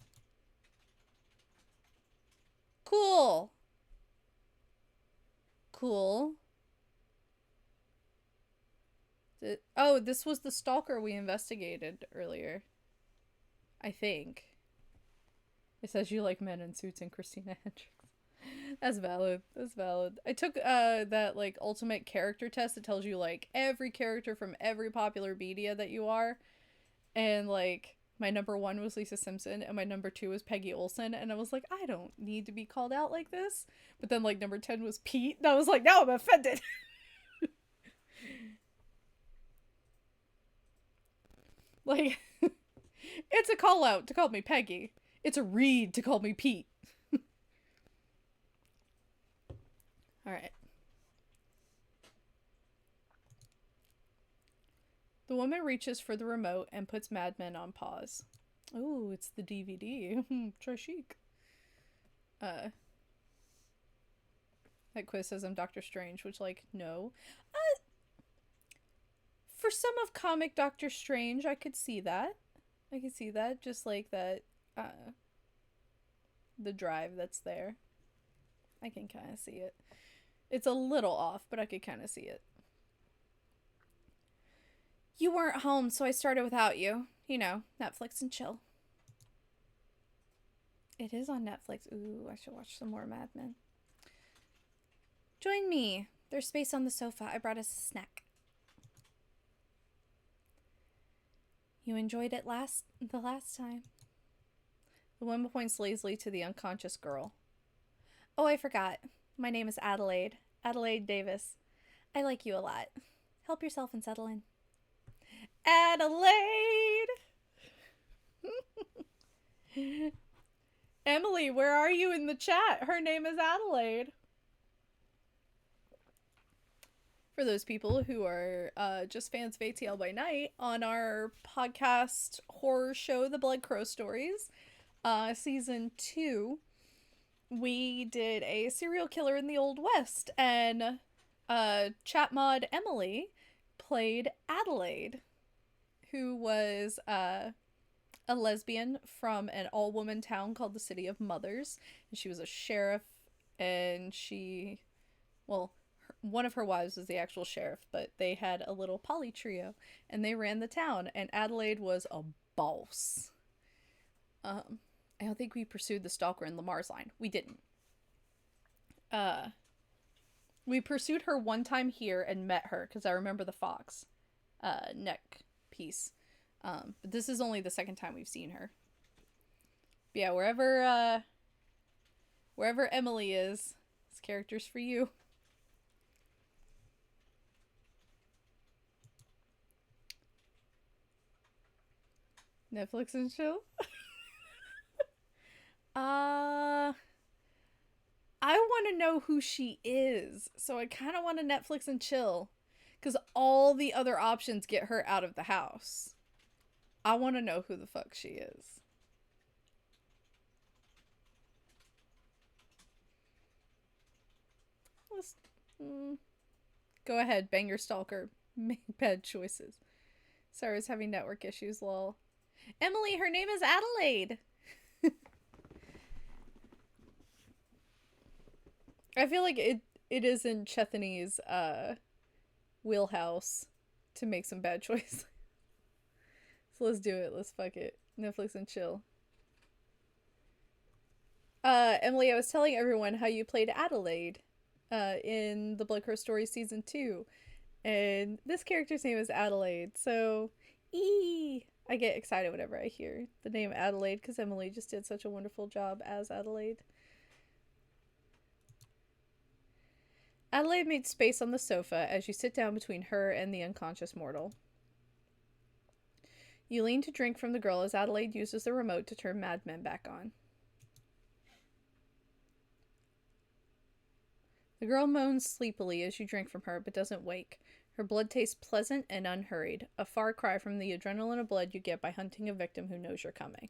Cool. Cool. Oh, this was the stalker we investigated earlier. I think. It says you like men in suits and Christina Hendricks. That's valid. That's valid. I took that like ultimate character test that tells you like every character from every popular media that you are. And like my number 1 was Lisa Simpson and my number 2 was Peggy Olson, and I was like, I don't need to be called out like this. But then like number 10 was Pete, and I was like, now I'm offended. Like it's a call out to call me Peggy. It's a read to call me Pete. All right. The woman reaches for the remote and puts Mad Men on pause. Oh, it's the DVD. Try chic. That quiz says I'm Doctor Strange, which, like, no. For some of comic Doctor Strange, I could see that. I could see that. Just like that, the drive that's there. I can kind of see it. It's a little off, but I could kind of see it. You weren't home, so I started without you. You know, Netflix and chill. It is on Netflix. Ooh, I should watch some more Mad Men. Join me. There's space on the sofa. I brought us a snack. You enjoyed it the last time. The woman points lazily to the unconscious girl. Oh, I forgot. My name is Adelaide. Adelaide Davis. I like you a lot. Help yourself and settle in. Adelaide! Emily, where are you in the chat? Her name is Adelaide. For those people who are just fans of ATL by Night, on our podcast horror show, The Blood Crow Stories, season 2, we did a serial killer in the Old West, and chat mod Emily played Adelaide, who was a lesbian from an all-woman town called the City of Mothers. And she was a sheriff, and one of her wives was the actual sheriff, but they had a little poly trio, and they ran the town, and Adelaide was a boss. I don't think we pursued the stalker in Lamar's line. We didn't. We pursued her one time here and met her, because I remember the fox neck piece. But this is only the second time we've seen her. But yeah, wherever Emily is, this character's for you. Netflix and chill? I want to know who she is, so I kind of want to Netflix and chill, because all the other options get her out of the house. I want to know who the fuck she is. Let's go ahead, bang your stalker. Make bad choices. Sarah's having network issues, lol. Emily, her name is Adelaide. I feel like it is in Chethany's wheelhouse to make some bad choices. So let's do it. Let's fuck it. Netflix and chill. Emily, I was telling everyone how you played Adelaide in the Blood Crow Story season 2. And this character's name is Adelaide. So, I get excited whenever I hear the name Adelaide, because Emily just did such a wonderful job as Adelaide. Adelaide made space on the sofa as you sit down between her and the unconscious mortal. You lean to drink from the girl as Adelaide uses the remote to turn Mad Men back on. The girl moans sleepily as you drink from her, but doesn't wake. Her blood tastes pleasant and unhurried, a far cry from the adrenaline of blood you get by hunting a victim who knows you're coming.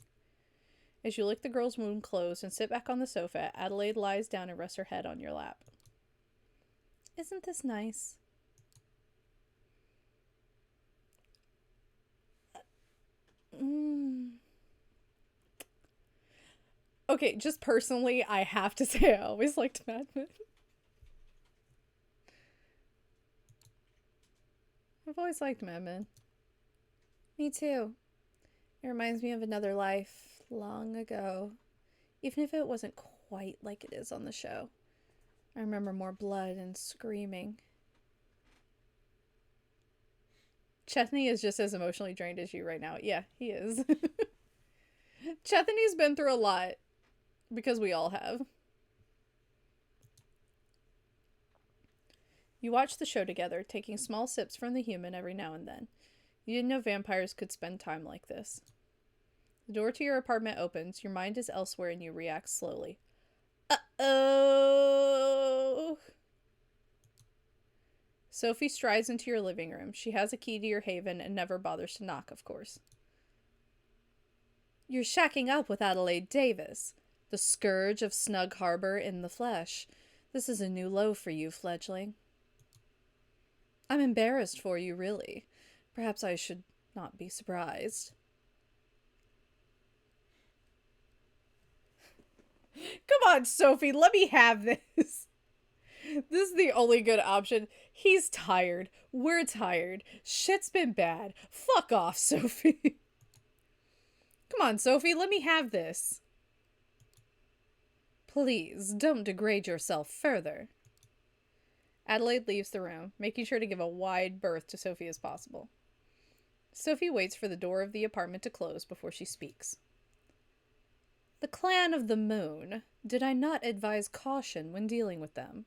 As you lick the girl's wound closed and sit back on the sofa, Adelaide lies down and rests her head on your lap. Isn't this nice? Okay, just personally, I have to say I always liked Mad Men. I've always liked Mad Men. Me too. It reminds me of another life long ago. Even if it wasn't quite like it is on the show. I remember more blood and screaming. Chethany is just as emotionally drained as you right now. Yeah, he is. Chethany's been through a lot. Because we all have. You watch the show together, taking small sips from the human every now and then. You didn't know vampires could spend time like this. The door to your apartment opens, your mind is elsewhere, and you react slowly. Uh-oh! Sophie strides into your living room. She has a key to your haven and never bothers to knock, of course. You're shacking up with Adelaide Davis, the scourge of Snug Harbor in the flesh. This is a new low for you, fledgling. I'm embarrassed for you, really. Perhaps I should not be surprised. Come on, Sophie, let me have this. This is the only good option. He's tired. We're tired. Shit's been bad. Fuck off, Sophie. Come on, Sophie, let me have this. Please, don't degrade yourself further. Adelaide leaves the room, making sure to give a wide berth to Sophie as possible. Sophie waits for the door of the apartment to close before she speaks. The Clan of the Moon. Did I not advise caution when dealing with them?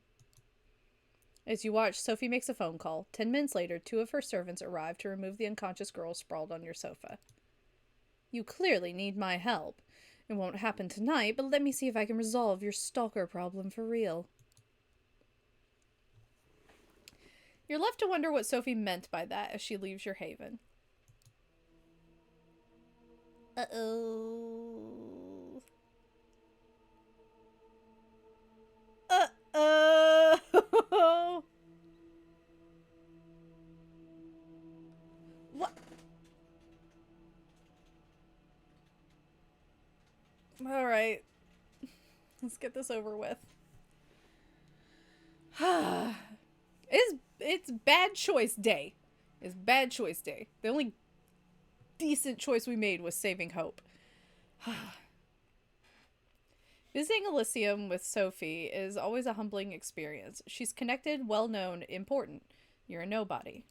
As you watch, Sophie makes a phone call. 10 minutes later, 2 of her servants arrive to remove the unconscious girl sprawled on your sofa. You clearly need my help. It won't happen tonight, but let me see if I can resolve your stalker problem for real. You're left to wonder what Sophie meant by that as she leaves your haven. Uh-oh. Uh-oh. What? Alright. Let's get this over with. It's bad choice day. It's bad choice day. The only decent choice we made was saving Hope. Visiting Elysium with Sophie is always a humbling experience. She's connected, well-known, important. You're a nobody.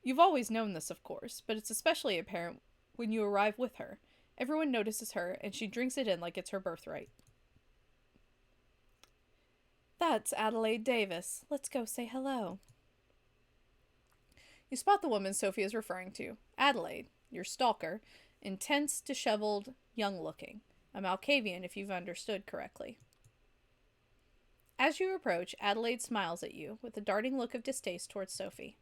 You've always known this, of course, but it's especially apparent when you arrive with her. Everyone notices her, and she drinks it in like it's her birthright. That's Adelaide Davis. Let's go say hello. You spot the woman Sophie is referring to. Adelaide, your stalker, intense, disheveled, young-looking. A Malkavian, if you've understood correctly. As you approach, Adelaide smiles at you, with a darting look of distaste towards Sophie.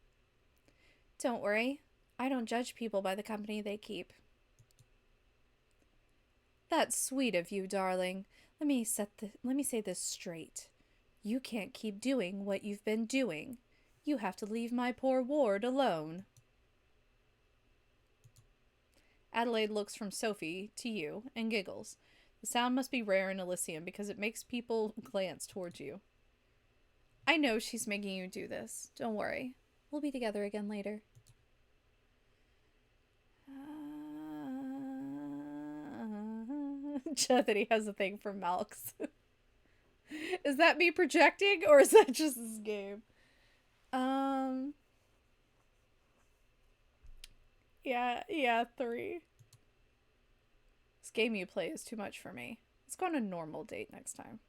Don't worry. I don't judge people by the company they keep. That's sweet of you, darling. Let me say this straight. You can't keep doing what you've been doing. You have to leave my poor ward alone. Adelaide looks from Sophie to you and giggles. The sound must be rare in Elysium because it makes people glance towards you. I know she's making you do this. Don't worry. We'll be together again later. Chethany has a thing for Malks. Is that me projecting or is that just this game? Yeah, 3. This game you play is too much for me. Let's go on a normal date next time.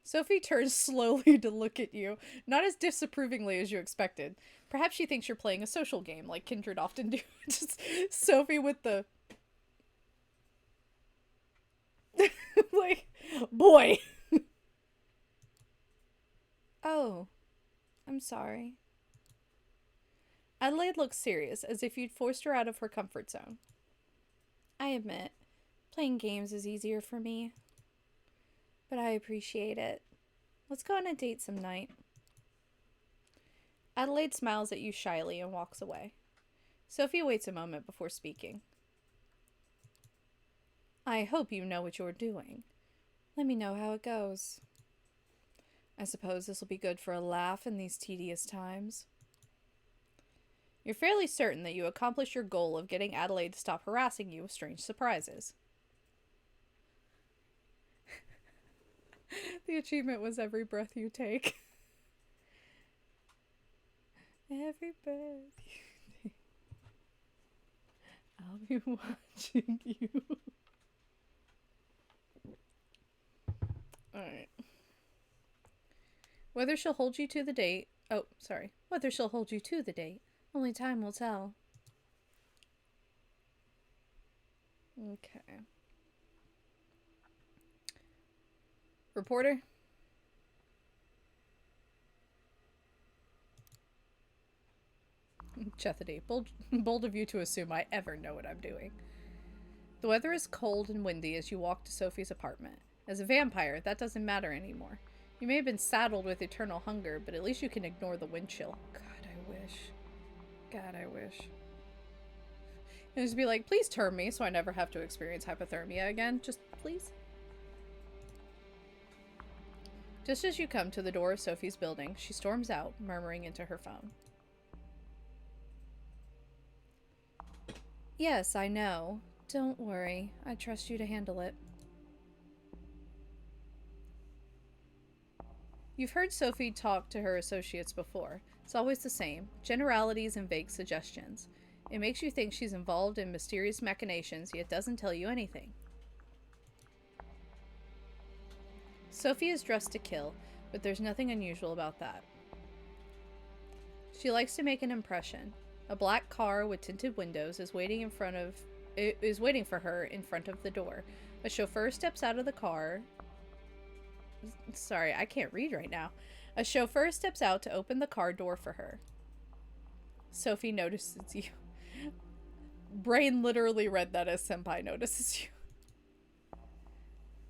Sophie turns slowly to look at you, not as disapprovingly as you expected. Perhaps she thinks you're playing a social game, like Kindred often do. Just Sophie with the... like, boy! Oh, I'm sorry. Adelaide looked serious, as if you'd forced her out of her comfort zone. I admit, playing games is easier for me. But I appreciate it. Let's go on a date some night. Adelaide smiles at you shyly and walks away. Sophie waits a moment before speaking. I hope you know what you're doing. Let me know how it goes. I suppose this will be good for a laugh in these tedious times. You're fairly certain that you accomplished your goal of getting Adelaide to stop harassing you with strange surprises. The achievement was every breath you take. Every breath you take. I'll be watching you. Alright. Whether she'll hold you to the date. Oh, sorry. Whether she'll hold you to the date. Only time will tell. Okay. Reporter? Chethody. Bold of you to assume I ever know what I'm doing. The weather is cold and windy as you walk to Sophie's apartment. As a vampire, that doesn't matter anymore. You may have been saddled with eternal hunger, but at least you can ignore the wind chill. God, I wish. God, I wish. And just be like, please turn me so I never have to experience hypothermia again. Just please. Just as you come to the door of Sophie's building, she storms out, murmuring into her phone. Yes, I know. Don't worry. I trust you to handle it. You've heard Sophie talk to her associates before. It's always the same. Generalities and vague suggestions. It makes you think she's involved in mysterious machinations, yet doesn't tell you anything. Sophie is dressed to kill, but there's nothing unusual about that. She likes to make an impression. A black car with tinted windows is waiting for her in front of the door. A chauffeur steps out of the car. Sorry, I can't read right now. A chauffeur steps out to open the car door for her. Sophie notices you. Brain literally read that as Senpai notices you.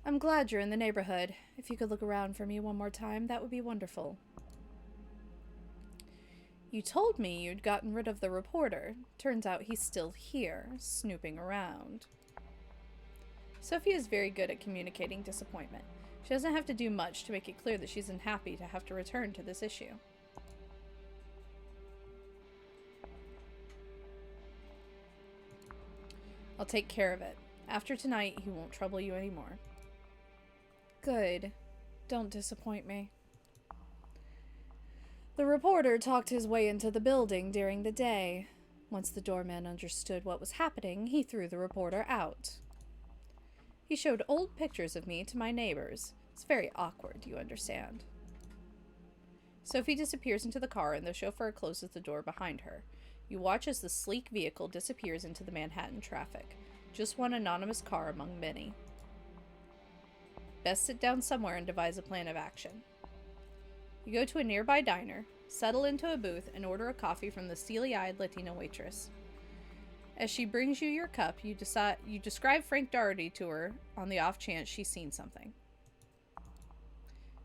I'm glad you're in the neighborhood. If you could look around for me one more time, that would be wonderful. You told me you'd gotten rid of the reporter. Turns out he's still here, snooping around. Sophie is very good at communicating disappointment. She doesn't have to do much to make it clear that she's unhappy to have to return to this issue. I'll take care of it. After tonight, he won't trouble you anymore. Good. Don't disappoint me. The reporter talked his way into the building during the day. Once the doorman understood what was happening, he threw the reporter out. He showed old pictures of me to my neighbors. It's very awkward, you understand. Sophie disappears into the car and the chauffeur closes the door behind her. You watch as the sleek vehicle disappears into the Manhattan traffic. Just one anonymous car among many. Best sit down somewhere and devise a plan of action. You go to a nearby diner, settle into a booth, and order a coffee from the steely-eyed Latina waitress. As she brings you your cup, you describe Frank Doherty to her on the off chance she's seen something.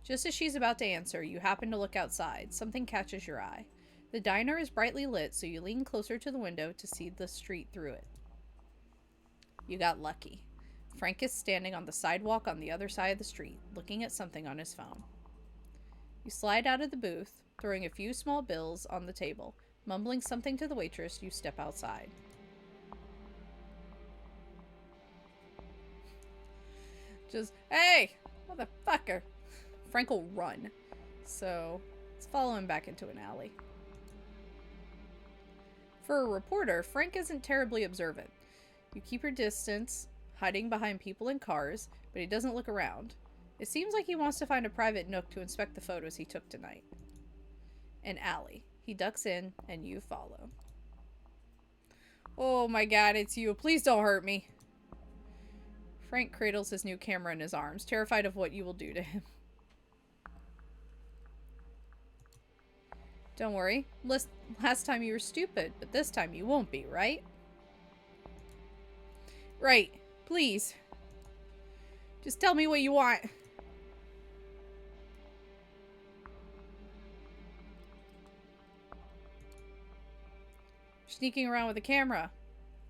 Just as she's about to answer, you happen to look outside. Something catches your eye. The diner is brightly lit, so you lean closer to the window to see the street through it. You got lucky. Frank is standing on the sidewalk on the other side of the street, looking at something on his phone. You slide out of the booth, throwing a few small bills on the table. Mumbling something to the waitress, you step outside. Just, hey, motherfucker. Frank will run. So, let's follow him back into an alley. For a reporter, Frank isn't terribly observant. You keep your distance, hiding behind people and cars, but he doesn't look around. It seems like he wants to find a private nook to inspect the photos he took tonight. An alley. He ducks in, and you follow. Oh my god, it's you. Please don't hurt me. Frank cradles his new camera in his arms, terrified of what you will do to him. Don't worry. Last time you were stupid, but this time you won't be, right? Right. Please. Just tell me what you want. Sneaking around with a camera.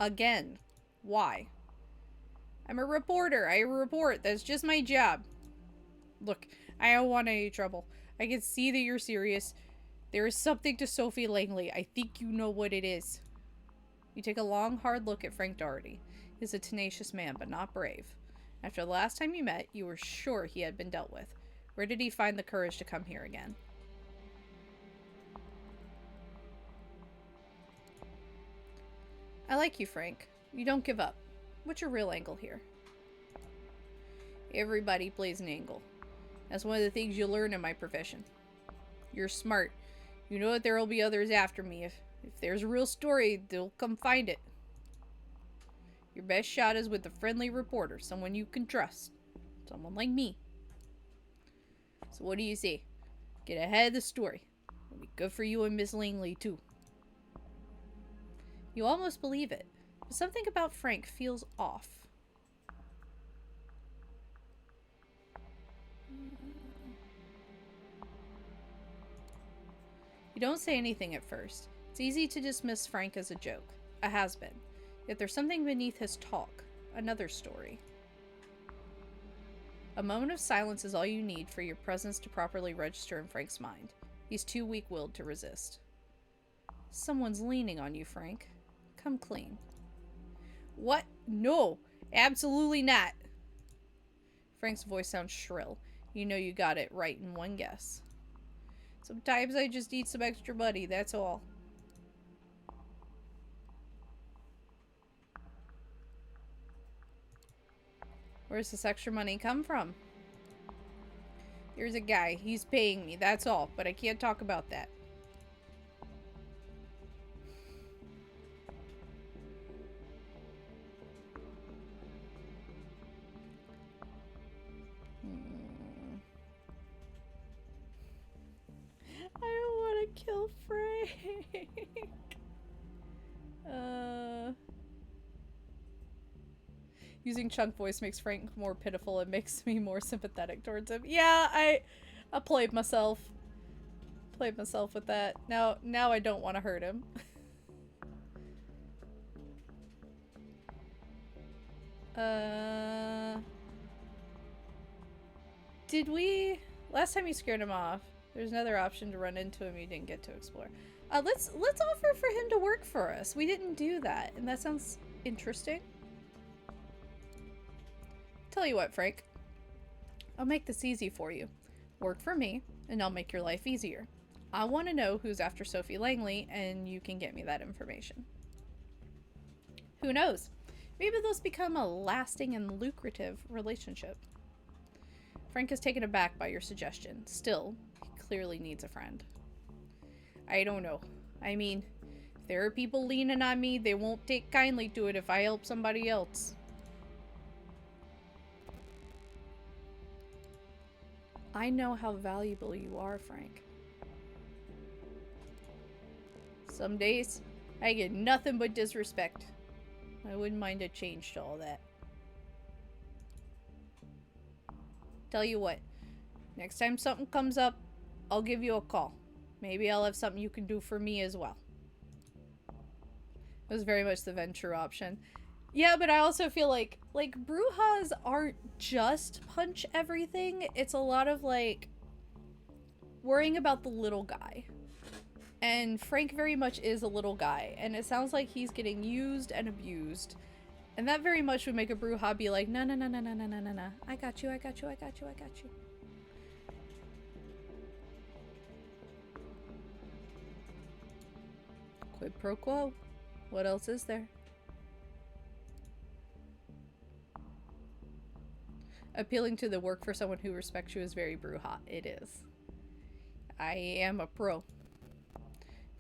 Again. Why? I'm a reporter. I report. That's just my job. Look, I don't want any trouble. I can see that you're serious. There is something to Sophie Langley. I think you know what it is. You take a long, hard look at Frank Doherty. He's a tenacious man, but not brave. After the last time you met, you were sure he had been dealt with. Where did he find the courage to come here again? I like you, Frank. You don't give up. What's your real angle here? Everybody plays an angle. That's one of the things you learn in my profession. You're smart. You know that there will be others after me. If there's a real story, they'll come find it. Your best shot is with a friendly reporter, someone you can trust. Someone like me. So what do you say? Get ahead of the story. It'll be good for you and Miss Langley, too. You almost believe it, but something about Frank feels off. You don't say anything at first. It's easy to dismiss Frank as a joke, a has-been. Yet there's something beneath his talk, another story. A moment of silence is all you need for your presence to properly register in Frank's mind. He's too weak-willed to resist. Someone's leaning on you, Frank. Come clean. What? No, absolutely not. Frank's voice sounds shrill. You know you got it right in one guess. Sometimes I just need some extra money, that's all. Where's this extra money come from? Here's a guy. He's paying me, that's all. But I can't talk about that. I don't want to kill Frank. Using chunk voice makes Frank more pitiful and makes me more sympathetic towards him. Yeah, I played myself. Played myself with that. Now I don't want to hurt him. Did we... Last time you scared him off, there's another option to run into him you didn't get to explore. Let's offer for him to work for us. We didn't do that, and that sounds interesting. Tell you what, Frank. I'll make this easy for you. Work for me, and I'll make your life easier. I want to know who's after Sophie Langley, and you can get me that information. Who knows? Maybe those become a lasting and lucrative relationship. Frank is taken aback by your suggestion. Still, he clearly needs a friend. I don't know. I mean, if there are people leaning on me, they won't take kindly to it if I help somebody else. I know how valuable you are, Frank. Some days, I get nothing but disrespect. I wouldn't mind a change to all that. Tell you what, next time something comes up, I'll give you a call. Maybe I'll have something you can do for me as well. It was very much the venture option. Yeah, but I also feel like Brujahs aren't just punch everything. It's a lot of, like, worrying about the little guy. And Frank very much is a little guy. And it sounds like he's getting used and abused. And that very much would make a Brujah be like, no, no, no, no, no, no, no, no, no. I got you, I got you, I got you, I got you. Quid pro quo. What else is there? Appealing to the work for someone who respects you is very Brujah. It is. I am a pro.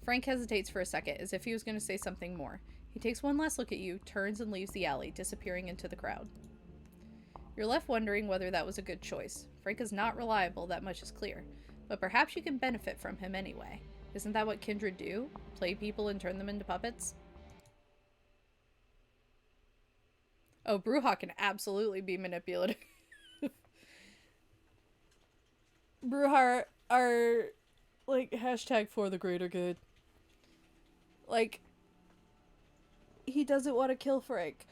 Frank hesitates for a second, as if he was going to say something more. He takes one last look at you, turns and leaves the alley, disappearing into the crowd. You're left wondering whether that was a good choice. Frank is not reliable, that much is clear. But perhaps you can benefit from him anyway. Isn't that what kindred do? Play people and turn them into puppets? Oh, Brujah can absolutely be manipulative. Brujah are like hashtag for the greater good. Like, he doesn't want to kill Frank.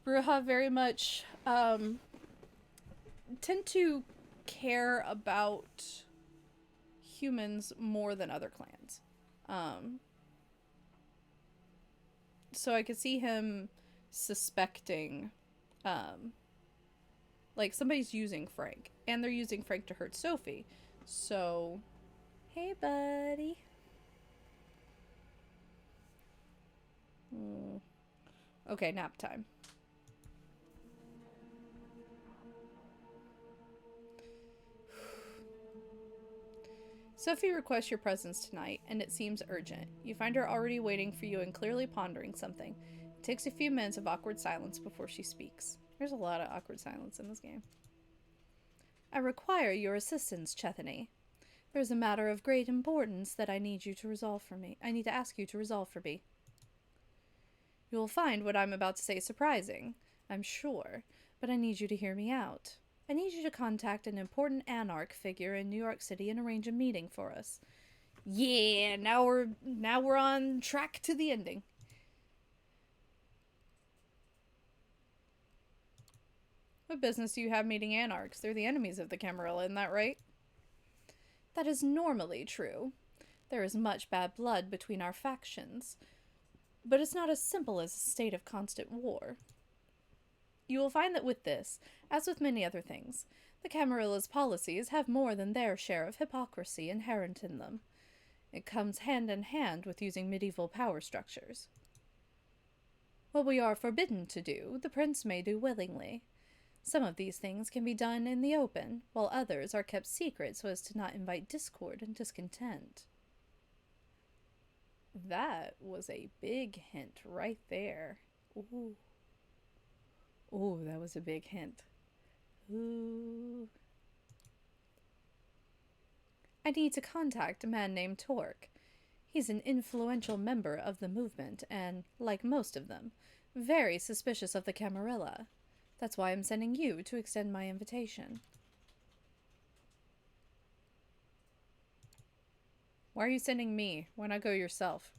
Brujah very much tend to care about humans more than other clans. Um, so I could see him suspecting, um, like somebody's using Frank, and they're using Frank to hurt Sophie. So, hey, buddy. Mm. Okay, nap time. Sophie requests your presence tonight, and it seems urgent. You find her already waiting for you and clearly pondering something. It takes a few minutes of awkward silence before she speaks. There's a lot of awkward silence in this game. I require your assistance, Chethany. There's a matter of great importance that I need you to resolve for me. I need to ask you to resolve for me. You will find what I'm about to say surprising, I'm sure, but I need you to hear me out. I need you to contact an important anarch figure in New York City and arrange a meeting for us. Yeah, now we're on track to the ending. What business do you have meeting anarchs? They're the enemies of the Camarilla, isn't that right? That is normally true. There is much bad blood between our factions, but it's not as simple as a state of constant war. You will find that with this, as with many other things, the Camarilla's policies have more than their share of hypocrisy inherent in them. It comes hand in hand with using medieval power structures. What we are forbidden to do, the prince may do willingly. Some of these things can be done in the open, while others are kept secret so as to not invite discord and discontent. That was a big hint right there. Ooh. Ooh, that was a big hint. Ooh. I need to contact a man named Torque. He's an influential member of the movement and, like most of them, very suspicious of the Camarilla. That's why I'm sending you to extend my invitation. Why are you sending me? Why not go yourself?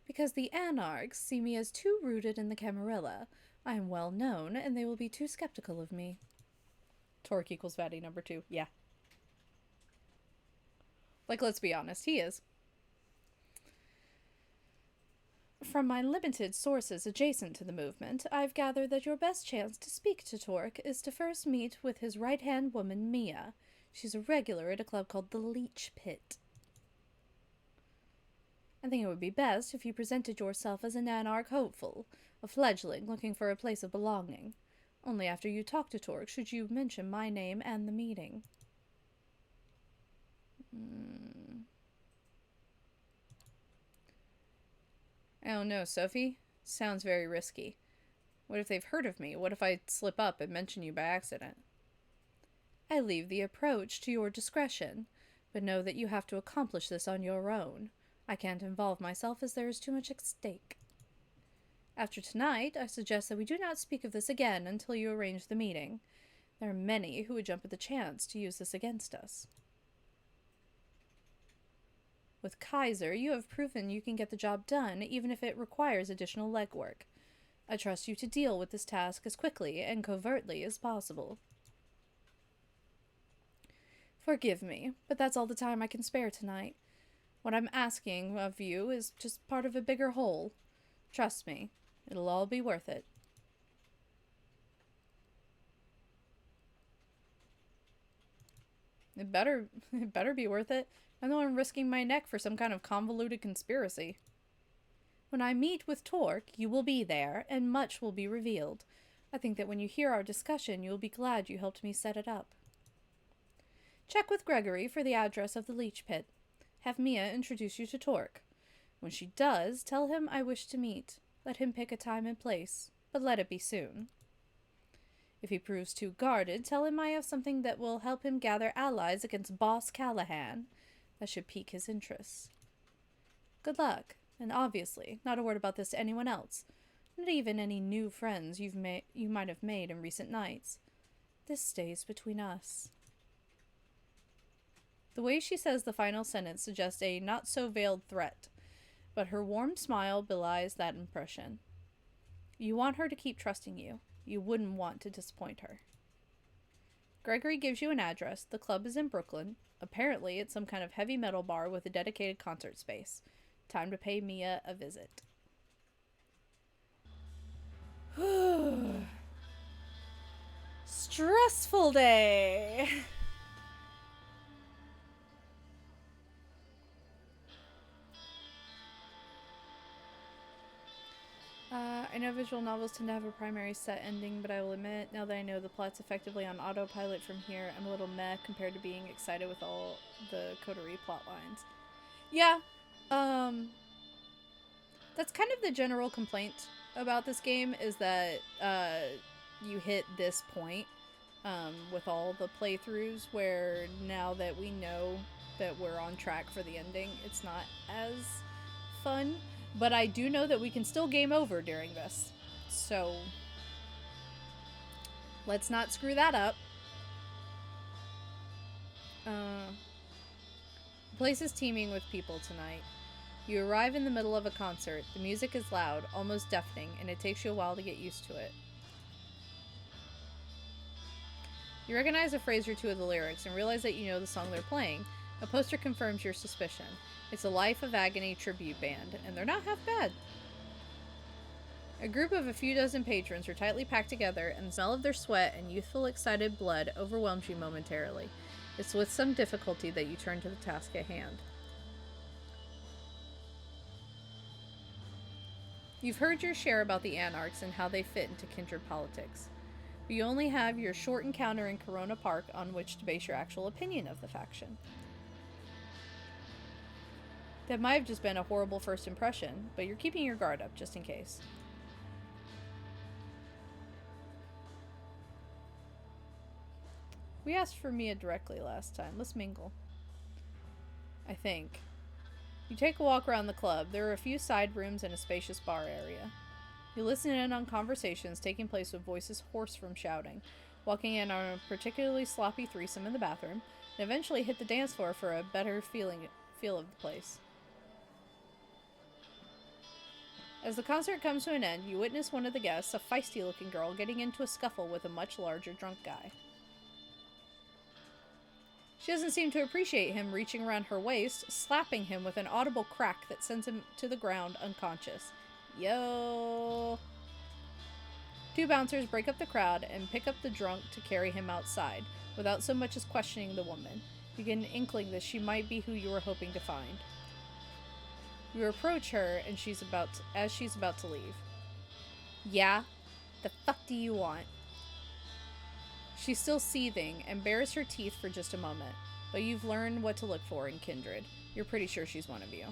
Because the Anarchs see me as too rooted in the Camarilla. I am well known, and they will be too skeptical of me. Torque equals Fatty number 2. Yeah. Like, let's be honest, he is. From my limited sources adjacent to the movement, I've gathered that your best chance to speak to Torque is to first meet with his right-hand woman, Mia. She's a regular at a club called the Leech Pit. I think it would be best if you presented yourself as an anarch hopeful, a fledgling looking for a place of belonging. Only after you talk to Torque should you mention my name and the meeting. I don't know, Sophie. Sounds very risky. What if they've heard of me? What if I slip up and mention you by accident? I leave the approach to your discretion, but know that you have to accomplish this on your own. I can't involve myself as there is too much at stake. After tonight, I suggest that we do not speak of this again until you arrange the meeting. There are many who would jump at the chance to use this against us. With Kaiser, you have proven you can get the job done, even if it requires additional legwork. I trust you to deal with this task as quickly and covertly as possible. Forgive me, but that's all the time I can spare tonight. What I'm asking of you is just part of a bigger whole. Trust me, it'll all be worth it. It better be worth it. I know I'm risking my neck for some kind of convoluted conspiracy. When I meet with Torque, you will be there, and much will be revealed. I think that when you hear our discussion, you will be glad you helped me set it up. Check with Gregory for the address of the Leech Pit. Have Mia introduce you to Torque. When she does, tell him I wish to meet. Let him pick a time and place, but let it be soon. If he proves too guarded, tell him I have something that will help him gather allies against Boss Callahan. That should pique his interest. Good luck, and obviously, not a word about this to anyone else. Not even any new friends you might have made in recent nights. This stays between us. The way she says the final sentence suggests a not-so-veiled threat, but her warm smile belies that impression. You want her to keep trusting you. You wouldn't want to disappoint her. Gregory gives you an address. The club is in Brooklyn. Apparently, it's some kind of heavy metal bar with a dedicated concert space. Time to pay Mia a visit. Stressful day. I know visual novels tend to have a primary set ending, but I will admit, now that I know the plot's effectively on autopilot from here, I'm a little meh compared to being excited with all the Coterie plot lines. Yeah, that's kind of the general complaint about this game, is that you hit this point with all the playthroughs where now that we know that we're on track for the ending, it's not as fun. But I do know that we can still game over during this. So let's not screw that up. The place is teeming with people tonight. You arrive in the middle of a concert. The music is loud, almost deafening, and it takes you a while to get used to it. You recognize a phrase or two of the lyrics and realize that you know the song they're playing. A poster confirms your suspicion. It's a Life of Agony tribute band, and they're not half bad. A group of a few dozen patrons are tightly packed together, and the smell of their sweat and youthful, excited blood overwhelms you momentarily. It's with some difficulty that you turn to the task at hand. You've heard your share about the Anarchs and how they fit into kindred politics. But you only have your short encounter in Corona Park on which to base your actual opinion of the faction. That might have just been a horrible first impression, but you're keeping your guard up just in case. We asked for Mia directly last time. Let's mingle. I think. You take a walk around the club. There are a few side rooms and a spacious bar area. You listen in on conversations taking place with voices hoarse from shouting, walking in on a particularly sloppy threesome in the bathroom, and eventually hit the dance floor for a better feel of the place. As the concert comes to an end, you witness one of the guests, a feisty-looking girl, getting into a scuffle with a much larger drunk guy. She doesn't seem to appreciate him reaching around her waist, slapping him with an audible crack that sends him to the ground unconscious. Yo! Two bouncers break up the crowd and pick up the drunk to carry him outside, without so much as questioning the woman. You get an inkling that she might be who you were hoping to find. You approach her, and as she's about to leave. Yeah? The fuck do you want? She's still seething and bares her teeth for just a moment, but you've learned what to look for in kindred. You're pretty sure she's one of you.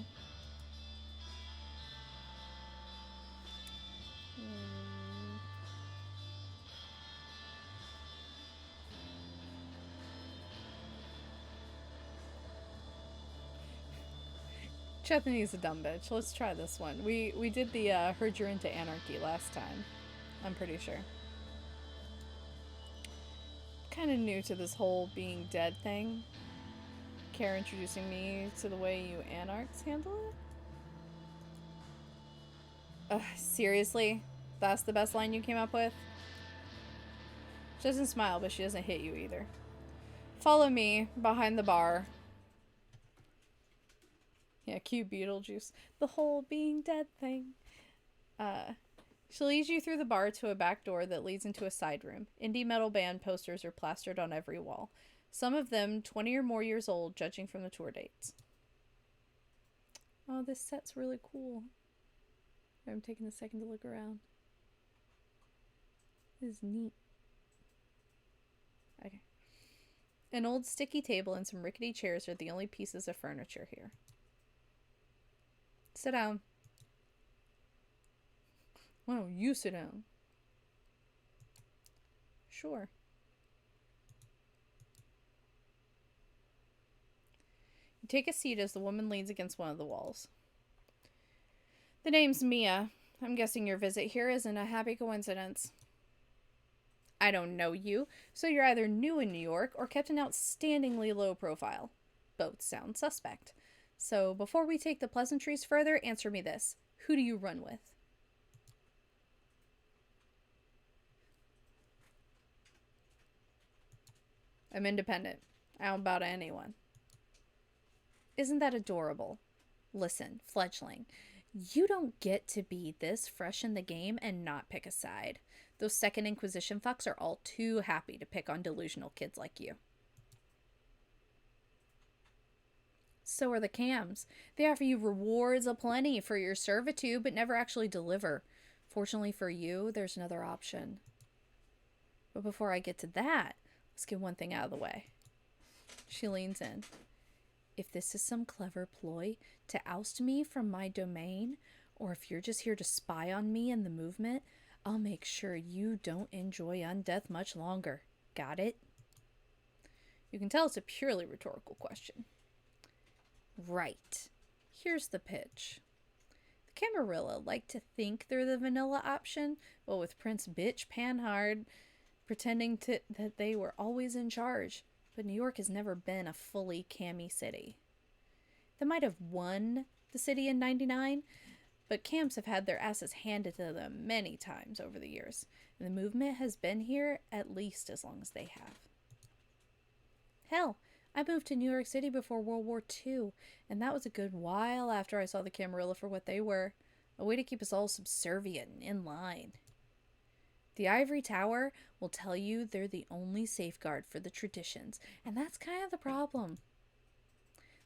Chethany's a dumb bitch. Let's try this one. We did the heard you're into anarchy last time. I'm pretty sure. Kind of new to this whole being dead thing. Care introducing me to the way you anarchs handle it? Seriously? That's the best line you came up with? She doesn't smile, but she doesn't hit you either. Follow me behind the bar. Yeah, cute Beetlejuice. The whole being dead thing. She leads you through the bar to a back door that leads into a side room. Indie metal band posters are plastered on every wall. Some of them 20 or more years old, judging from the tour dates. Oh, this set's really cool. I'm taking a second to look around. This is neat. Okay. An old sticky table and some rickety chairs are the only pieces of furniture here. Sit down. Why don't you sit down? Sure. You take a seat as the woman leans against one of the walls. The name's Mia. I'm guessing your visit here isn't a happy coincidence. I don't know you, so you're either new in New York or kept an outstandingly low profile. Both sound suspect. So before we take the pleasantries further, answer me this. Who do you run with? I'm independent. I don't bow to anyone. Isn't that adorable? Listen, fledgling, you don't get to be this fresh in the game and not pick a side. Those Second Inquisition fucks are all too happy to pick on delusional kids like you. So are the cams. They offer you rewards aplenty for your servitude, but never actually deliver. Fortunately for you, there's another option. But before I get to that, let's get one thing out of the way. She leans in. If this is some clever ploy to oust me from my domain, or if you're just here to spy on me and the movement, I'll make sure you don't enjoy undeath much longer. Got it? You can tell it's a purely rhetorical question. Right. Here's the pitch. The Camarilla like to think they're the vanilla option, but with Prince Bitch Panhard pretending that they were always in charge. But New York has never been a fully cammy city. They might have won the city in '99, but camps have had their asses handed to them many times over the years, and the movement has been here at least as long as they have. Hell, I moved to New York City before World War II, and that was a good while after I saw the Camarilla for what they were, a way to keep us all subservient and in line. The Ivory Tower will tell you they're the only safeguard for the traditions, and that's kind of the problem.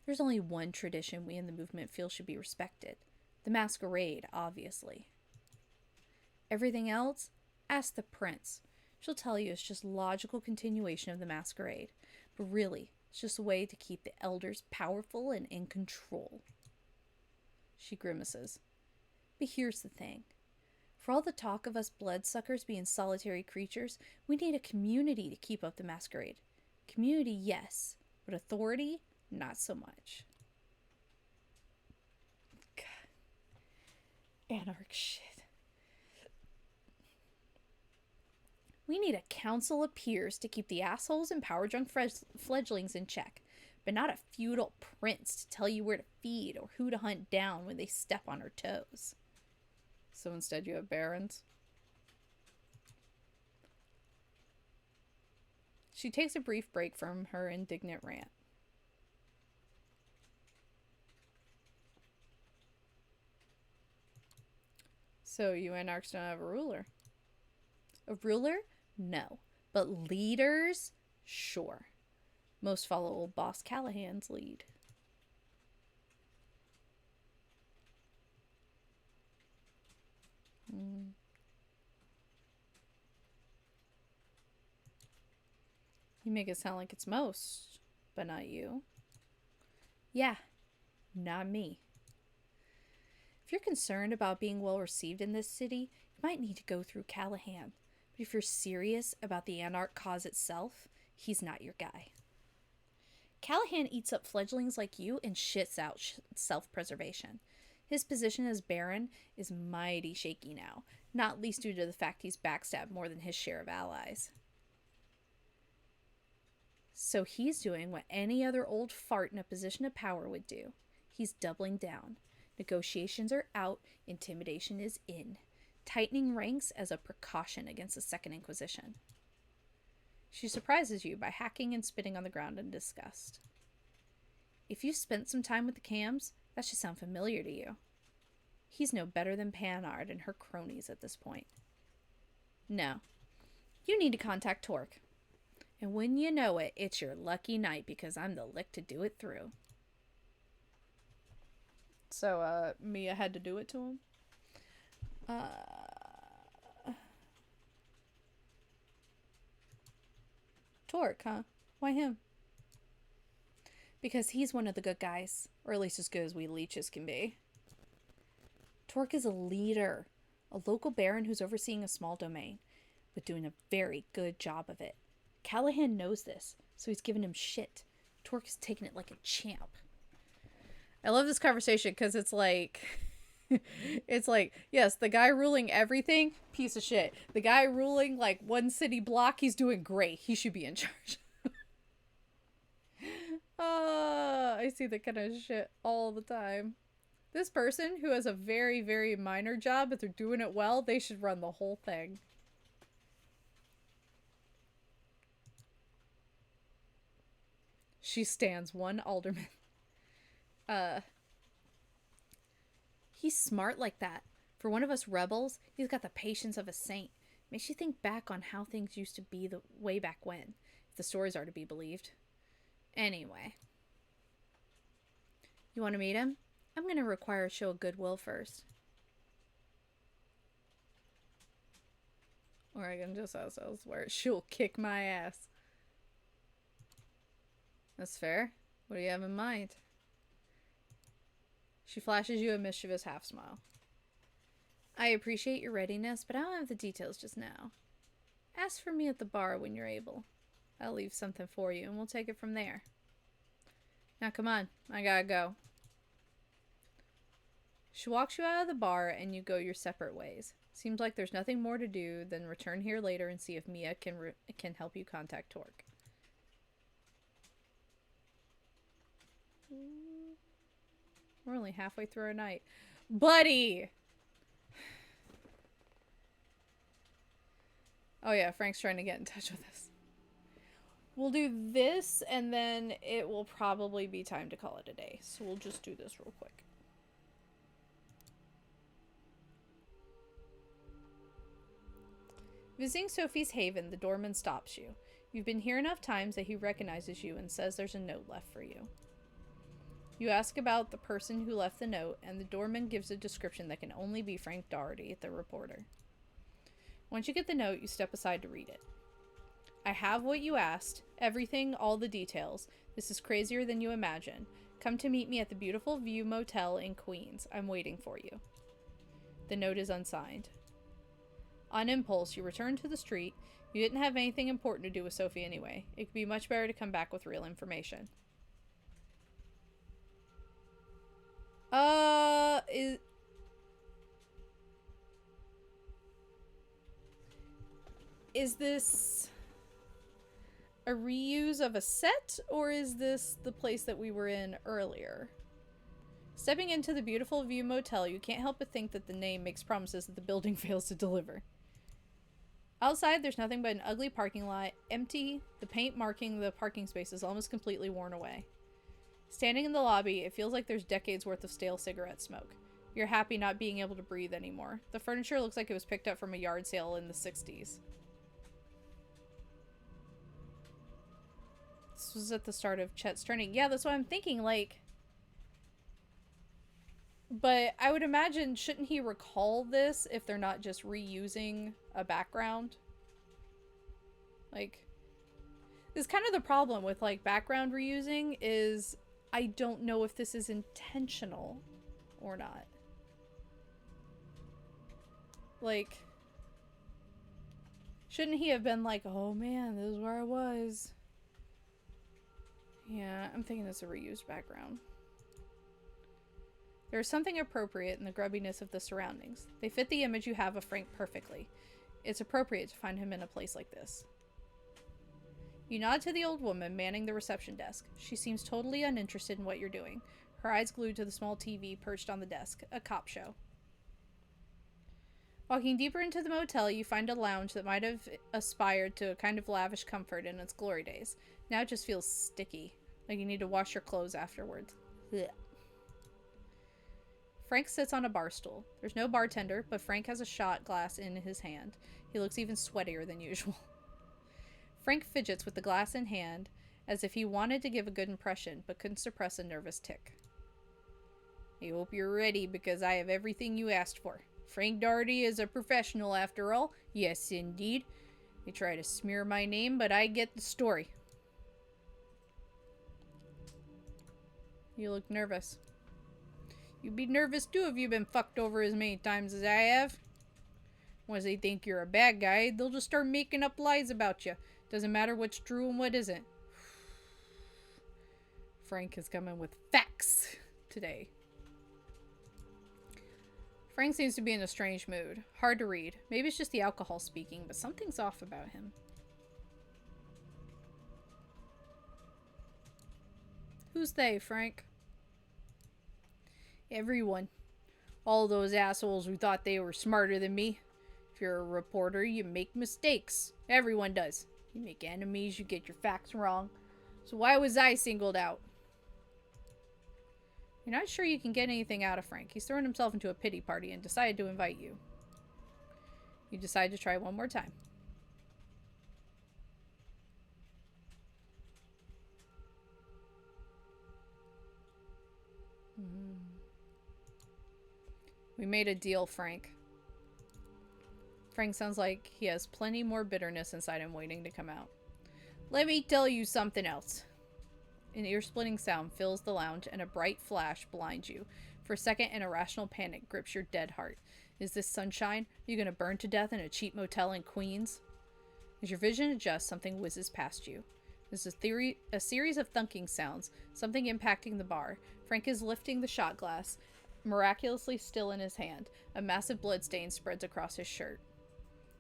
There's only one tradition we in the movement feel should be respected. The Masquerade, obviously. Everything else? Ask the Prince. She'll tell you it's just logical continuation of the Masquerade. But really, it's just a way to keep the elders powerful and in control. She grimaces. But here's the thing. For all the talk of us bloodsuckers being solitary creatures, we need a community to keep up the Masquerade. Community, yes, but authority, not so much. God. Anarch shit. We need a council of peers to keep the assholes and power-drunk fledglings in check, but not a feudal prince to tell you where to feed or who to hunt down when they step on our toes. So instead you have barons. She takes a brief break from her indignant rant. So you anarchs don't have a ruler? A ruler? No. But leaders? Sure. Most follow old boss Callahan's lead. You make it sound like it's most, but not you. Yeah, not me. If you're concerned about being well received in this city, you might need to go through Callahan. But if you're serious about the Anarch cause itself, he's not your guy. Callahan eats up fledglings like you and shits out self-preservation. His position as Baron is mighty shaky now, not least due to the fact he's backstabbed more than his share of allies. So he's doing what any other old fart in a position of power would do. He's doubling down. Negotiations are out, intimidation is in. Tightening ranks as a precaution against the Second Inquisition. She surprises you by hacking and spitting on the ground in disgust. If you've spent some time with the Cams, that should sound familiar to you. He's no better than Panhard and her cronies at this point. No. You need to contact Torque. And when you know it, it's your lucky night because I'm the lick to do it through. So, Mia had to do it to him? Torque, huh? Why him? Because he's one of the good guys. Or at least as good as we leeches can be. Torque is a leader. A local baron who's overseeing a small domain. But doing a very good job of it. Callahan knows this, so he's giving him shit. Torque is taking it like a champ. I love this conversation because it's like, it's like, yes, the guy ruling everything, piece of shit. The guy ruling like one city block, he's doing great. He should be in charge. I see that kind of shit all the time. This person who has a very, very minor job, but they're doing it well, they should run the whole thing. She stands one alderman. Uh, he's smart like that. For one of us rebels, he's got the patience of a saint. Makes you think back on how things used to be the way back when, if the stories are to be believed. Anyway. You want to meet him? I'm going to require a show of goodwill first. Or I can just ask elsewhere. She'll kick my ass. That's fair. What do you have in mind? She flashes you a mischievous half smile. I appreciate your readiness, but I don't have the details just now. Ask for me at the bar when you're able. I'll leave something for you, and we'll take it from there. Now come on, I gotta go. She walks you out of the bar, and you go your separate ways. Seems like there's nothing more to do than return here later and see if Mia can help you contact Torque. We're only halfway through our night. Buddy! Oh yeah, Frank's trying to get in touch with us. We'll do this, and then it will probably be time to call it a day. So we'll just do this real quick. Visiting Sophie's Haven, the doorman stops you. You've been here enough times that he recognizes you and says there's a note left for you. You ask about the person who left the note, and the doorman gives a description that can only be Frank Doherty, the reporter. Once you get the note, you step aside to read it. I have what you asked. Everything, all the details. This is crazier than you imagine. Come to meet me at the Beautiful View Motel in Queens. I'm waiting for you. The note is unsigned. On impulse, you return to the street. You didn't have anything important to do with Sophie anyway. It could be much better to come back with real information. Is this a reuse of a set, or is this the place that we were in earlier? Stepping into the Beautiful View Motel, you can't help but think that the name makes promises that the building fails to deliver. Outside, there's nothing but an ugly parking lot, empty. The paint marking the parking space is almost completely worn away. Standing in the lobby, it feels like there's decades worth of stale cigarette smoke. You're happy not being able to breathe anymore. The furniture looks like it was picked up from a yard sale in the 60s. This was at the start of Chet's training. Yeah, that's what I'm thinking, like... But I would imagine, shouldn't he recall this if they're not just reusing a background? Like... This is kind of the problem with, like, background reusing is... I don't know if this is intentional or not. Like... Shouldn't he have been like, oh man, this is where I was... Yeah, I'm thinking it's a reused background. There is something appropriate in the grubbiness of the surroundings. They fit the image you have of Frank perfectly. It's appropriate to find him in a place like this. You nod to the old woman manning the reception desk. She seems totally uninterested in what you're doing, her eyes glued to the small TV perched on the desk, a cop show. Walking deeper into the motel, you find a lounge that might have aspired to a kind of lavish comfort in its glory days. Now it just feels sticky, like you need to wash your clothes afterwards. Ugh. Frank sits on a bar stool. There's no bartender, but Frank has a shot glass in his hand. He looks even sweatier than usual. Frank fidgets with the glass in hand, as if he wanted to give a good impression, but couldn't suppress a nervous tick. I hope you're ready, because I have everything you asked for. Frank Doherty is a professional, after all. Yes, indeed. They try to smear my name, but I get the story. You look nervous. You'd be nervous too if you've been fucked over as many times as I have. Once they think you're a bad guy, they'll just start making up lies about you. Doesn't matter what's true and what isn't. Frank is coming with facts today. Frank seems to be in a strange mood. Hard to read. Maybe it's just the alcohol speaking, but something's off about him. Who's they, Frank? Everyone. All those assholes who thought they were smarter than me. If you're a reporter, you make mistakes. Everyone does. You make enemies, you get your facts wrong. So why was I singled out? You're not sure you can get anything out of Frank. He's thrown himself into a pity party and decided to invite you. You decide to try one more time. We made a deal, Frank. Frank sounds like he has plenty more bitterness inside him waiting to come out. Let me tell you something else. An ear-splitting sound fills the lounge and a bright flash blinds you. For a second, an irrational panic grips your dead heart. Is this sunshine? Are you going to burn to death in a cheap motel in Queens? As your vision adjusts, something whizzes past you. There's a series of thunking sounds, something impacting the bar. Frank is lifting the shot glass, miraculously still in his hand. A massive blood stain spreads across his shirt.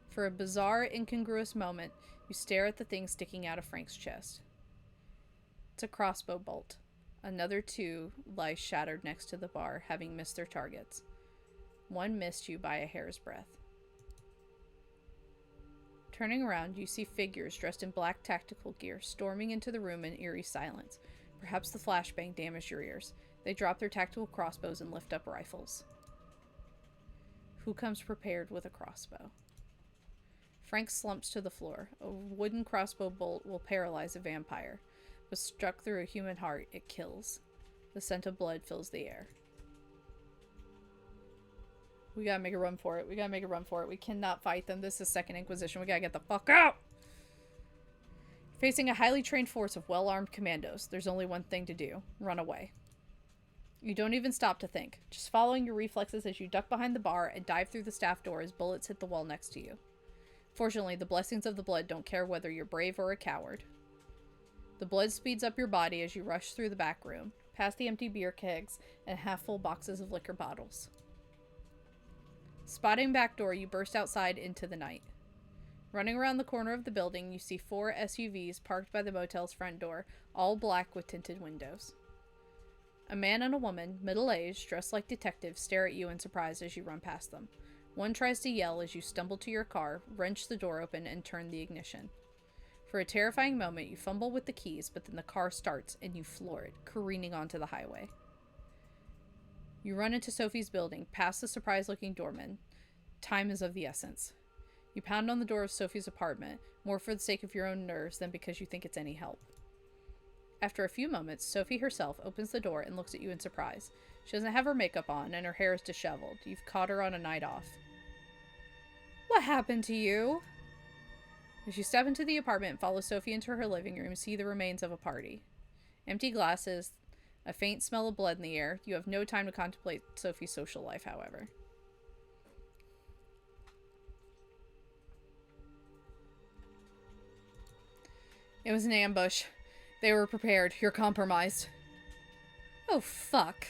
For a bizarre, incongruous moment, you stare at the thing sticking out of Frank's chest. It's a crossbow bolt. Another two lie shattered next to the bar, having missed their targets. One missed you by a hair's breadth. Turning around, you see figures dressed in black tactical gear storming into the room in eerie silence. Perhaps the flashbang damaged your ears. They drop their tactical crossbows and lift up rifles. Who comes prepared with a crossbow? Frank slumps to the floor. A wooden crossbow bolt will paralyze a vampire, but struck through a human heart, it kills. The scent of blood fills the air. We gotta make a run for it. We cannot fight them. This is Second Inquisition. We gotta get the fuck out! Facing a highly trained force of well-armed commandos, there's only one thing to do. Run away. You don't even stop to think. Just following your reflexes as you duck behind the bar and dive through the staff door as bullets hit the wall next to you. Fortunately, the blessings of the blood don't care whether you're brave or a coward. The blood speeds up your body as you rush through the back room, past the empty beer kegs and half-full boxes of liquor bottles. Spotting back door, you burst outside into the night. Running around the corner of the building, you see 4 SUVs parked by the motel's front door, all black with tinted windows. A man and a woman, middle-aged, dressed like detectives, stare at you in surprise as you run past them. One tries to yell as you stumble to your car, wrench the door open, and turn the ignition. For a terrifying moment, you fumble with the keys, but then the car starts and you floor it, careening onto the highway. You run into Sophie's building, past the surprised-looking doorman. Time is of the essence. You pound on the door of Sophie's apartment, more for the sake of your own nerves than because you think it's any help. After a few moments, Sophie herself opens the door and looks at you in surprise. She doesn't have her makeup on, and her hair is disheveled. You've caught her on a night off. What happened to you? As you step into the apartment and follow Sophie into her living room, see the remains of a party. Empty glasses, a faint smell of blood in the air. You have no time to contemplate Sophie's social life, however. It was an ambush. They were prepared. You're compromised. Oh, fuck.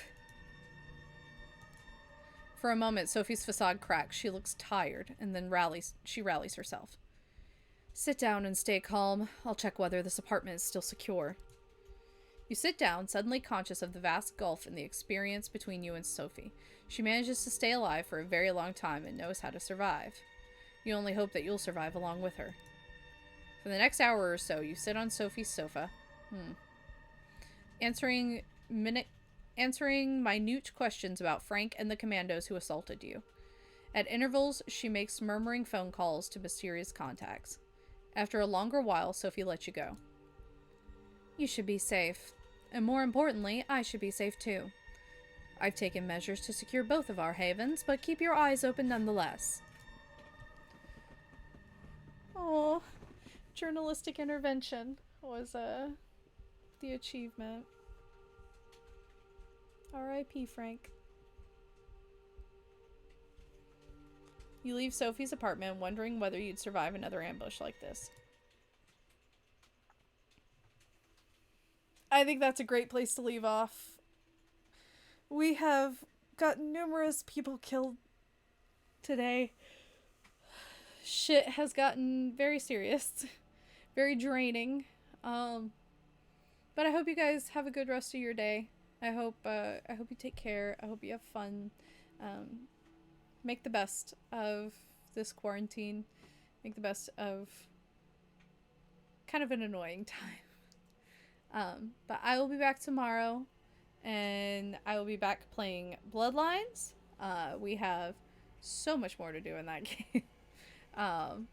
For a moment, Sophie's facade cracks. She looks tired, and then she rallies herself. Sit down and stay calm. I'll check whether this apartment is still secure. You sit down, suddenly conscious of the vast gulf in the experience between you and Sophie. She manages to stay alive for a very long time and knows how to survive. You only hope that you'll survive along with her. For the next hour or so, you sit on Sophie's sofa, answering minute questions about Frank and the commandos who assaulted you. At intervals, she makes murmuring phone calls to mysterious contacts. After a longer while, Sophie lets you go. You should be safe. And more importantly, I should be safe too. I've taken measures to secure both of our havens, but keep your eyes open nonetheless. Oh, journalistic intervention was the achievement. R.I.P. Frank. You leave Sophie's apartment wondering whether you'd survive another ambush like this. I think that's a great place to leave off. We have got numerous people killed today. Shit has gotten very serious, very draining. But I hope you guys have a good rest of your day. I hope you take care. I hope you have fun. Um, Make the best of this quarantine. Make the best of kind of an annoying time. But I will be back tomorrow, and I will be back playing Bloodlines. We have so much more to do in that game. um,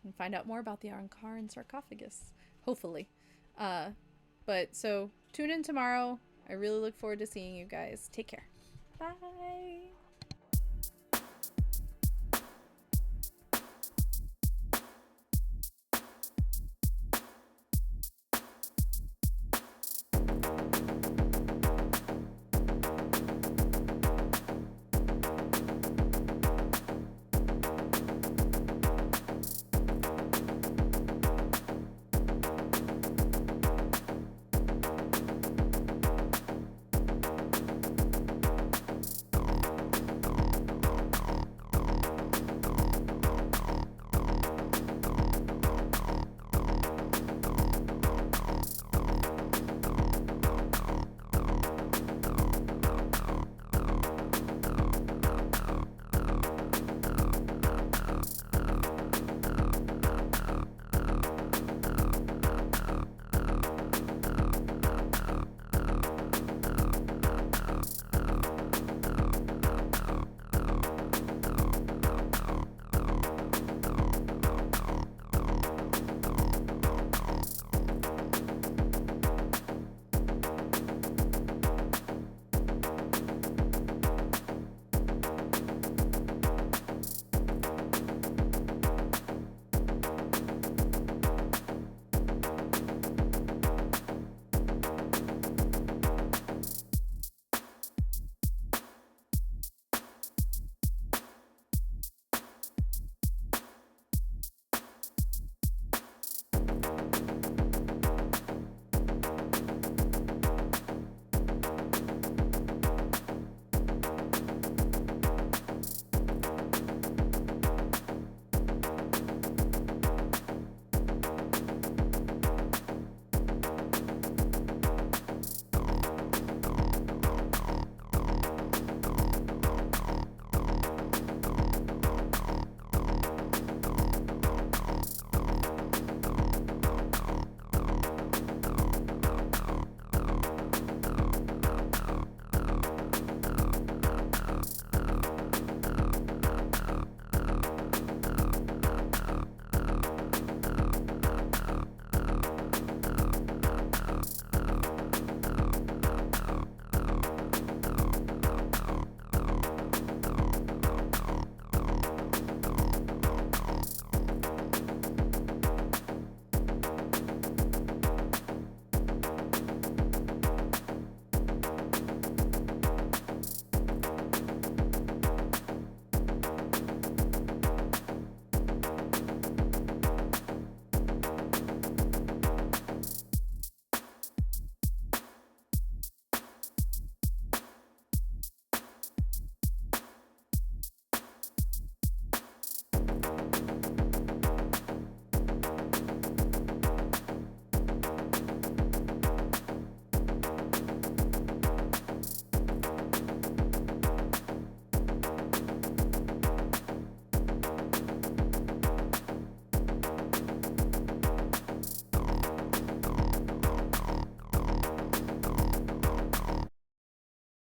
and find out more about the Ankara sarcophagus, hopefully. But so tune in tomorrow. I really look forward to seeing you guys. Take care. Bye.